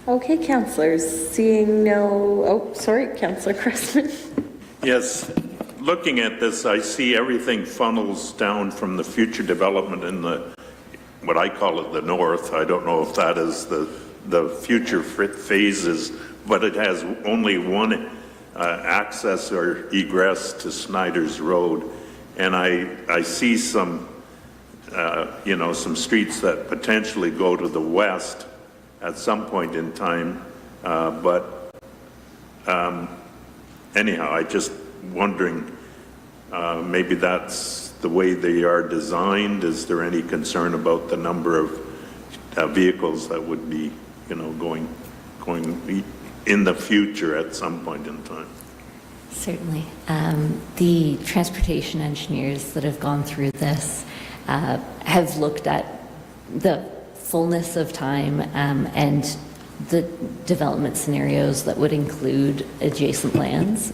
Okay, councillors, seeing no, Councillor Cressman. Yes, looking at this, I see everything funnels down from the future development in what I call it the north. I don't know if that is the future phases, but it has only one access or egress to Snyder's Road. And I see some, some streets that potentially go to the west at some point in time. Anyhow, I just wondering, maybe that's the way they are designed? Is there any concern about the number of vehicles that would be, going in the future at some point in time? Certainly. The transportation engineers that have gone through this have looked at the fullness of time and the development scenarios that would include adjacent lands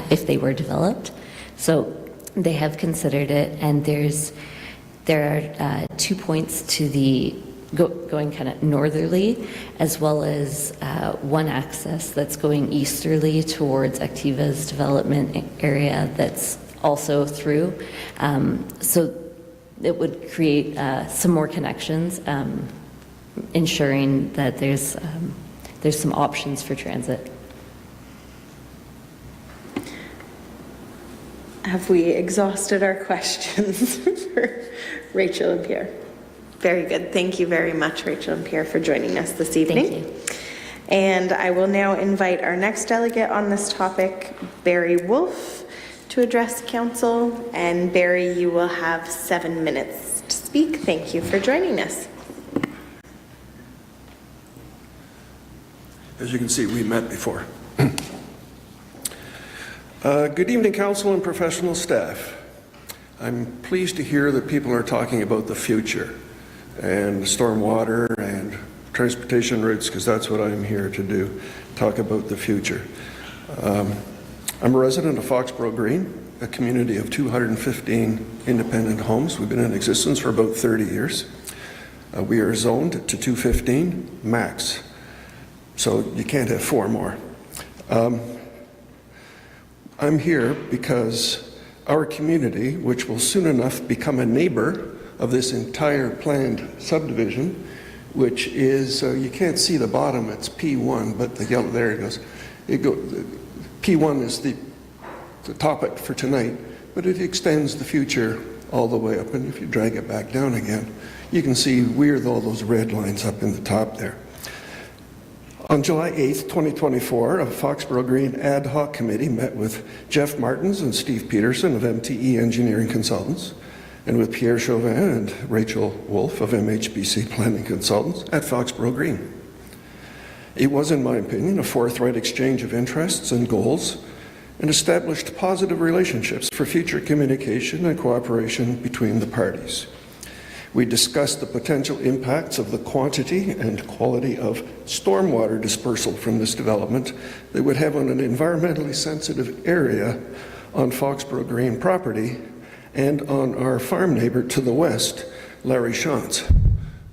if they were developed. So they have considered it, and there are 2 points to the going kind of northerly, as well as one access that's going easterly towards Activa's development area that's also through. So it would create some more connections, ensuring that there's some options for transit. Have we exhausted our questions for Rachel and Pierre? Very good. Thank you very much, Rachel and Pierre, for joining us this evening. Thank you. And I will now invite our next delegate on this topic, Barry Wolf, to address council. And Barry, you will have 7 minutes to speak. Thank you for joining us. As you can see, we met before. Good evening, council and professional staff. I'm pleased to hear that people are talking about the future and stormwater and transportation routes, because that's what I'm here to do, talk about the future. I'm a resident of Foxborough Green, a community of 215 independent homes. We've been in existence for about 30 years. We are zoned to 215 max, so you can't have 4 more. I'm here because our community, which will soon enough become a neighbor of this entire planned subdivision, which is, you can't see the bottom, it's P1, but the yellow, there it goes. P1 is the topic for tonight, but it extends the future all the way up, and if you drag it back down again, you can see weird all those red lines up in the top there. On July 8th, 2024, a Foxborough Green ad hoc committee met with Jeff Martins and Steve Peterson of MTE Engineering Consultants, and with Pierre Chauvin and Rachel Wolf of MHBC Planning Consultants at Foxborough Green. It was, in my opinion, a forthright exchange of interests and goals, and established positive relationships for future communication and cooperation between the parties. We discussed the potential impacts of the quantity and quality of stormwater dispersal from this development that would have on an environmentally sensitive area on Foxborough Green property and on our farm neighbor to the west, Larry Shantz,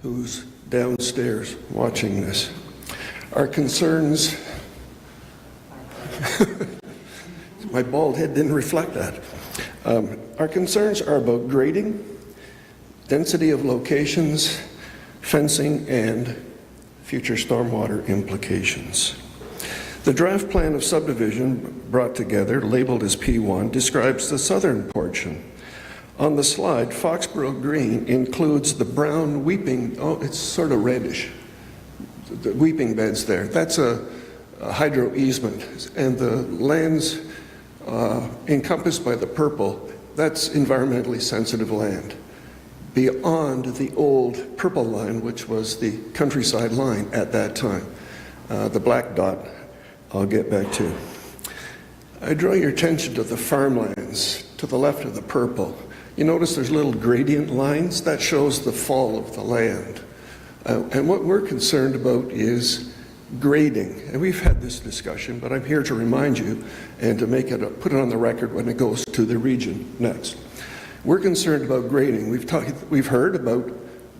who's downstairs watching this. Our concerns, my bald head didn't reflect that. Our concerns are about grading, density of locations, fencing, and future stormwater implications. The draft plan of subdivision brought together, labeled as P1, describes the southern portion. On the slide, Foxborough Green includes the brown weeping, it's sort of reddish, the weeping beds there. That's a hydro easement, and the lands encompassed by the purple, that's environmentally sensitive land. Beyond the old purple line, which was the countryside line at that time. The black dot, I'll get back to. I draw your attention to the farmlands to the left of the purple. You notice there's little gradient lines. That shows the fall of the land. And what we're concerned about is grading. And we've had this discussion, but I'm here to remind you and to make it put it on the record when it goes to the region next. We're concerned about grading. We've heard about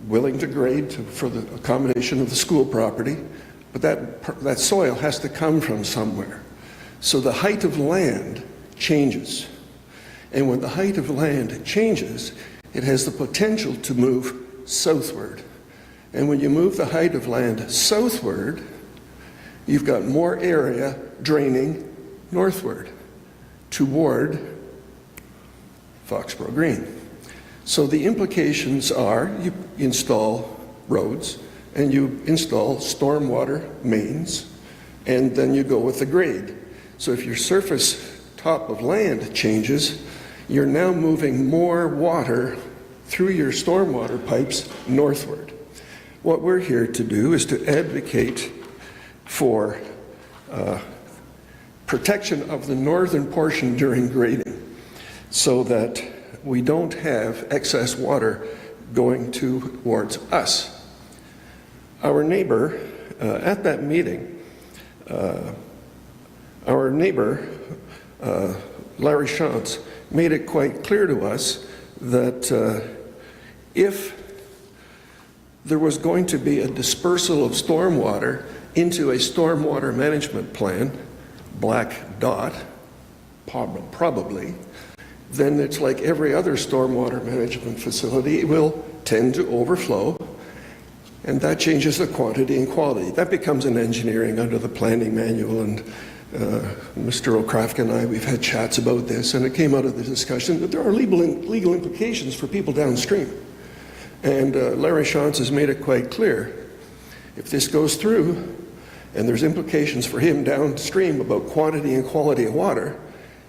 willing to grade for the accommodation of the school property, but that soil has to come from somewhere. So the height of land changes. And when the height of land changes, it has the potential to move southward. And when you move the height of land southward, you've got more area draining northward toward Foxborough Green. So the implications are you install roads and you install stormwater mains, and then you go with the grade. So if your surface top of land changes, you're now moving more water through your stormwater pipes northward. What we're here to do is to advocate for protection of the northern portion during grading so that we don't have excess water going towards us. Our neighbor, at that meeting, our neighbor, Larry Shantz, made it quite clear to us that if there was going to be a dispersal of stormwater into a stormwater management plan, black dot, probably, then it's like every other stormwater management facility, it will tend to overflow, and that changes the quantity and quality. That becomes an engineering under the planning manual, and Mr. O'Craft and I, we've had chats about this, and it came out of the discussion that there are legal implications for people downstream. And Larry Shantz has made it quite clear, if this goes through, and there's implications for him downstream about quantity and quality of water,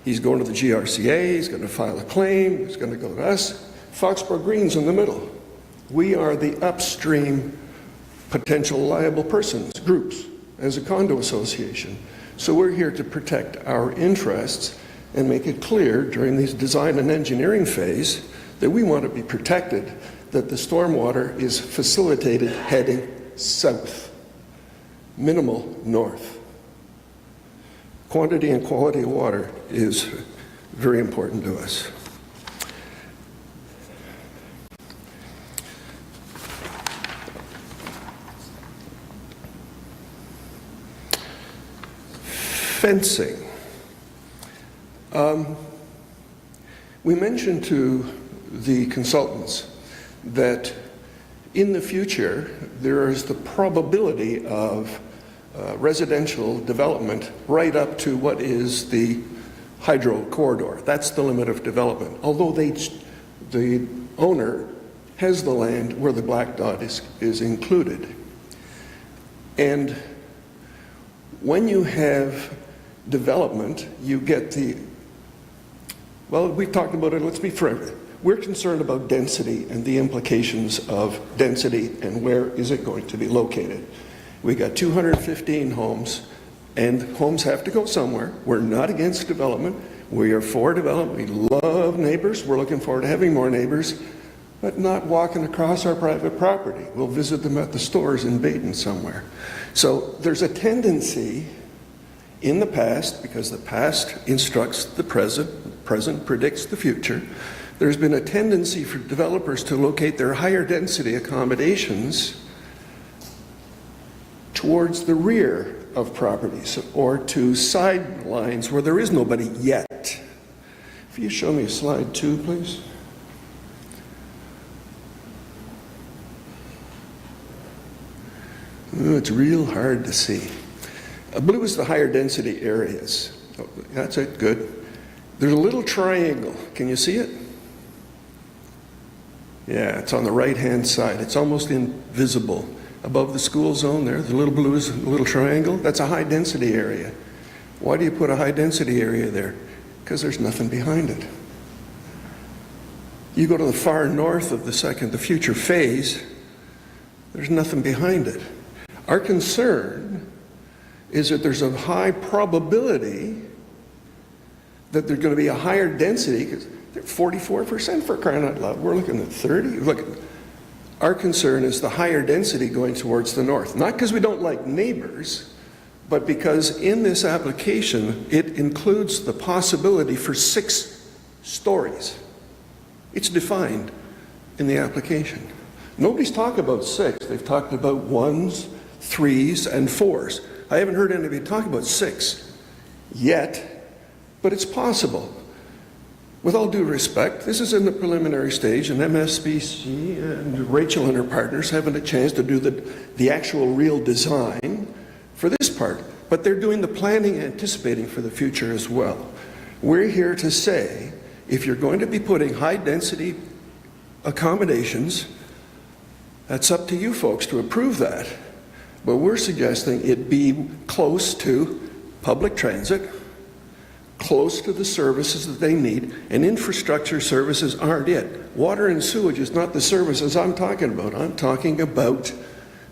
he's going to the GRCA, he's going to file a claim, he's going to go to us. Foxborough Green's in the middle. We are the upstream potential liable persons, groups, as a condo association. So we're here to protect our interests and make it clear during this design and engineering phase that we want to be protected, that the stormwater is facilitated heading south, minimal north. Quantity and quality of water is very important to us. Fencing. We mentioned to the consultants that in the future there is the probability of residential development right up to what is the hydro corridor. That's the limit of development. Although the owner has the land where the black dot is included. And when you have development, you get well, we've talked about it, let's be frank. We're concerned about density and the implications of density and where is it going to be located. We got 215 homes, and homes have to go somewhere. We're not against development. We are for development. We love neighbors. We're looking forward to having more neighbors, but not walking across our private property. We'll visit them at the stores in Baton somewhere. So there's a tendency in the past, because the past instructs the present predicts the future, there's been a tendency for developers to locate their higher density accommodations towards the rear of properties or to sidelines where there is nobody yet. If you show me slide 2, please. Oh, it's real hard to see. Blue is the higher density areas. Oh, that's it, good. There's a little triangle. Can you see it? Yeah, it's on the right-hand side. It's almost invisible. Above the school zone there, the little blue is a little triangle. That's a high-density area. Why do you put a high-density area there? Because there's nothing behind it. You go to the far north of the future phase, there's nothing behind it. Our concern is that there's a high probability that there's going to be a higher density, because they're 44% for crying out loud. We're looking at 30. Our concern is the higher density going towards the north. Not because we don't like neighbors, but because in this application, it includes the possibility for 6 stories. It's defined in the application. Nobody's talked about 6. They've talked about 1s, 3s, and 4s. I haven't heard anybody talk about 6 yet, but it's possible. With all due respect, this is in the preliminary stage, and MSBC and Rachel and her partners haven't a chance to do the actual real design for this part, but they're doing the planning anticipating for the future as well. We're here to say, if you're going to be putting high-density accommodations, that's up to you folks to approve that. But we're suggesting it be close to public transit, close to the services that they need, and infrastructure services aren't it. Water and sewage is not the services I'm talking about. I'm talking about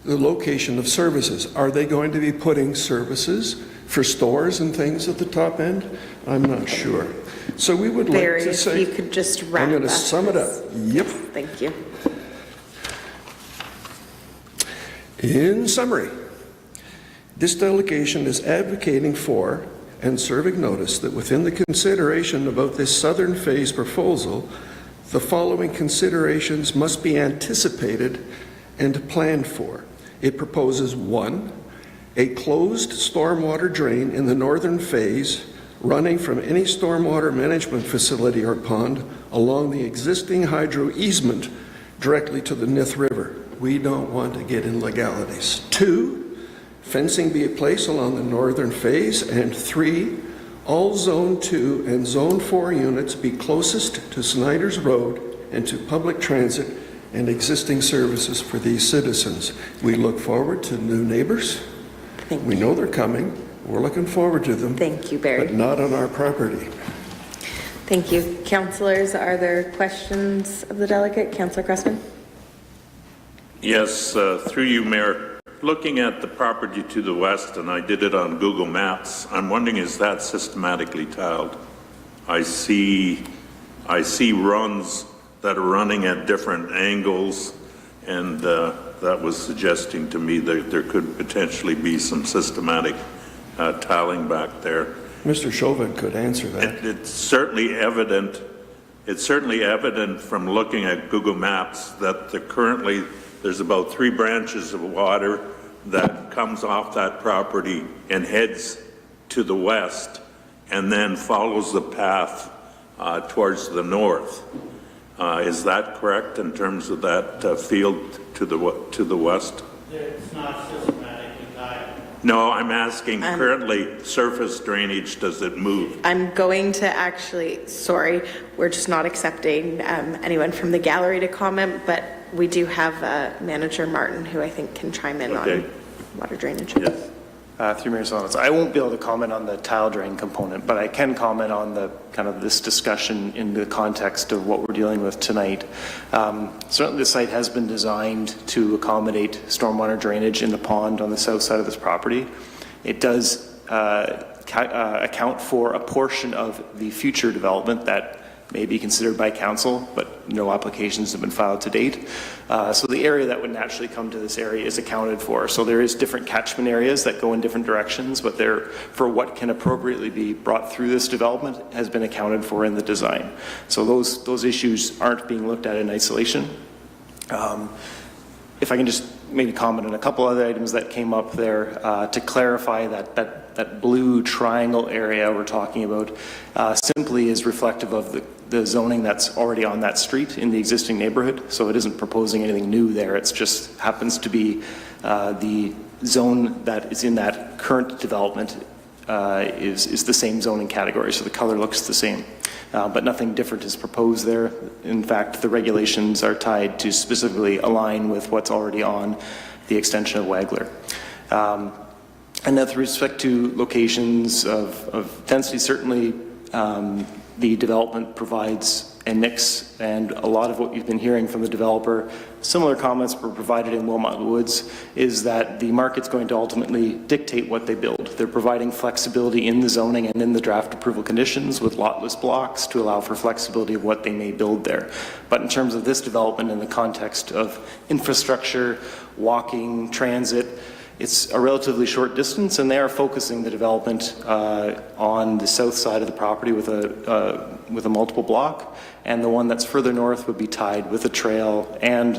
the location of services. Are they going to be putting services for stores and things at the top end? I'm not sure. So we would like Barry, to say... if you could just wrap I'm going to up, sum it up. Yep. Thank you. In summary, this delegation is advocating for and serving notice that within the consideration about this southern phase proposal, the following considerations must be anticipated and planned for. It proposes 1, a closed stormwater drain in the northern phase running from any stormwater management facility or pond along the existing hydro easement directly to the Nith River. We don't want to get in legalities. 2, fencing be placed along the northern phase. And 3, all Zone 2 and Zone 4 units be closest to Snyder's Road and to public transit and existing services for these citizens. We look forward to new neighbors. We know they're coming. We're looking forward to them. Thank you, Barry. But not on our property. Thank you. Councillors, are there questions of the delegate? Councillor Cressman? Yes, through you, Mayor. Looking at the property to the west, and I did it on Google Maps, I'm wondering, is that systematically tiled? I see runs that are running at different angles, and that was suggesting to me that there could potentially be some systematic tiling back there. Mr. Chauvin could answer that. It's certainly evident. It's certainly evident from looking at Google Maps that currently there's about 3 branches of water that comes off that property and heads to the west, and then follows the path towards the north. Is that correct in terms of that field to the west? It's not systematically tiled. No, I'm asking currently surface drainage, does it move? I'm going to actually, sorry, we're just not accepting anyone from the gallery to comment, but we do have Manager Martin who I think can chime in on water drainage. Yes. Through Mayor Solomons, I won't be able to comment on the tile drain component, but I can comment on the kind of this discussion in the context of what we're dealing with tonight. Certainly the site has been designed to accommodate stormwater drainage in the pond on the south side of this property. It does account for a portion of the future development that may be considered by council, but no applications have been filed to date. So the area that would naturally come to this area is accounted for. So there is different catchment areas that go in different directions, but they're, for what can appropriately be brought through this development, has been accounted for in the design. So those issues aren't being looked at in isolation. If I can just maybe comment on a couple other items that came up there to clarify that blue triangle area we're talking about simply is reflective of the zoning that's already on that street in the existing neighborhood. So it isn't proposing anything new there. It just happens to be the zone that is in that current development is the same zoning category. So the color looks the same. But nothing different is proposed there. In fact, the regulations are tied to specifically align with what's already on the extension of Wagler. And with respect to locations of density, certainly the development provides a mix, and a lot of what you've been hearing from the developer, similar comments were provided in Wilmot Woods, is that the market's going to ultimately dictate what they build. They're providing flexibility in the zoning and in the draft approval conditions with lotless blocks to allow for flexibility of what they may build there. But in terms of this development in the context of infrastructure, walking, transit, it's a relatively short distance, and they are focusing the development on the south side of the property with a multiple block, and the one that's further north would be tied with a trail and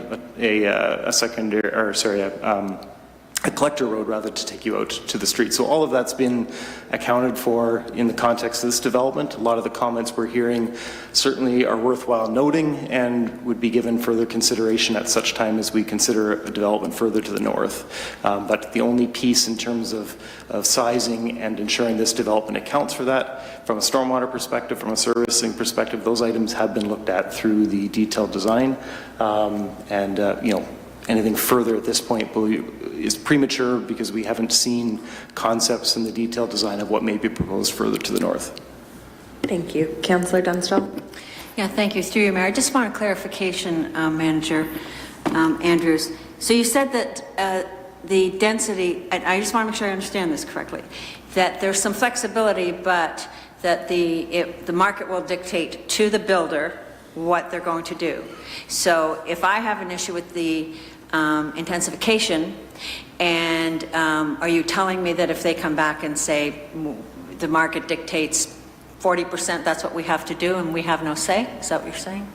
a collector road rather to take you out to the street. So all of that's been accounted for in the context of this development. A lot of the comments we're hearing certainly are worthwhile noting and would be given further consideration at such time as we consider a development further to the north. But the only piece in terms of sizing and ensuring this development accounts for that, from a stormwater perspective, from a servicing perspective, those items have been looked at through the detailed design. Anything further at this point is premature because we haven't seen concepts in the detailed design of what may be proposed further to the north. Thank you. Councillor Dunstall? Yeah, thank you. Through you, Mayor. I just want a clarification, Manager Andrews. So you said that the density, I just want to make sure I understand this correctly, that there's some flexibility, but that the market will dictate to the builder what they're going to do. So if I have an issue with the intensification, and are you telling me that if they come back and say the market dictates 40%, that's what we have to do and we have no say? Is that what you're saying?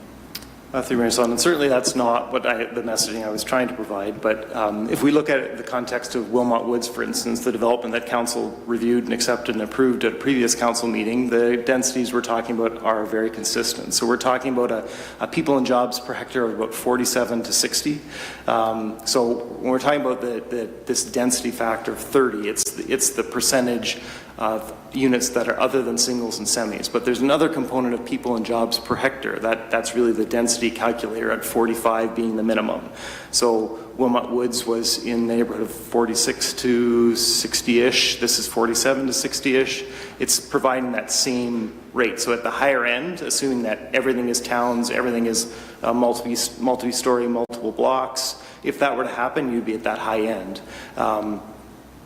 Through Mayor Sullivan, certainly that's not what the messaging I was trying to provide, but if we look at it in the context of Wilmot Woods, for instance, the development that council reviewed and accepted and approved at a previous council meeting, the densities we're talking about are very consistent. So we're talking about a people and jobs per hectare of about 47 to 60. So when we're talking about this density factor of 30, it's the percentage of units that are other than singles and semis. But there's another component of people and jobs per hectare. That's really the density calculator, at 45 being the minimum. So Wilmot Woods was in the neighborhood of 46 to 60-ish. This is 47 to 60-ish. It's providing that same rate. So at the higher end, assuming that everything is towns, everything is multi-story, multiple blocks, if that were to happen, you'd be at that high end.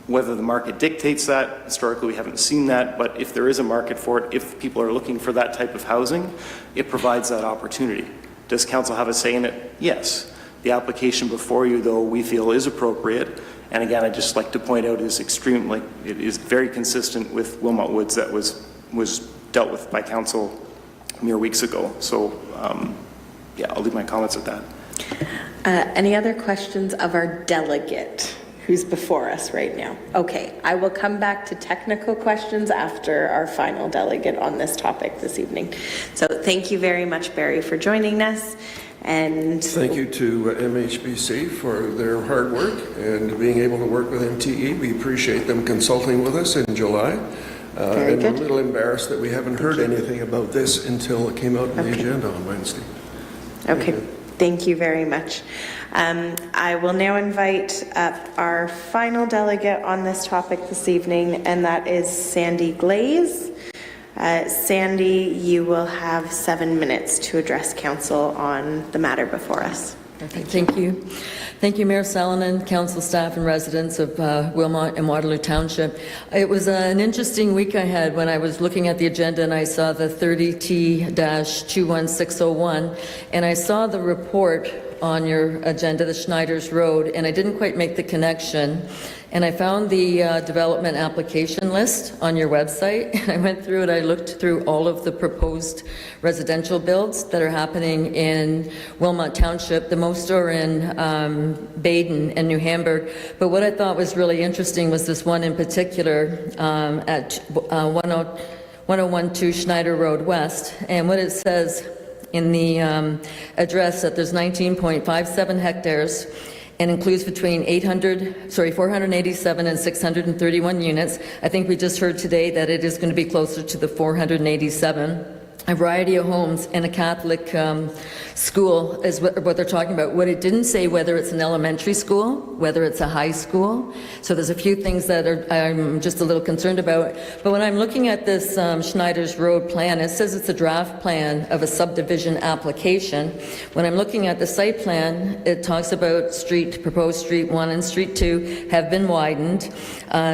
Whether the market dictates that, historically we haven't seen that, but if there is a market for it, if people are looking for that type of housing, it provides that opportunity. Does council have a say in it? Yes. The application before you, though, we feel is appropriate, and again, I'd just like to point out it is very consistent with Wilmot Woods that was dealt with by council mere weeks ago. So yeah, I'll leave my comments at that. Any other questions of our delegate who's before us right now? Okay, I will come back to technical questions after our final delegate on this topic this evening. So thank you very much, Barry, for joining us. And thank you to MHBC for their hard work and being able to work with MTE. We appreciate them consulting with us in July. And we're a little embarrassed that we haven't heard anything about this until it came out in the agenda on Wednesday. Okay, thank you very much. I will now invite our final delegate on this topic this evening, and that is Sandy Glaze. Sandy, you will have 7 minutes to address council on the matter before us. Okay, thank you. Thank you, Mayor Salonen, council staff and residents of Wilmot and Waterloo Township. It was an interesting week I had when I was looking at the agenda and I saw the 30T-21601, and I saw the report on your agenda, the Schneider's Road, and I didn't quite make the connection. And I found the development application list on your website, and I went through it. I looked through all of the proposed residential builds that are happening in Wilmot Township. The most are in Baden and New Hamburg. But what I thought was really interesting was this one in particular at 1012 Schneider Road West. And what it says in the address that there's 19.57 hectares and includes between 487 and 631 units. I think we just heard today that it is going to be closer to the 487. A variety of homes and a Catholic school is what they're talking about. What it didn't say whether it's an elementary school, whether it's a high school. So there's a few things that I'm just a little concerned about. But when I'm looking at this Schneider's Road plan, it says it's a draft plan of a subdivision application. When I'm looking at the site plan, it talks about proposed street 1 and street 2 have been widened.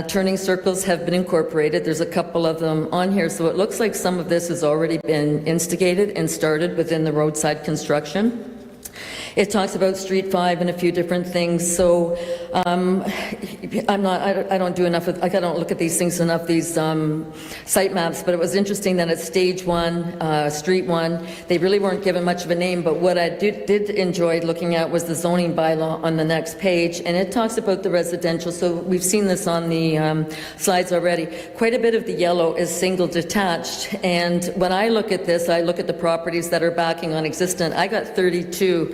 Turning circles have been incorporated. There's a couple of them on here. So it looks like some of this has already been instigated and started within the roadside construction. It talks about Street 5 and a few different things. So I don't do enough. I don't look at these things enough. These site maps. But it was interesting that at Stage 1, Street 1, they really weren't given much of a name. But what I did enjoy looking at was the zoning bylaw on the next page, and it talks about the residential. So we've seen this on the slides already. Quite a bit of the yellow is single detached. And when I look at this, I look at the properties that are backing on existent. I got 32.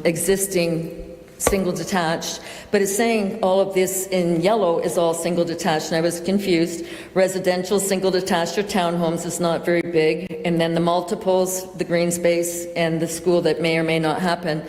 Existing single detached, but it's saying all of this in yellow is all single detached, and I was confused. Residential single detached or townhomes is not very big, and then the multiples, the green space, and the school that may or may not happen.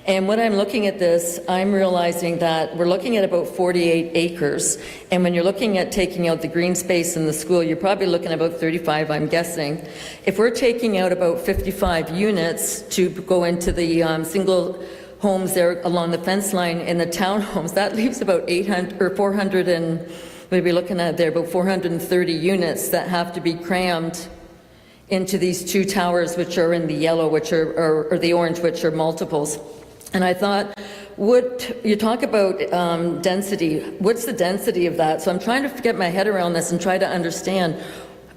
And when I'm looking at this, I'm realizing that we're looking at about 48 acres. And when you're looking at taking out the green space in the school, you're probably looking at about 35, I'm guessing. If we're taking out about 55 units to go into the single homes there along the fence line in the townhomes, that leaves about 800 or 400 and we'll be looking at there about 430 units that have to be crammed into these two towers, which are in the yellow, which are or the orange, which are multiples. And I thought, you talk about density, what's the density of that? So I'm trying to get my head around this and try to understand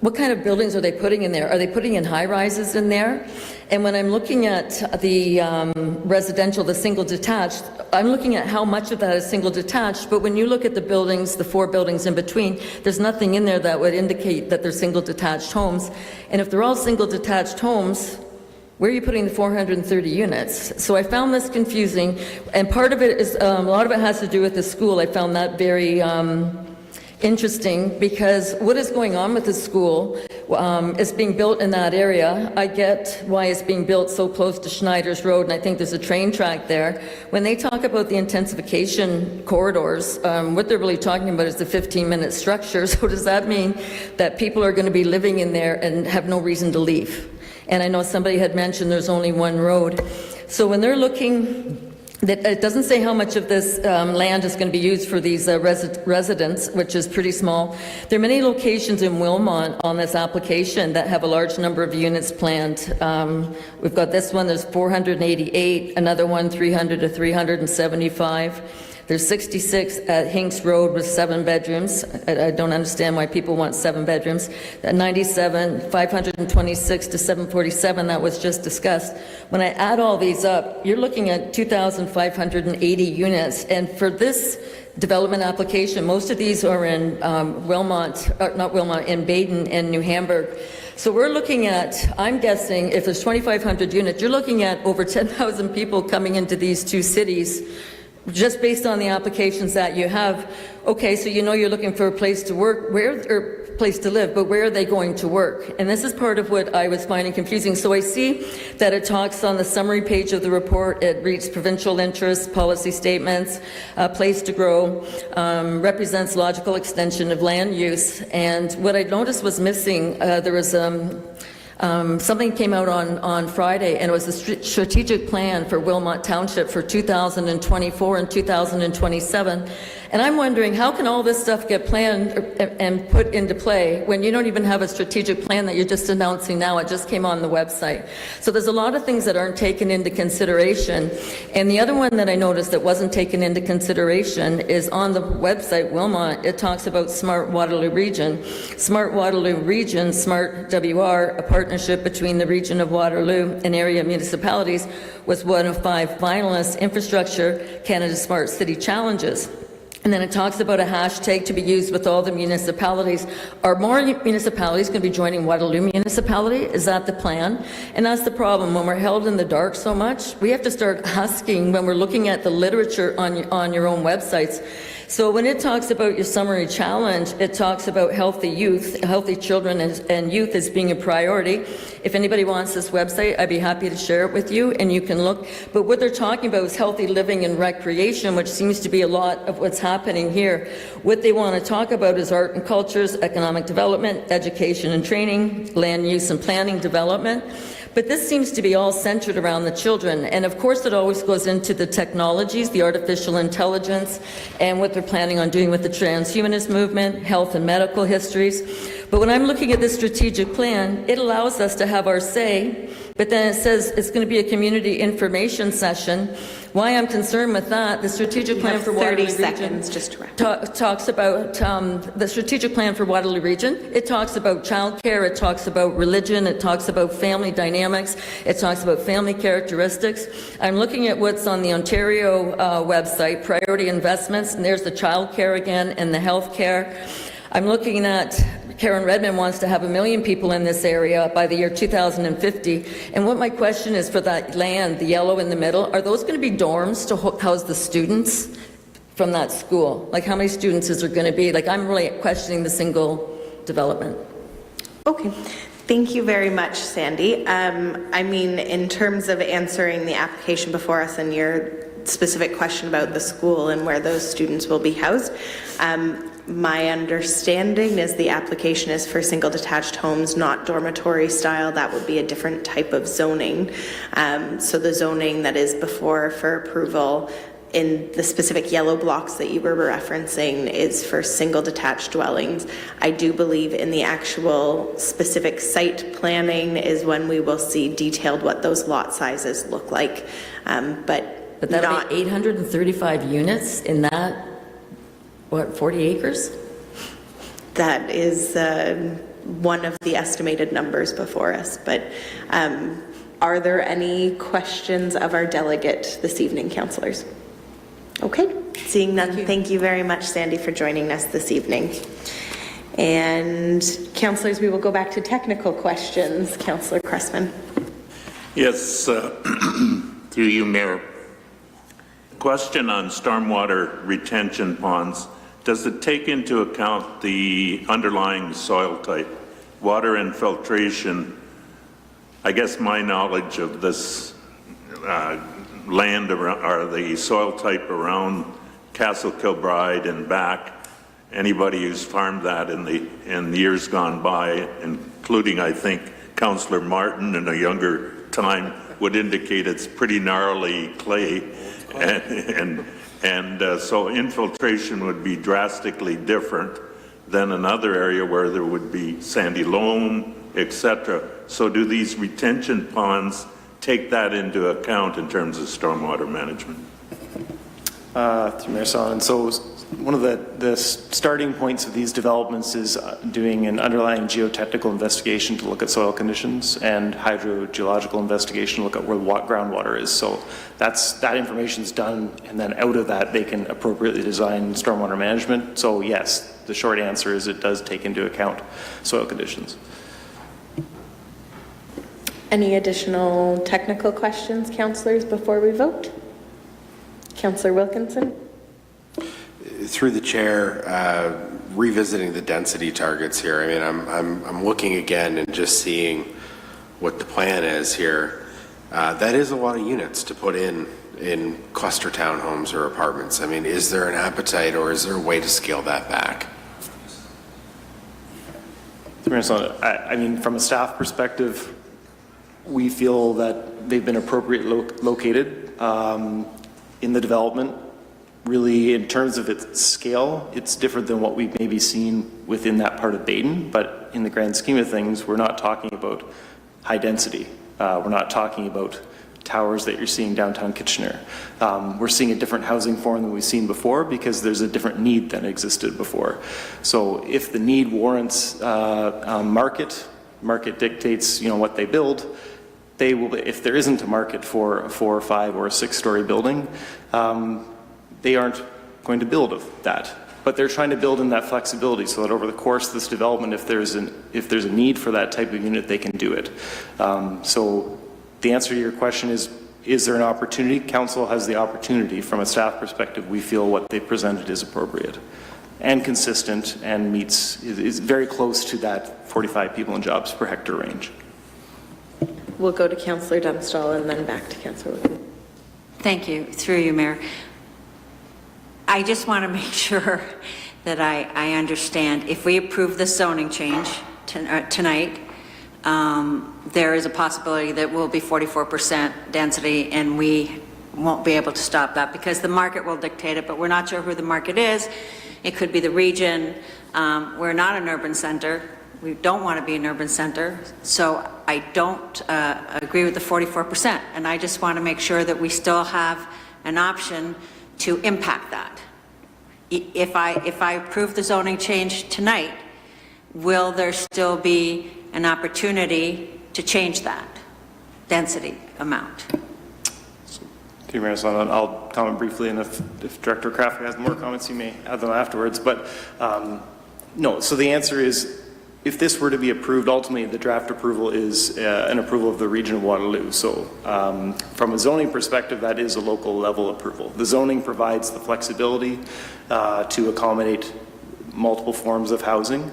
what kind of buildings are they putting in there? Are they putting in high-rises in there? And when I'm looking at the residential, the single detached, I'm looking at how much of that is single detached, but when you look at the buildings, the 4 buildings in between, there's nothing in there that would indicate that they're single detached homes. And if they're all single detached homes, where are you putting the 430 units? So I found this confusing, and part of it is, a lot of it has to do with the school. I found that very interesting, because what is going on with the school is being built in that area. I get why it's being built so close to Schneider's Road, and I think there's a train track there. When they talk about the intensification corridors, what they're really talking about is the 15-minute structure. So does that mean that people are going to be living in there and have no reason to leave? And I know somebody had mentioned there's only one road. So when they're looking, it doesn't say how much of this land is going to be used for these residents, which is pretty small. There are many locations in Wilmot on this application that have a large number of units planned. We've got this one, there's 488, another one 300 to 375. There's 66 at Hinks Road with 7 bedrooms. I don't understand why people want 7 bedrooms. 97, 526 to 747, that was just discussed. When I add all these up, you're looking at 2,580 units. And for this development application, most of these are in in Baden and New Hamburg. So we're looking at, I'm guessing, if there's 2,500 units, you're looking at over 10,000 people coming into these two cities, just based on the applications that you have. Okay, so you know you're looking for a place to work, or place to live, but where are they going to work? And this is part of what I was finding confusing. So I see that it talks on the summary page of the report, it reads provincial interests, policy statements, place to grow, represents logical extension of land use. And what I noticed was missing, there was something came out on Friday, and it was the strategic plan for Wilmot Township for 2024 and 2027. And I'm wondering, how can all this stuff get planned and put into play when you don't even have a strategic plan that you're just announcing now? It just came on the website. So there's a lot of things that aren't taken into consideration. And the other one that I noticed that wasn't taken into consideration is on the website, Wilmot, it talks about Smart Waterloo Region. Smart Waterloo Region, Smart WR, a partnership between the region of Waterloo and area municipalities, was one of 5 finalists, Infrastructure Canada Smart City Challenges. And then it talks about a hashtag to be used with all the municipalities. Are more municipalities going to be joining Waterloo Municipality? Is that the plan? And that's the problem. When we're held in the dark so much, we have to start asking when we're looking at the literature on your own websites. So when it talks about your summary challenge, it talks about healthy youth, healthy children and youth as being a priority. If anybody wants this website, I'd be happy to share it with you and you can look. But what they're talking about is healthy living and recreation, which seems to be a lot of what's happening here. What they want to talk about is art and cultures, economic development, education and training, land use and planning development. But this seems to be all centered around the children. And of course, it always goes into the technologies, the artificial intelligence, and what they're planning on doing with the transhumanist movement, health and medical histories. But when I'm looking at this strategic plan, it allows us to have our say, but then it says it's going to be a community information session. Why I'm concerned with that, the strategic plan for Waterloo Region 30 seconds just to wrap. Talks about the strategic plan for Waterloo Region. It talks about childcare, it talks about religion, it talks about family dynamics, it talks about family characteristics. I'm looking at what's on the Ontario website, priority investments, and there's the childcare again and the health care. I'm looking at Karen Redmond wants to have 1 million people in this area by the year 2050. And what my question is for that land, the yellow in the middle, are those going to be dorms to house the students from that school? Like how many students is there going to be? Like I'm really questioning the single development. Okay. Thank you very much, Sandy. I mean, in terms of answering the application before us and your specific question about the school and where those students will be housed, my understanding is the application is for single detached homes, not dormitory style. That would be a different type of zoning. So the zoning that is before for approval in the specific yellow blocks that you were referencing is for single detached dwellings. I do believe in the actual specific site planning is when we will see detailed what those lot sizes look like. But that'll be 835 units in that, what, 40 acres? That is one of the estimated numbers before us. But are there any questions of our delegate this evening, councillors? Okay, seeing none, thank you very much, Sandy, for joining us this evening. And councillors, we will go back to technical questions. Councillor Cressman. Yes, through you, Mayor. Question on stormwater retention ponds. Does it take into account the underlying soil type, water infiltration? I guess my knowledge of this land around, or the soil type around Castle Kilbride and back, anybody who's farmed that in years gone by, including I think Councillor Martin in a younger time, would indicate it's pretty gnarly clay, and so infiltration would be drastically different than another area where there would be sandy loam, etc. So do these retention ponds take that into account in terms of stormwater management? Through Mayor Solomon. So one of the starting points of these developments is doing an underlying geotechnical investigation to look at soil conditions and hydrogeological investigation to look at where groundwater is. So that information is done, and then out of that they can appropriately design stormwater management. So yes, the short answer is it does take into account soil conditions. Any additional technical questions, councillors, before we vote? Councillor Wilkinson. Through the chair, revisiting the density targets here. I mean, I'm looking again and just seeing what the plan is here. That is a lot of units to put in cluster townhomes or apartments. I mean, is there an appetite or is there a way to scale that back? I mean, from a staff perspective, we feel that they've been appropriately located in the development. Really, in terms of its scale, it's different than what we've maybe seen within that part of Baden, but in the grand scheme of things, we're not talking about high density. We're not talking about towers that you're seeing downtown Kitchener. We're seeing a different housing form than we've seen before because there's a different need than existed before. So if the need warrants market dictates, what they build, they will. If there isn't a market for a 4 or 5 or a 6-story building, they aren't going to build of that. But they're trying to build in that flexibility so that over the course of this development, if there's a need for that type of unit, they can do it. So the answer to your question is there an opportunity? Council has the opportunity. From a staff perspective, we feel what they presented is appropriate and consistent and is very close to that 45 people and jobs per hectare range. We'll go to Councillor Dunstall and then back to Councillor Wilkinson. Thank you. Through you, Mayor. I just want to make sure that I understand. If we approve the zoning change tonight, there is a possibility that we'll be 44% density and we won't be able to stop that because the market will dictate it, but we're not sure who the market is. It could be the region. We're not an urban center. We don't want to be an urban center. So I don't agree with the 44%. And I just want to make sure that we still have an option to impact that. If I approve the zoning change tonight, will there still be an opportunity to change that density amount? Through Mayor Solomon, I'll comment briefly, and if Director Kraft has more comments, you may add them afterwards. But no, so the answer is, if this were to be approved, ultimately the draft approval is an approval of the region of Waterloo. So from a zoning perspective, that is a local level approval. The zoning provides the flexibility to accommodate multiple forms of housing.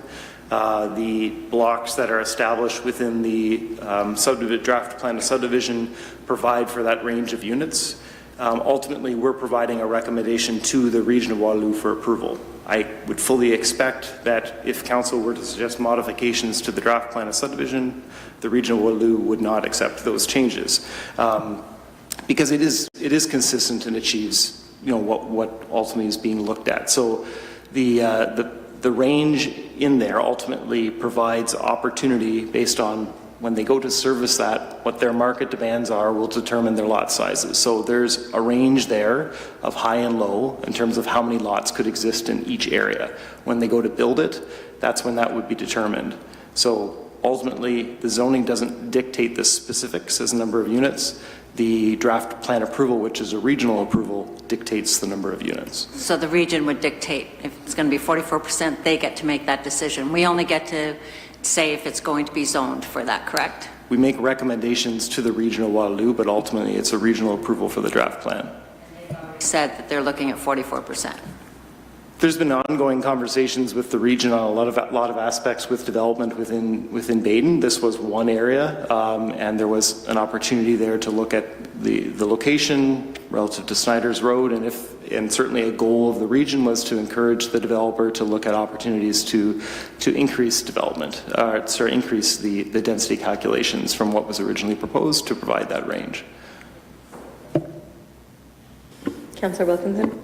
The blocks that are established within the draft plan of subdivision provide for that range of units. Ultimately, we're providing a recommendation to the Region of Waterloo for approval. I would fully expect that if council were to suggest modifications to the draft plan of subdivision, the Region of Waterloo would not accept those changes, because it is consistent and achieves, you know, what ultimately is being looked at. So the range in there ultimately provides opportunity based on when they go to service that, what their market demands are will determine their lot sizes. So there's a range there of high and low in terms of how many lots could exist in each area. When they go to build it, that's when that would be determined. So ultimately, the zoning doesn't dictate the specifics as number of units. The draft plan approval, which is a regional approval, dictates the number of units. So the region would dictate if it's going to be 44%, they get to make that decision. We only get to say if it's going to be zoned for that, correct? We make recommendations to the Region of Waterloo, but ultimately it's a regional approval for the draft plan. Said that they're looking at 44%. There's been ongoing conversations with the region on a lot of aspects with development within Baden. This was one area, and there was an opportunity there to look at the location relative to Snyder's Road, and certainly a goal of the region was to encourage the developer to look at opportunities to increase development, increase the density calculations from what was originally proposed to provide that range. Councillor Wilkinson.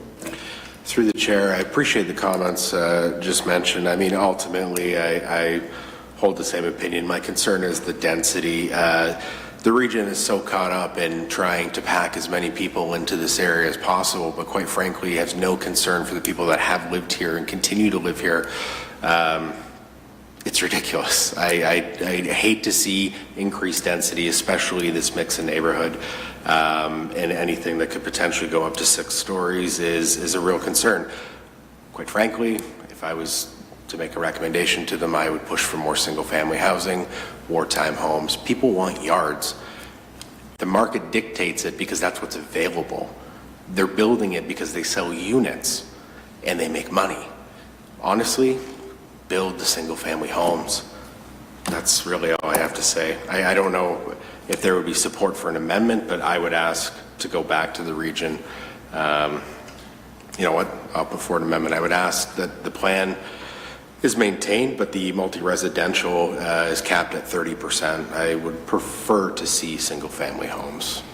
Through the chair, I appreciate the comments just mentioned. I mean, ultimately, I hold the same opinion. My concern is the density. The region is so caught up in trying to pack as many people into this area as possible, but quite frankly, has no concern for the people that have lived here and continue to live here. It's ridiculous. I hate to see increased density, especially this mixed neighborhood, and anything that could potentially go up to 6 stories is a real concern. Quite frankly, if I was to make a recommendation to them, I would push for more single-family housing, wartime homes. People want yards. The market dictates it because that's what's available. They're building it because they sell units and they make money. Honestly, build the single-family homes. That's really all I have to say. I don't know if there would be support for an amendment, but I would ask to go back to the region. You know what? I'll put forward an amendment. I would ask that the plan is maintained, but the multi-residential is capped at 30%. I would prefer to see single-family homes.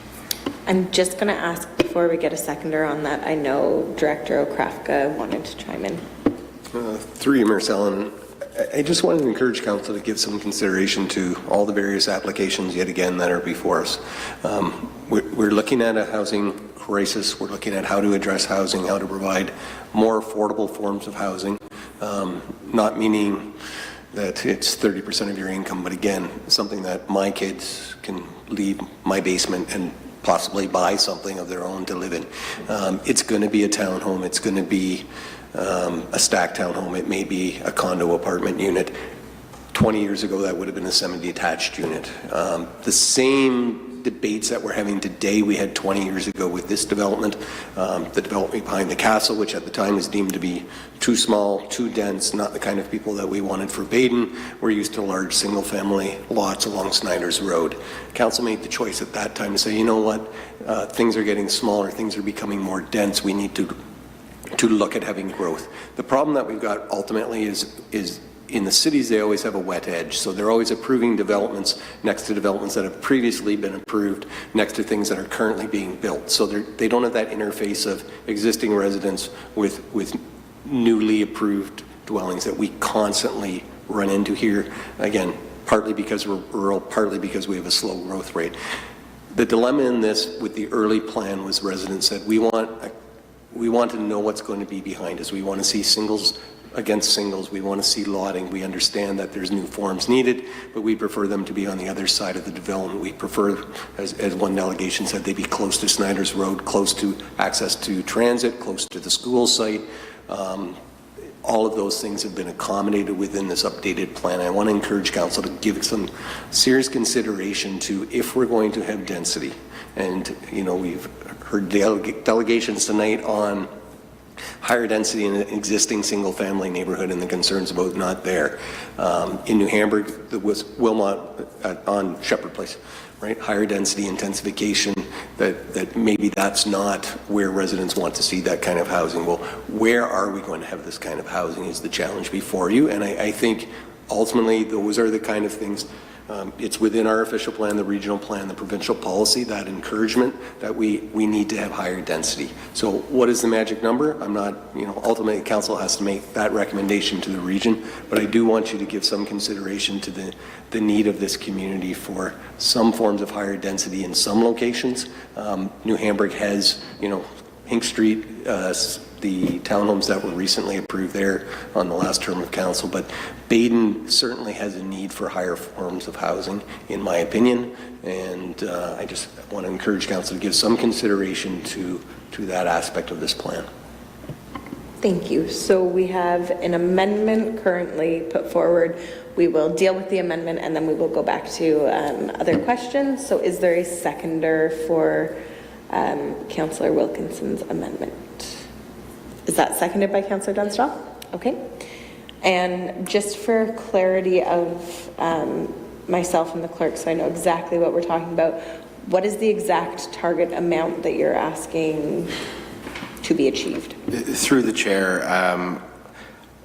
I'm just going to ask before we get a seconder on that. I know Director Okrafka wanted to chime in. Through you, Mayor Sellen, I just wanted to encourage Council to give some consideration to all the various applications yet again that are before us. We're looking at a housing crisis. We're looking at how to address housing, how to provide more affordable forms of housing, not meaning that it's 30% of your income, but again, something that my kids can leave my basement and possibly buy something of their own to live in. It's going to be a townhome. It's going to be a stacked townhome. It may be a condo apartment unit. 20 years ago, that would have been a semi-detached unit. The same debates that we're having today, we had 20 years ago with this development. The development behind the castle, which at the time was deemed to be too small, too dense, not the kind of people that we wanted for Baden. We're used to large single-family lots along Snyder's Road. Council made the choice at that time to say, you know what, things are getting smaller, things are becoming more dense, we need to look at having growth. The problem that we've got ultimately is in the cities, they always have a wet edge. So they're always approving developments next to developments that have previously been approved, next to things that are currently being built. So they don't have that interface of existing residents with newly approved dwellings that we constantly run into here. Again, partly because we're rural, partly because we have a slow growth rate. The dilemma in this with the early plan was residents said, we want to know what's going to be behind us. We want to see singles against singles. We want to see lotting. We understand that there's new forms needed, but we prefer them to be on the other side of the development. We prefer, as one delegation said, they be close to Snyder's Road, close to access to transit, close to the school site. All of those things have been accommodated within this updated plan. I want to encourage Council to give some serious consideration to if we're going to have density. And, you know, we've heard delegations tonight on higher density in an existing single-family neighborhood and the concerns about not there. In New Hamburg, the Wilmot on Shepherd Place, right? Higher density intensification, that maybe that's not where residents want to see that kind of housing. Well, where are we going to have this kind of housing is the challenge before you. And I think ultimately those are the kind of things, it's within our official plan, the regional plan, the provincial policy, that encouragement that we need to have higher density. So what is the magic number? I'm not, ultimately council has to make that recommendation to the region, but I do want you to give some consideration to the need of this community for some forms of higher density in some locations. New Hamburg has, Hink Street, the townhomes that were recently approved there on the last term of council, but Baden certainly has a need for higher forms of housing, in my opinion, and I just want to encourage council to give some consideration to that aspect of this plan. Thank you. So we have an amendment currently put forward. We will deal with the amendment and then we will go back to other questions. So is there a seconder for Councillor Wilkinson's amendment? Is that seconded by Councillor Dunstall? Okay. And just for clarity of myself and the clerk, so I know exactly what we're talking about, what is the exact target amount that you're asking to be achieved? Through the chair,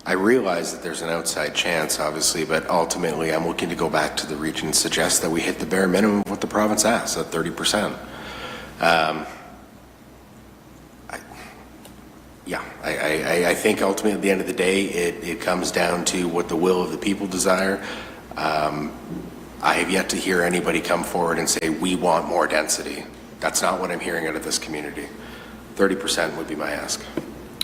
I realize that there's an outside chance, obviously, but ultimately I'm looking to go back to the region and suggest that we hit the bare minimum of what the province asks at 30%. I think ultimately at the end of the day, it comes down to what the will of the people desire. I have yet to hear anybody come forward and say, we want more density. That's not what I'm hearing out of this community. 30% would be my ask.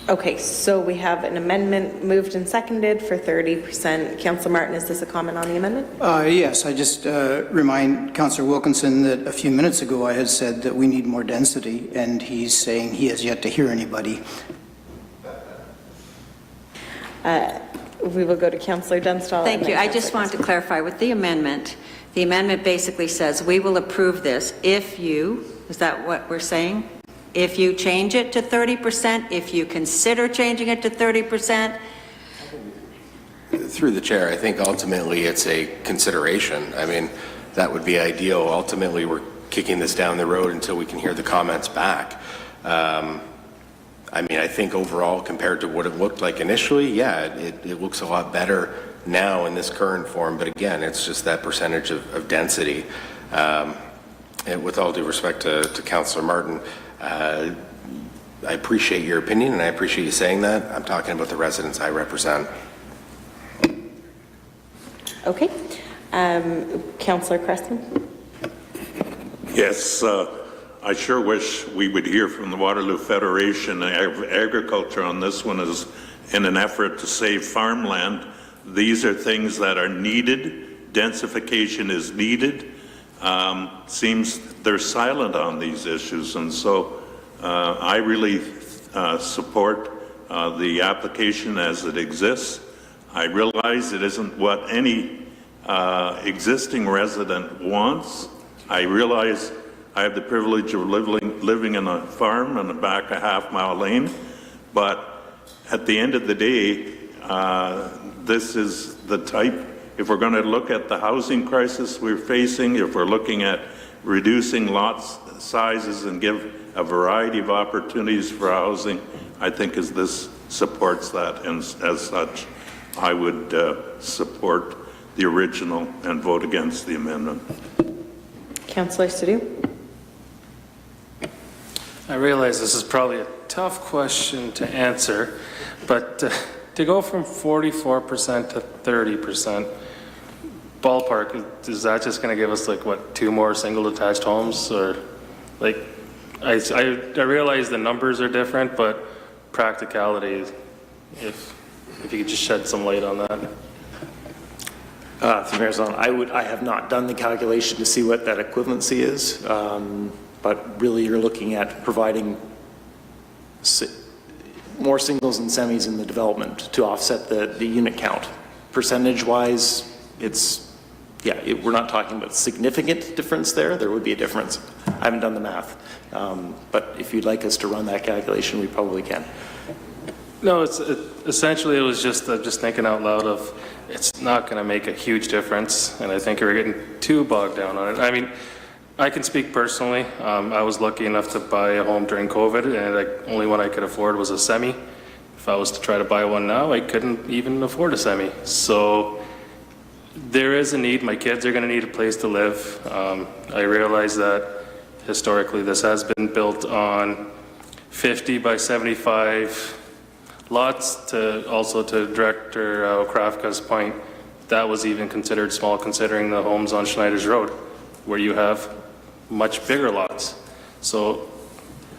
Okay, so we have an amendment moved and seconded for 30%. Councillor Martin, is this a comment on the amendment? Yes, I just remind Councillor Wilkinson that a few minutes ago I had said that we need more density, and he's saying he has yet to hear anybody. We will go to Councillor Dunstall. Thank you. I just wanted to clarify with the amendment basically says we will approve this if you, is that what we're saying? If you change it to 30%, if you consider changing it to 30%? Through the chair, I think ultimately it's a consideration. I mean, that would be ideal. Ultimately, we're kicking this down the road until we can hear the comments back. I mean, I think overall, compared to what it looked like initially, yeah, it looks a lot better now in this current form. But again, it's just that percentage of density. And with all due respect to Councillor Martin, I appreciate your opinion and I appreciate you saying that. I'm talking about the residents I represent. Okay. Councillor Creston? Yes, I sure wish we would hear from the Waterloo Federation of Agriculture on this one as in an effort to save farmland. These are things that are needed. Densification is needed. Seems they're silent on these issues, and so I really support the application as it exists. I realize it isn't what any existing resident wants. I realize I have the privilege of living in a farm on the back of Half Mile Lane, but at the end of the day, this is the type, if we're going to look at the housing crisis we're facing, if we're looking at reducing lot sizes and give a variety of opportunities for housing, I think as this supports that, and as such, I would support the original and vote against the amendment. Councillor Sidhu? I realize this is probably a tough question to answer, but to go from 44% to 30%, ballpark, is that just going to give us like what, 2 more single detached homes? Or like, I realize the numbers are different, but practicality, if you could just shed some light on that. Through Mayor Sullivan, I have not done the calculation to see what that equivalency is, but really you're looking at providing more singles and semis in the development to offset the unit count. Percentage-wise, we're not talking about significant difference there. There would be a difference. I haven't done the math, but if you'd like us to run that calculation, we probably can. No, essentially it was just thinking out loud of it's not going to make a huge difference, and I think we're getting too bogged down on it. I mean, I can speak personally. I was lucky enough to buy a home during COVID, and the only one I could afford was a semi. If I was to try to buy one now, I couldn't even afford a semi. So there is a need. My kids are going to need a place to live. I realize that historically this has been built on 50 by 75 lots. Also to Director Krafka's point, that was even considered small considering the homes on Schneider's Road, where you have much bigger lots. So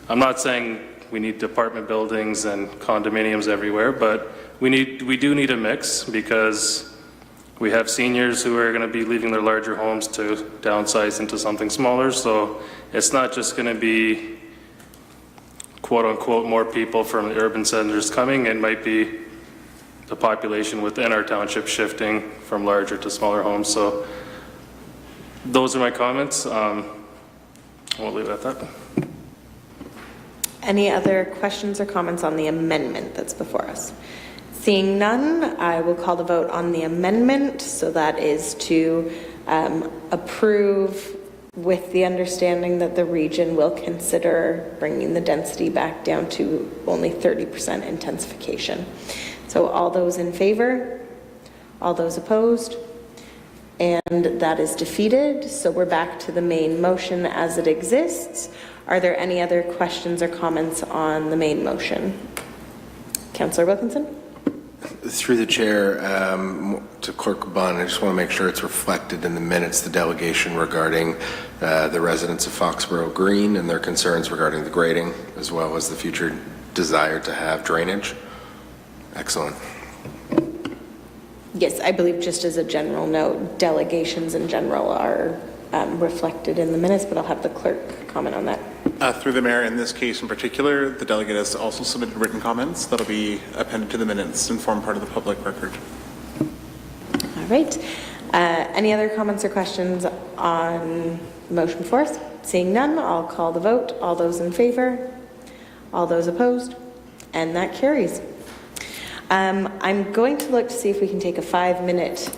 I'm not saying we need apartment buildings and condominiums everywhere, but we do need a mix, because we have seniors who are going to be leaving their larger homes to downsize into something smaller. So it's not just going to be quote unquote more people from the urban centers coming. It might be the population within our township shifting from larger to smaller homes. So those are my comments. We'll leave it at that. Any other questions or comments on the amendment that's before us? Seeing none, I will call the vote on the amendment. So that is to approve with the understanding that the region will consider bringing the density back down to only 30% intensification. So all those in favor? All those opposed? And that is defeated. So we're back to the main motion as it exists. Are there any other questions or comments on the main motion? Councillor Wilkinson? Through the chair, to Clerk Bunn, I just want to make sure it's reflected in the minutes, the delegation regarding the residents of Foxborough Green and their concerns regarding the grading, as well as the future desire to have drainage. Excellent. Yes, I believe just as a general note, delegations in general are reflected in the minutes, but I'll have the clerk comment on that. Through the mayor, in this case in particular, the delegate has also submitted written comments that'll be appended to the minutes and form part of the public record. All right. Any other comments or questions on the motion before us? Seeing none, I'll call the vote. All those in favor? All those opposed? And that carries. I'm going to look to see if we can take a 5-minute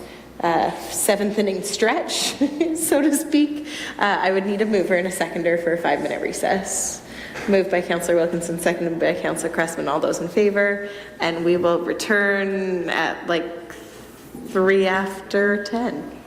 seventh inning stretch, so to speak. I would need a mover and a seconder for a 5-minute recess. Moved by Councillor Wilkinson, seconded by Councillor Cressman. All those in favor, and we will return at like 3 after 10.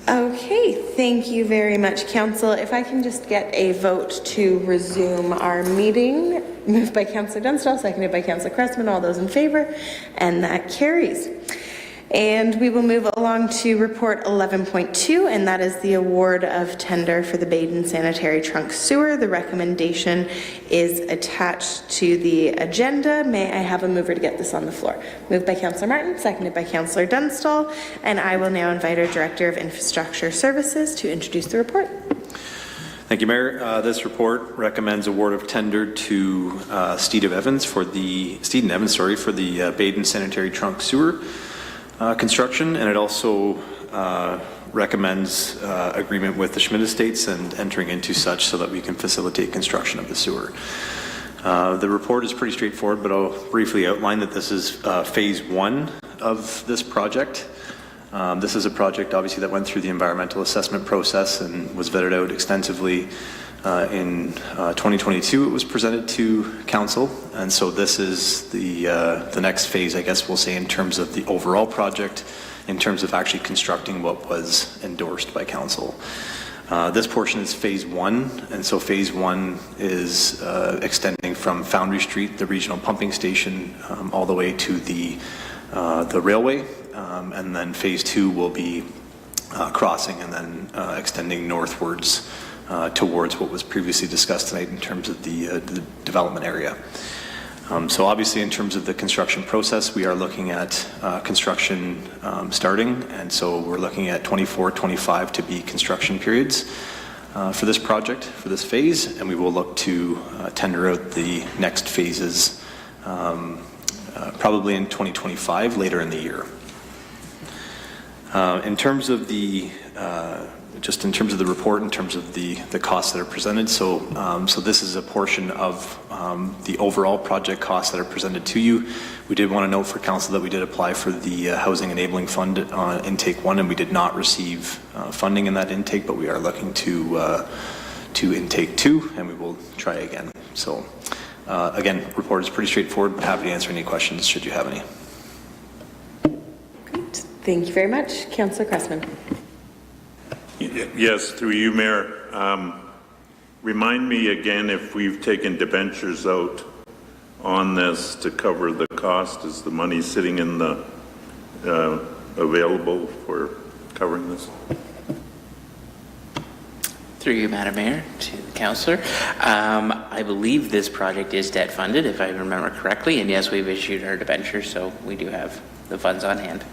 Okay, thank you very much, Council. If I can just get a vote to resume our meeting. Moved by Councillor Dunstall, seconded by Councillor Cressman. All those in favor? And that carries. And we will move along to report 11.2, and that is the award of tender for the Baden Sanitary Trunk Sewer. The recommendation is attached to the agenda. May I have a mover to get this on the floor? Moved by Councillor Martin, seconded by Councillor Dunstall, and I will now invite our Director of Infrastructure Services to introduce the report. Thank you, Mayor. This report recommends award of tender to Steed and Evans for the Baden Sanitary Trunk Sewer construction, and it also recommends agreement with the Schmidt Estates and entering into such so that we can facilitate construction of the sewer. The report is pretty straightforward, but I'll briefly outline that this is phase 1 of this project. This is a project obviously that went through the environmental assessment process and was vetted out extensively. In 2022 it was presented to council, and so this is the next phase, I guess we'll say, in terms of the overall project, in terms of actually constructing what was endorsed by council. This portion is phase 1, and so phase 1 is extending from Foundry Street, the regional pumping station, all the way to the railway, and then phase 2 will be crossing and then extending northwards towards what was previously discussed tonight in terms of the development area. So obviously in terms of the construction process, we are looking at construction starting, and so we're looking at 24-25 to be construction periods for this project, for this phase, and we will look to tender out the next phases probably in 2025, later in the year. In terms of the just in terms of the report, in terms of the costs that are presented, so this is a portion of the overall project costs that are presented to you. We did want to note for council that we did apply for the Housing Enabling Fund intake 1, and we did not receive funding in that intake, but we are looking to intake 2, and we will try again. So again, report is pretty straightforward, but happy to answer any questions should you have any. Great, thank you very much. Councillor Cressman. Yes, through you, Mayor. Remind me again if we've taken debentures out on this to cover the cost. Is the money sitting in the available for covering this? Through you, Madam Mayor, to the councillor. I believe this project is debt funded, if I remember correctly, and yes, we've issued our debentures, so we do have the funds on hand.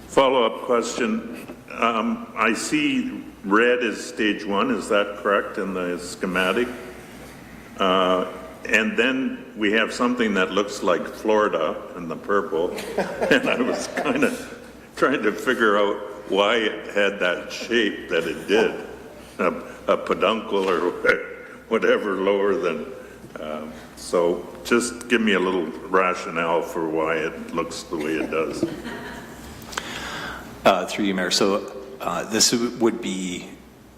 Follow-up question. I see red is stage 1, is that correct, in the schematic? And then we have something that looks like Florida in the purple, and I was kind of trying to figure out why it had that shape that it did, a peduncle or whatever lower than, so just give me a little rationale for why it looks the way it does. Through you, Mayor. So this would be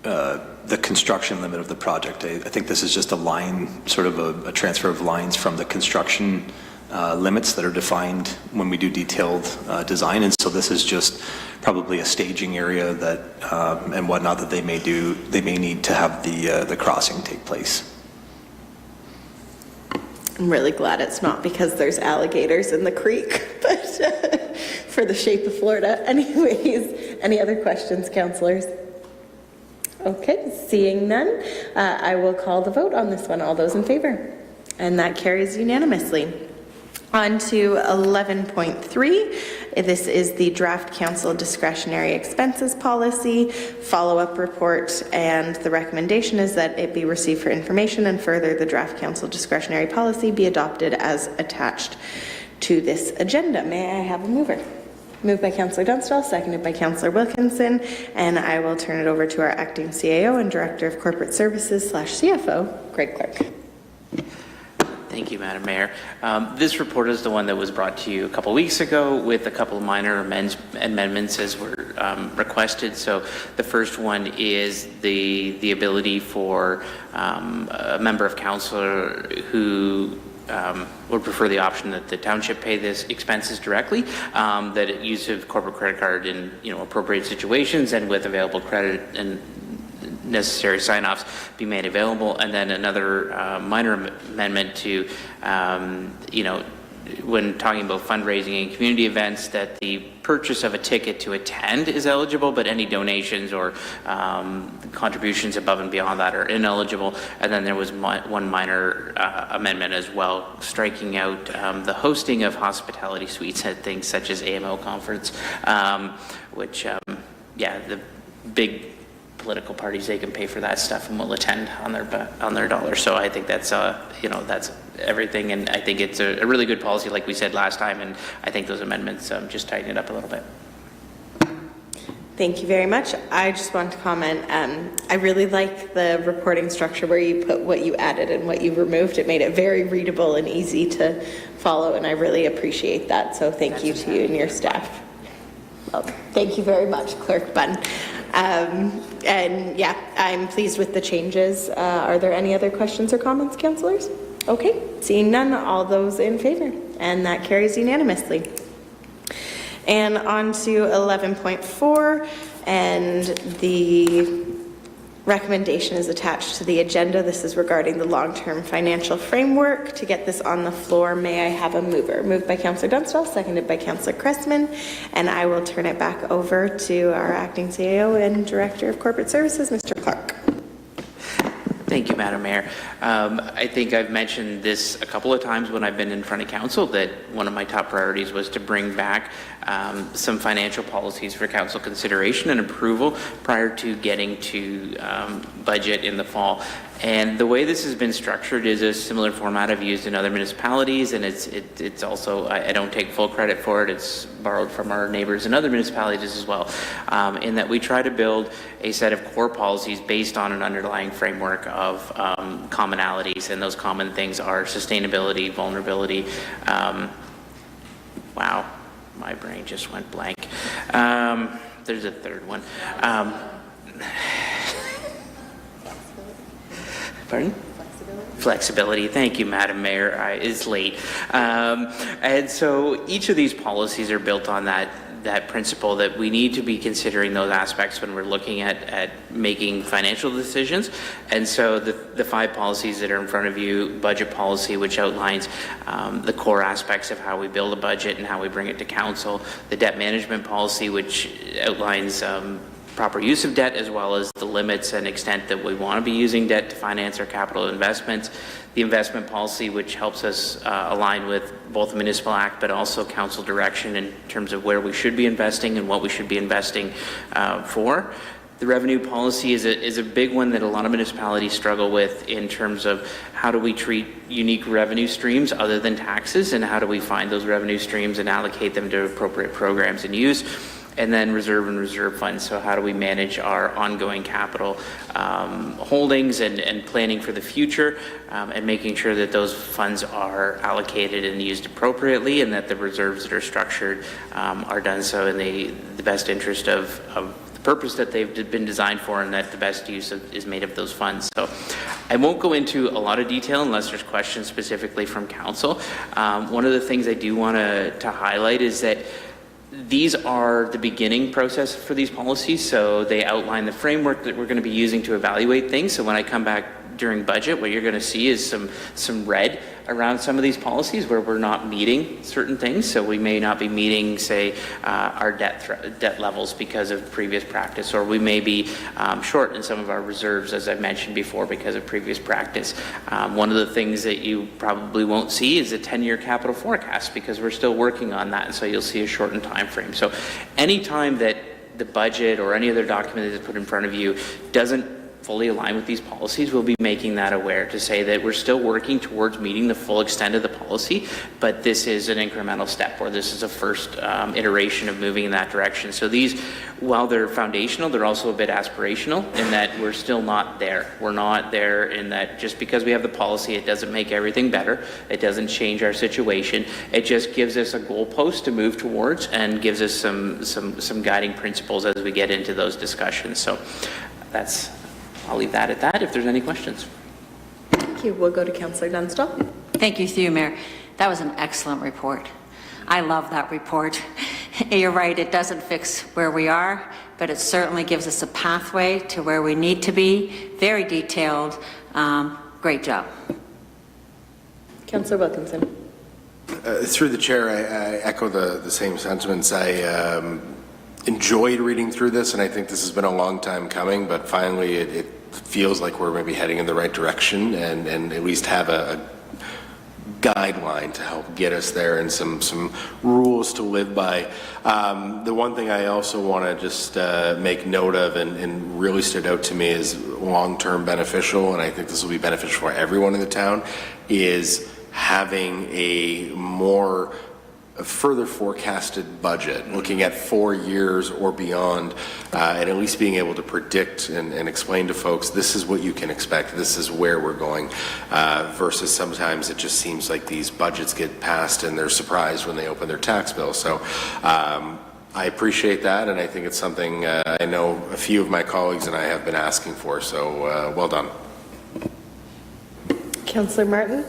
the construction limit of the project. I think this is just a line, sort of a transfer of lines from the construction limits that are defined when we do detailed design. And so this is just probably a staging area that and whatnot that they may do. They may need to have the crossing take place. I'm really glad it's not because there's alligators in the creek, but for the shape of Florida. Anyways, any other questions, councillors? Okay, seeing none, I will call the vote on this one. All those in favor? And that carries unanimously. On to 11.3. This is the draft council discretionary expenses policy follow-up report, and the recommendation is that it be received for information, and further the draft council discretionary policy be adopted as attached to this agenda. May I have a mover? Moved by Councillor Dunstall, seconded by Councillor Wilkinson, and I will turn it over to our acting CAO and Director of Corporate Services / CFO, Greg Clark. Thank you, Madam Mayor. This report is the one that was brought to you a couple weeks ago with a couple of minor amendments as were requested. So the first one is the ability for a member of council who would prefer the option that the township pay this expenses directly, that use of corporate credit card in, appropriate situations and with available credit and necessary sign-offs be made available. And then another minor amendment to, when talking about fundraising and community events, that the purchase of a ticket to attend is eligible, but any donations or contributions above and beyond that are ineligible. And then there was one minor amendment as well, striking out the hosting of hospitality suites at things such as AMO conference, which, the big political parties, they can pay for that stuff and will attend on their dollar. So I think that's that's everything, and I think it's a really good policy, like we said last time, and I think those amendments just tighten it up a little bit. Thank you very much. I just want to comment, I really like the reporting structure where you put what you added and what you removed. It made it very readable and easy to follow, and I really appreciate that. So thank you to you and your staff. Well, thank you very much, Clerk Bunn. And yeah, I'm pleased with the changes. Are there any other questions or comments, councillors? Okay, seeing none, all those in favor, and that carries unanimously. And on to 11.4, and the recommendation is attached to the agenda. This is regarding the long-term financial framework. To get this on the floor, may I have a mover? Moved by Councillor Dunstall, seconded by Councillor Cressman, and I will turn it back over to our Acting CAO and Director of Corporate Services, Mr. Clark. Thank you, Madam Mayor. I think I've mentioned this a couple of times when I've been in front of council, that one of my top priorities was to bring back some financial policies for council consideration and approval prior to getting to budget in the fall. And the way this has been structured is a similar format I've used in other municipalities, and it's also, I don't take full credit for it, it's borrowed from our neighbors in other municipalities as well, in that we try to build a set of core policies based on an underlying framework of commonalities, and those common things are sustainability, vulnerability, wow, my brain just went blank. There's a third one. Pardon? Flexibility. Thank you, Madam Mayor. It's late. And so each of these policies are built on that principle that we need to be considering those aspects when we're looking at making financial decisions. And so the 5 policies that are in front of you: budget policy, which outlines the core aspects of how we build a budget and how we bring it to council; the debt management policy, which outlines proper use of debt, as well as the limits and extent that we want to be using debt to finance our capital investments; the investment policy, which helps us align with both the Municipal Act but also council direction in terms of where we should be investing and what we should be investing for. The revenue policy is a big one that a lot of municipalities struggle with in terms of how do we treat unique revenue streams other than taxes, and how do we find those revenue streams and allocate them to appropriate programs and use. And then reserve and reserve funds. So how do we manage our ongoing capital holdings and planning for the future, and making sure that those funds are allocated and used appropriately, and that the reserves that are structured are done so in the best interest of the purpose that they've been designed for, and that the best use is made of those funds. So I won't go into a lot of detail unless there's questions specifically from council. One of the things I do want to highlight is that these are the beginning process for these policies, so they outline the framework that we're going to be using to evaluate things. So when I come back during budget, what you're going to see is some red around some of these policies where we're not meeting certain things. So we may not be meeting, say, our debt levels because of previous practice, or we may be short in some of our reserves, as I mentioned before, because of previous practice. One of the things that you probably won't see is a 10-year capital forecast, because we're still working on that, and so you'll see a shortened time frame. So anytime that the budget or any other document that is put in front of you doesn't fully align with these policies, we'll be making that aware to say that we're still working towards meeting the full extent of the policy, but this is an incremental step, or this is a first iteration of moving in that direction. So these, while they're foundational, they're also a bit aspirational in that we're still not there. We're not there in that just because we have the policy, it doesn't make everything better. It doesn't change our situation. It just gives us a goalpost to move towards and gives us some guiding principles as we get into those discussions. So I'll leave that at that if there's any questions. Thank you. We'll go to Councillor Dunstall. Thank you, through you, Mayor. That was an excellent report. I love that report. You're right, it doesn't fix where we are, but it certainly gives us a pathway to where we need to be. Very detailed. Great job. Councillor Wilkinson. Through the chair, I echo the same sentiments. I enjoyed reading through this, and I think this has been a long time coming, but finally it feels like we're maybe heading in the right direction and at least have a guideline to help get us there and some rules to live by. The one thing I also want to just make note of and really stood out to me is long-term beneficial, and I think this will be beneficial for everyone in the town, is having a further forecasted budget, looking at 4 years or beyond, and at least being able to predict and explain to folks, this is what you can expect, this is where we're going, versus sometimes it just seems like these budgets get passed and they're surprised when they open their tax bill. So I appreciate that, and I think it's something I know a few of my colleagues and I have been asking for, so well done. Councillor Martin.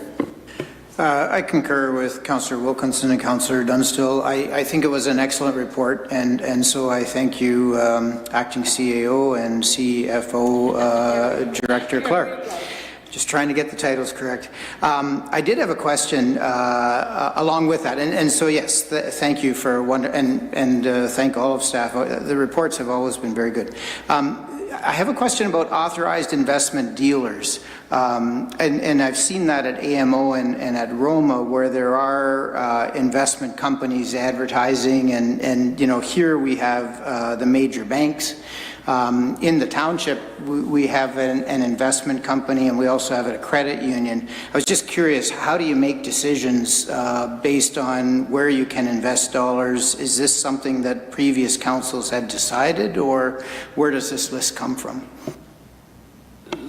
I concur with Councillor Wilkinson and Councillor Dunstall. I think it was an excellent report, and so I thank you, Acting CAO and CFO Director Clark. Just trying to get the titles correct. I did have a question along with that, and so yes, thank you for thank all of staff. The reports have always been very good. I have a question about authorized investment dealers, and I've seen that at AMO and at Roma, where there are investment companies advertising, and you know, here we have the major banks. In the township, we have an investment company, and we also have a credit union. I was just curious, how do you make decisions based on where you can invest dollars? Is this something that previous councils had decided, or where does this list come from?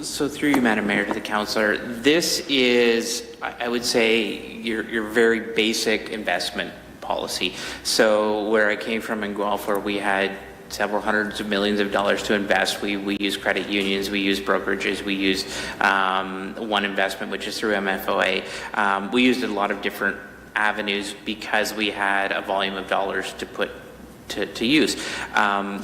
So through you, Madam Mayor, to the councillor, this is, I would say, your very basic investment policy. So where I came from in Guelph, where we had several hundreds of millions of dollars to invest. We use credit unions, we use brokerages, we use one investment, which is through MFOA. We used a lot of different avenues because we had a volume of dollars to put to use.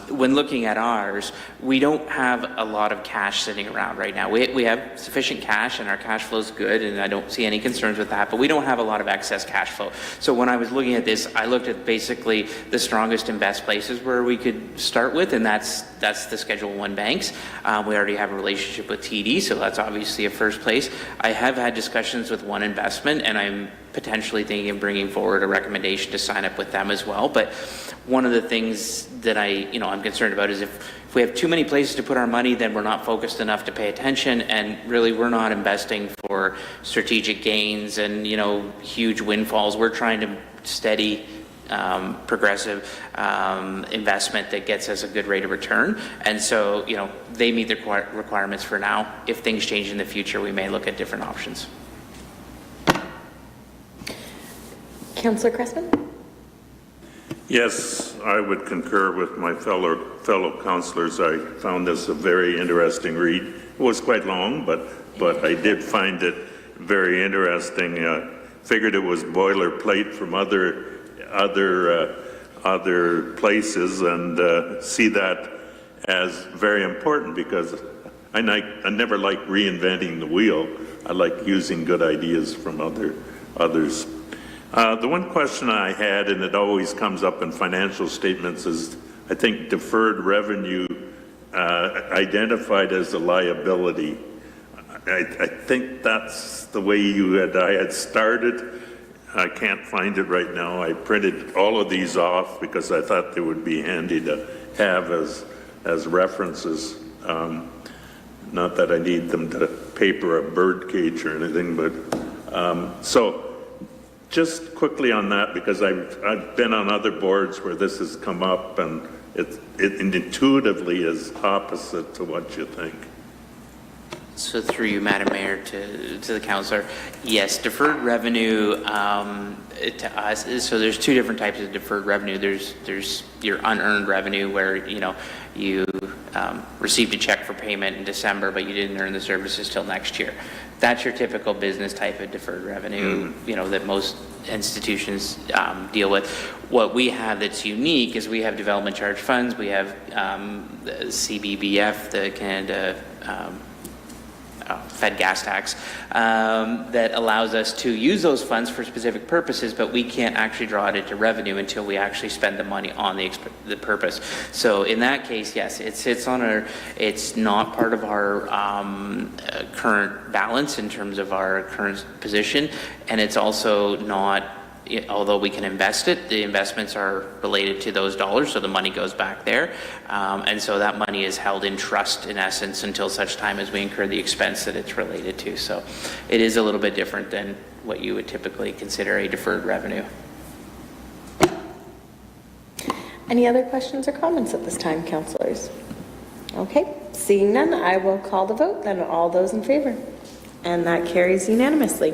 When looking at ours, we don't have a lot of cash sitting around right now. We have sufficient cash, and our cash flow is good, and I don't see any concerns with that, but we don't have a lot of excess cash flow. So when I was looking at this, I looked at basically the strongest and best places where we could start with, and that's the Schedule I banks. We already have a relationship with TD, so that's obviously a first place. I have had discussions with One Investment, and I'm potentially thinking of bringing forward a recommendation to sign up with them as well. But one of the things that I'm concerned about is if we have too many places to put our money, then we're not focused enough to pay attention, and really we're not investing for strategic gains and huge windfalls. We're trying to steady progressive investment that gets us a good rate of return, and so they meet the requirements for now. If things change in the future, we may look at different options. Councillor Crespin? Yes, I would concur with my fellow councillors. I found this a very interesting read. It was quite long, but I did find it very interesting. Figured it was boilerplate from other places, and see that as very important, because I never like reinventing the wheel. I like using good ideas from others. The one question I had, and it always comes up in financial statements, is I think deferred revenue identified as a liability. I think that's the way I had started. I can't find it right now. I printed all of these off because I thought they would be handy to have as references. Not that I need them to paper a bird cage or anything, but so just quickly on that, because I've been on other boards where this has come up, and it intuitively is opposite to what you think. So through you, Madam Mayor, to the councillor, yes, deferred revenue to us. So there's two different types of deferred revenue. There's your unearned revenue, where you received a check for payment in December, but you didn't earn the services till next year. That's your typical business type of deferred revenue, you know, that most institutions deal with. What we have that's unique is we have development charge funds, we have the CBBF, the Canada Fed gas tax, that allows us to use those funds for specific purposes, but we can't actually draw it into revenue until we actually spend the money on the purpose. So in that case, yes, it sits on our, it's not part of our current balance in terms of our current position, and it's also not, although we can invest it, the investments are related to those dollars, so the money goes back there. And so that money is held in trust, in essence, until such time as we incur the expense that it's related to. So it is a little bit different than what you would typically consider a deferred revenue. Any other questions or comments at this time, councillors? Okay, seeing none, I will call the vote. Then all those in favor. And that carries unanimously.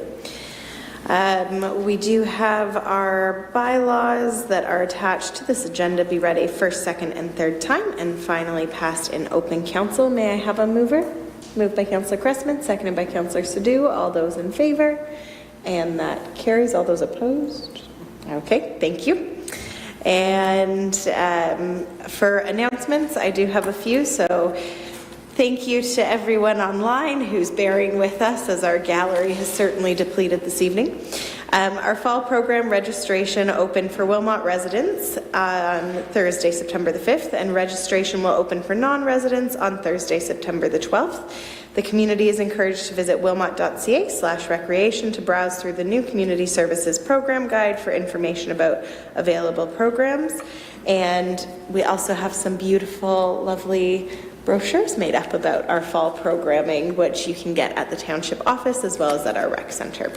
We do have our bylaws that are attached to this agenda be read a first, second, and third time, and finally passed in open council. May I have a mover? Moved by Councillor Cressman, seconded by Councillor Sadhu. All those in favor? And that carries. All those opposed? Okay, thank you. And for announcements, I do have a few, so thank you to everyone online who's bearing with us, as our gallery has certainly depleted this evening. Our fall program registration opened for Wilmot residents on Thursday, September the 5th, and registration will open for non-residents on Thursday, September the 12th. The community is encouraged to visit wilmot.ca/recreation to browse through the new Community Services Program Guide for information about available programs. And we also have some beautiful, lovely brochures made up about our fall programming, which you can get at the Township office as well as at our rec centre.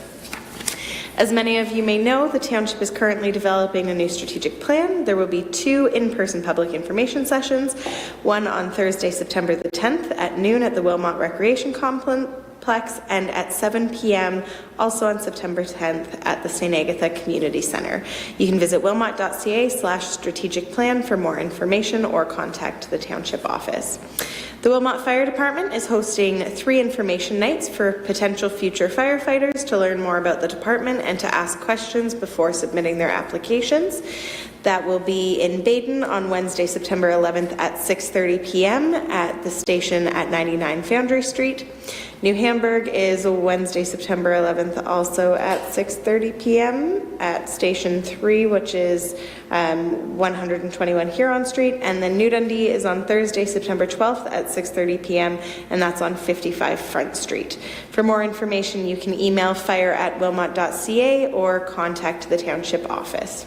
As many of you may know, the Township is currently developing a new strategic plan. There will be 2 in-person public information sessions, one on Thursday, September the 10th at noon at the Wilmot Recreation Complex, and at 7 p.m. also on September 10th at the St. Agatha Community Centre. You can visit wilmot.ca/strategic plan for more information or contact the Township office. The Wilmot Fire Department is hosting 3 information nights for potential future firefighters to learn more about the department and to ask questions before submitting their applications. That will be in Baden on Wednesday, September 11th at 6:30 p.m. at the station at 99 Foundry Street. New Hamburg is Wednesday, September 11th, also at 6:30 p.m. at Station 3, which is 121 Huron Street. And then New Dundee is on Thursday, September 12th at 6:30 p.m. and that's on 55 Front Street. For more information, you can email fire@wilmot.ca or contact the Township office.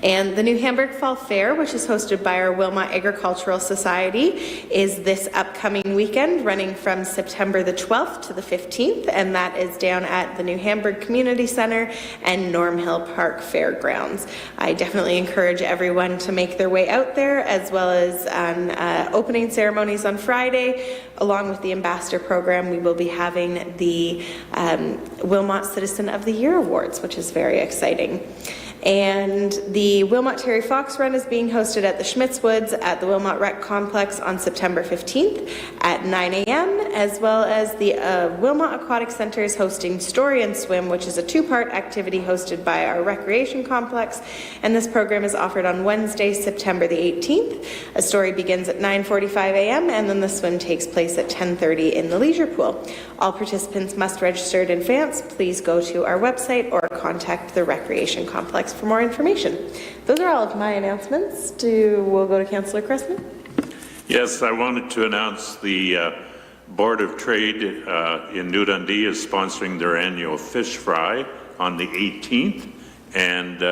And the New Hamburg Fall Fair, which is hosted by our Wilmot Agricultural Society, is this upcoming weekend, running from September the 12th to the 15th, and that is down at the New Hamburg Community Centre and Norm Hill Park Fairgrounds. I definitely encourage everyone to make their way out there, as well as on opening ceremonies on Friday. Along with the Ambassador Program, we will be having the Wilmot Citizen of the Year Awards, which is very exciting. And the Wilmot Terry Fox Run is being hosted at the Schmitz Woods at the Wilmot Rec Complex on September 15th at 9 a.m., as well as the Wilmot Aquatic Centre is hosting Story and Swim, which is a 2-part activity hosted by our Recreation Complex. And this program is offered on Wednesday, September the 18th. A story begins at 9:45 a.m. and then the swim takes place at 10:30 in the leisure pool. All participants must register in advance. Please go to our website or contact the Recreation Complex for more information. Those are all of my announcements. We'll go to Councillor Cressman. Yes, I wanted to announce the Board of Trade in New Dundee is sponsoring their annual fish fry on the 18th, and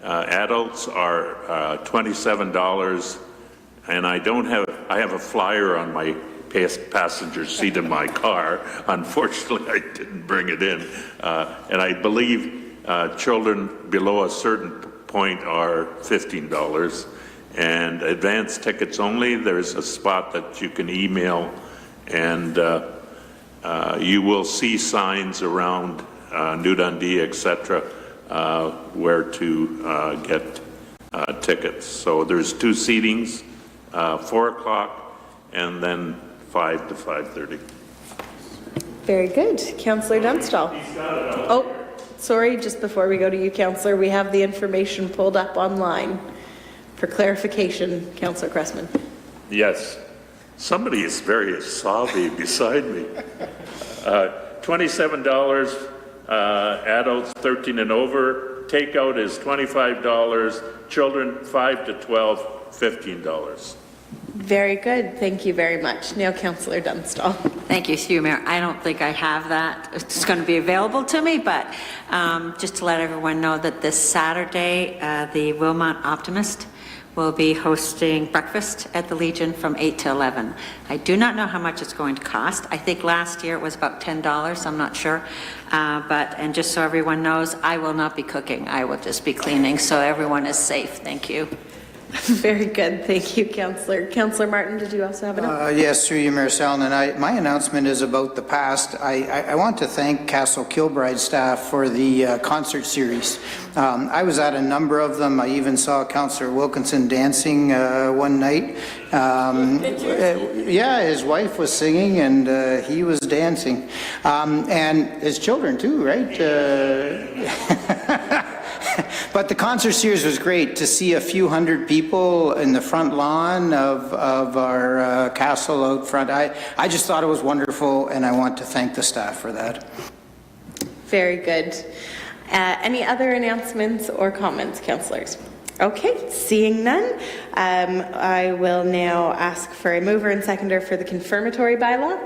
adults are $27, and I have a flyer on my passenger seat in my car. Unfortunately, I didn't bring it in, and I believe children below a certain point are $15, and advance tickets only. There's a spot that you can email, and you will see signs around New Dundee, etc., where to get tickets. So there's 2 seatings, 4 o'clock and then 5 to 5:30. Very good. Councillor Dunstall. Oh, sorry, just before we go to you, Councillor, we have the information pulled up online for clarification. Councillor Cressman. Yes. Somebody is very sobby beside me. $27, adults 13 and over. Takeout is $25. Children 5 to 12, $15. Very good. Thank you very much. Now, Councillor Dunstall. Thank you, through you, Mayor. I don't think I have that. It's going to be available to me, but just to let everyone know that this Saturday, the Wilmot Optimist will be hosting breakfast at the Legion from 8 to 11. I do not know how much it's going to cost. I think last year it was about $10. I'm not sure. And just so everyone knows, I will not be cooking. I will just be cleaning, so everyone is safe. Thank you. Very good. Thank you, Councillor. Councillor Martin, did you also have an Yes, through you, Mayor Sallin, and my announcement is about the past. I want to thank Castle Kilbride staff for the concert series. I was at a number of them. I even saw Councillor Wilkinson dancing one night. Yeah, his wife was singing and he was dancing. And his children too, right? But the concert series was great. To see a few hundred people in the front lawn of our castle out front, I just thought it was wonderful, and I want to thank the staff for that. Very good. Any other announcements or comments, councillors? Okay, seeing none, I will now ask for a mover and seconder for the confirmatory bylaw.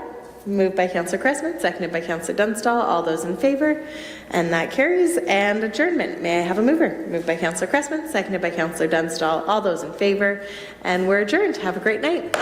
Moved by Councillor Cressman, seconded by Councillor Dunstall. All those in favour? And that carries. And adjournment. May I have a mover? Moved by Councillor Cressman, seconded by Councillor Dunstall. All those in favour? And we're adjourned. Have a great night.